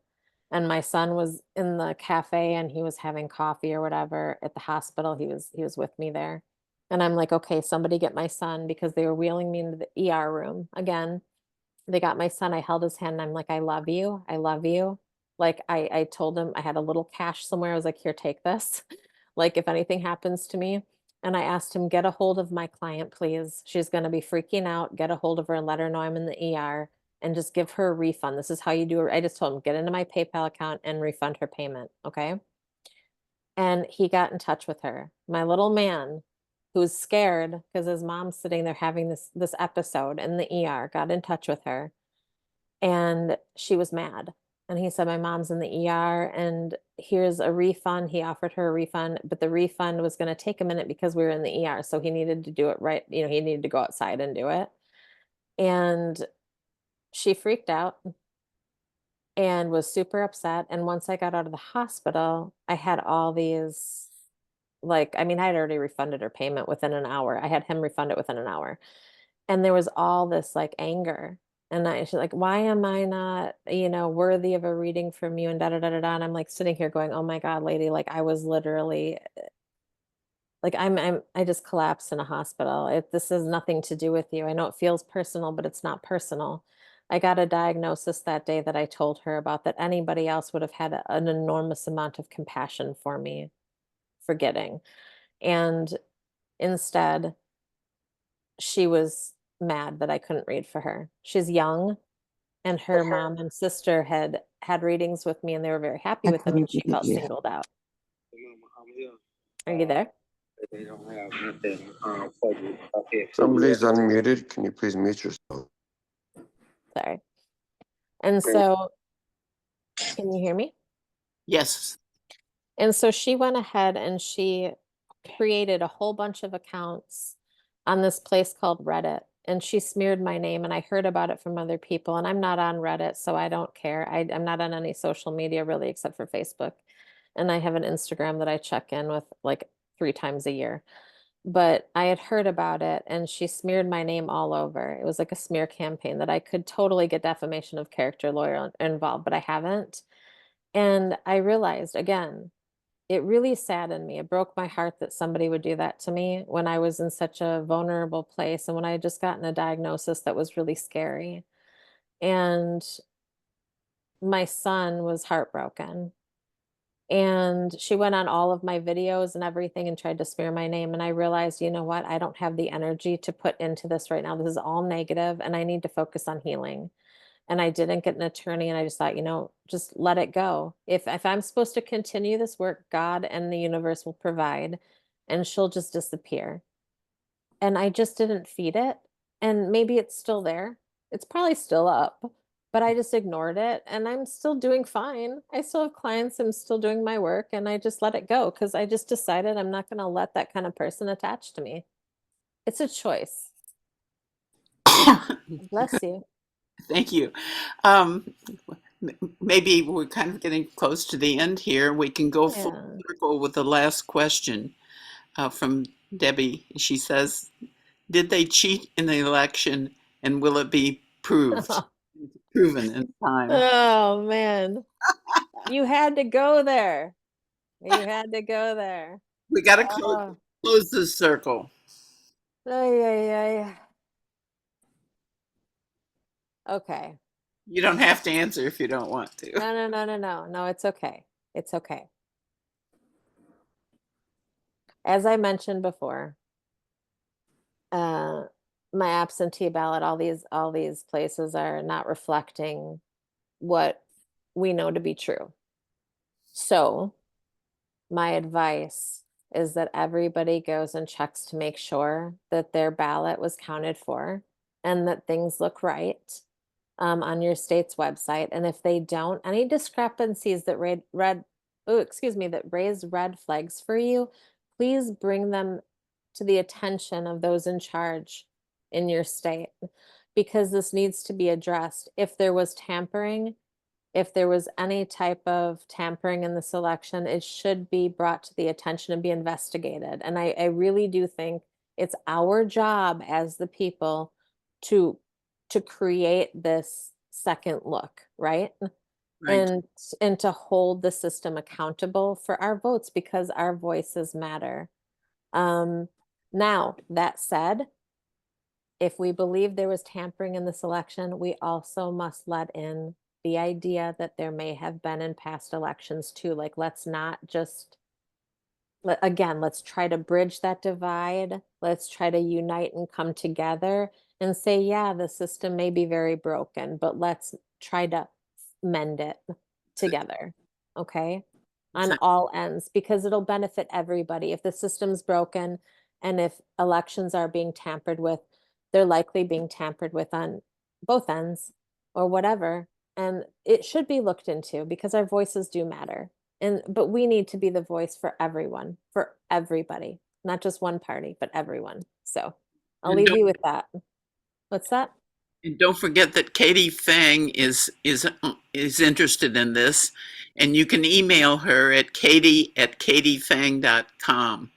And my son was in the cafe and he was having coffee or whatever at the hospital. He was with me there. And I'm like, "Okay, somebody get my son," because they were wheeling me into the ER room again. They got my son, I held his hand, and I'm like, "I love you, I love you." Like, I told him I had a little cash somewhere, I was like, "Here, take this, like, if anything happens to me." And I asked him, "Get a hold of my client, please. She's gonna be freaking out. Get a hold of her and let her know I'm in the ER, and just give her a refund. This is how you do it." I just told him, "Get into my PayPal account and refund her payment, okay?" And he got in touch with her. My little man, who's scared because his mom's sitting there having this episode in the ER, got in touch with her and she was mad. And he said, "My mom's in the ER and here's a refund." He offered her a refund, but the refund was going to take a minute because we were in the ER. So he needed to do it right. You know, he needed to go outside and do it. And she freaked out and was super upset. And once I got out of the hospital, I had all these, like, I mean, I had already refunded her payment within an hour. I had him refund it within an hour. And there was all this, like, anger, and she's like, "Why am I not, you know, worthy of a reading from you?" And da da da da da, and I'm, like, sitting here going, "Oh my god, lady," like, I was literally like, I just collapsed in a hospital. This has nothing to do with you. I know it feels personal, but it's not personal. I got a diagnosis that day that I told her about, that anybody else would have had an enormous amount of compassion for me for getting, and instead she was mad that I couldn't read for her. She's young, and her mom and sister had readings with me, and they were very happy I with them, and couldn't she read it felt yet. singled out. I'm here. Are you there? They don't have nothing for you up here. Somebody's unmuted. Can you please mute yourself? Sorry. And so, can you hear me? Yes. And so she went ahead and she created a whole bunch of accounts on this place called Reddit. And she smeared my name, and I heard about it from other people. And I'm not on Reddit, so I don't care. I'm not on any social media really, except for Facebook. And I have an Instagram that I check in with like 3 times a year. But I had heard about it, and she smeared my name all over. It was like a smear campaign that I could totally get defamation of character lawyer involved, but I haven't. And I realized again, it really saddened me. It broke my heart that somebody would do that to me when I was in such a vulnerable place and when I had just gotten a diagnosis that was really scary. And my son was heartbroken. And she went on all of my videos and everything and tried to smear my name. And I realized, you know what? I don't have the energy to put into this right now. This is all negative, and I need to focus on healing. And I didn't get an attorney, and I just thought, you know, just let it go. If I'm supposed to continue this work, God and the universe will provide, and she'll just disappear. And I just didn't feed it. And maybe it's still there. It's probably still up, but I just ignored it, and I'm still doing fine. I still have clients, I'm still doing my work, and I just let it go because I just decided I'm not going to let that kind of person attach to me. It's a choice. Bless you. Thank you. Um, Maybe we're kind of getting close to the end here. We can go full Yeah. circle with the last question from Debbie. She says, "Did they cheat in the election, and will it be proven in time?" Oh man. You had to go there. You had to go there. We got to Oh, close this circle. ay, ay, ay. Okay. You don't have to answer if you don't want to. No, no, no, no, no. No, it's okay. It's okay. as I mentioned before, my absentee ballot, all these places are not reflecting what we know to be true. So my advice is that everybody goes and checks to make sure that their ballot was counted for and that things look right on your state's website. And if they don't, any discrepancies that that raise red flags for you, please bring them to the attention of those in charge in your state, because this needs to be addressed. If there was tampering, if there was any type of tampering in the selection, it should be brought to the attention and be investigated. And I really do think it's our job as the people to create this second look, right? Right. And to hold the system accountable for our votes, because our voices matter. Now, that said, if we believe there was tampering in this election, we also must let in the idea that there may have been in past elections too. Like, let's not just, again, let's try to bridge that divide. Let's try to unite and come together and say, yeah, the system may be very broken, but let's try to mend it together. Okay. On all ends, because it'll benefit everybody. If the system's broken and if elections are being tampered with, they're likely being tampered with on both ends or whatever. And it should be looked into, because our voices do matter. But we need to be the voice for everyone, for everybody, not just one party, but everyone. So I'll And leave you with that. What's that? don't forget that Katie Fang is interested in this, and you can email her at katie@katiefang.com.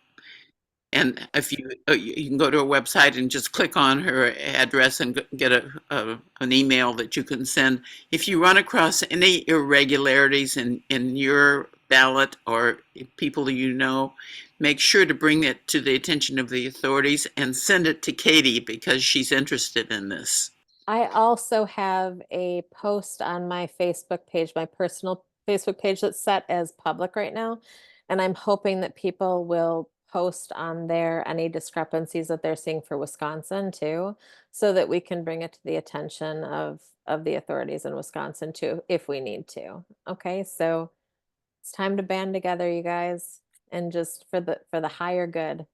And if you can go to her website and just click on her address and get an email that you can send. If you run across any irregularities in your ballot or people you know, make sure to bring it to the attention of the authorities and send it to Katie, because she's interested in this. I also have a post on my Facebook page, my personal Facebook page, that's set as public right now. And I'm hoping that people will post on there any discrepancies that they're seeing for Wisconsin too, so that we can bring it to the attention of the authorities in Wisconsin too, if we need to. Okay, so it's time to band together, you guys, and just for the higher good.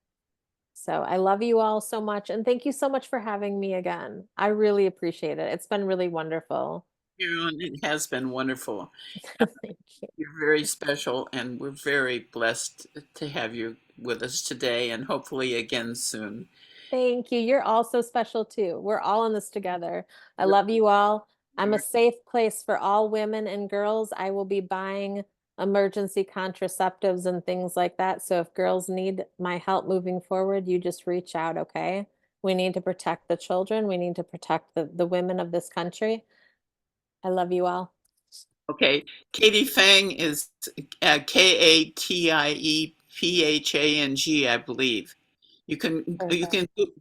So I love you all so much. And thank you so much for having me again. I really appreciate it. It's been really wonderful. Carolyn, it has been wonderful. Thank you. You're very special, and we're very blessed to have you with us today, and hopefully again soon. Thank you. You're all so special too. We're all in this together. I love you all. I'm a safe place for all women and girls. I will be buying emergency contraceptives and things like that. So if girls need my help moving forward, you just reach out, okay? We need to protect the children. We need to protect the women of this country. I love you all. Okay, Katie Fang is KATIEPHANG, I believe. You can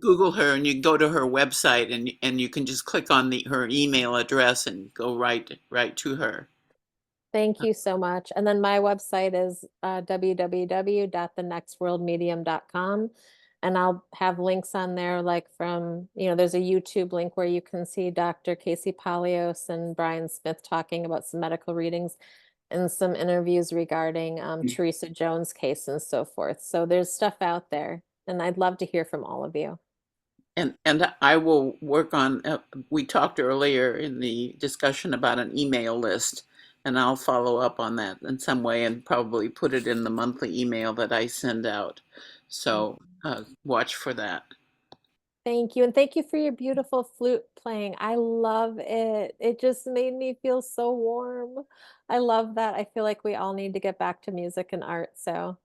Google her, and you can go to her website, and you can just click on her email address and go right to her. Thank you so much. And then my website is www.thenextworldmedium.com. And I'll have links on there, like from, there's a YouTube link where you can see Dr. Casey Polios and Brian Smith talking about some medical readings and some interviews regarding Teresa Jones' case and so forth. So there's stuff out there, and I'd love to hear from all of you. And I will work on, we talked earlier in the discussion about an email list, and I'll follow up on that in some way and probably put it in the monthly email that I send out. So watch for that. Thank you. And thank you for your beautiful flute playing. I love it. It just made me feel so warm. I love that. I feel like we all need to get back to music and art. So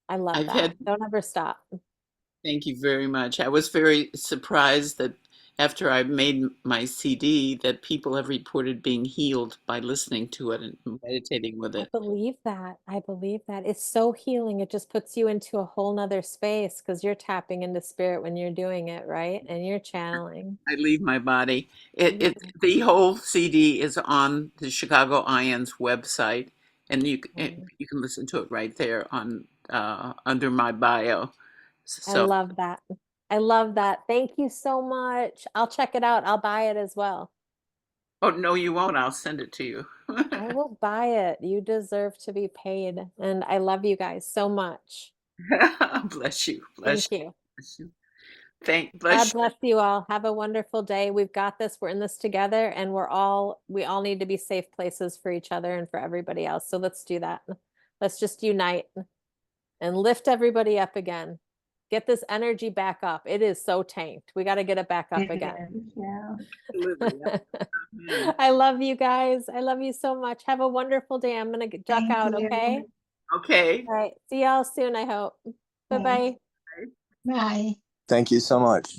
I love I've that. had Don't ever stop. Thank you very much. I was very surprised that after I made my CD that people have reported being healed by listening to it and meditating with I it. believe that. I believe that. It's so healing. It just puts you into a whole nother space because you're tapping into spirit when you're doing it, right? And you're channeling. I leave my body. Yeah. The whole CD is on the Chicago IANDS website, and you can listen to it right there on under my bio. I So, love that. I love that. Thank you so much. I'll check it out. I'll buy it as well. oh, no, you won't. I'll send it to you. I will buy it. You deserve to be paid. And I love you guys so much. Bless you. Bless Thank you. you. Bless you. Bless God you. bless you all. Have a wonderful day. We've got this. We're in this together, and we all need to be safe places for each other and for everybody else. So let's do that. Let's just unite and lift everybody up again. Get this energy back up. It is so tanked. We got to get it back up It again. is, yeah. Absolutely. Amen. I love you guys. I love you so much. Have a wonderful day. I'm going to duck Thank out, you. okay? Okay. All right. See y'all soon, I hope. Thanks. Bye-bye. Bye. Thank you so much.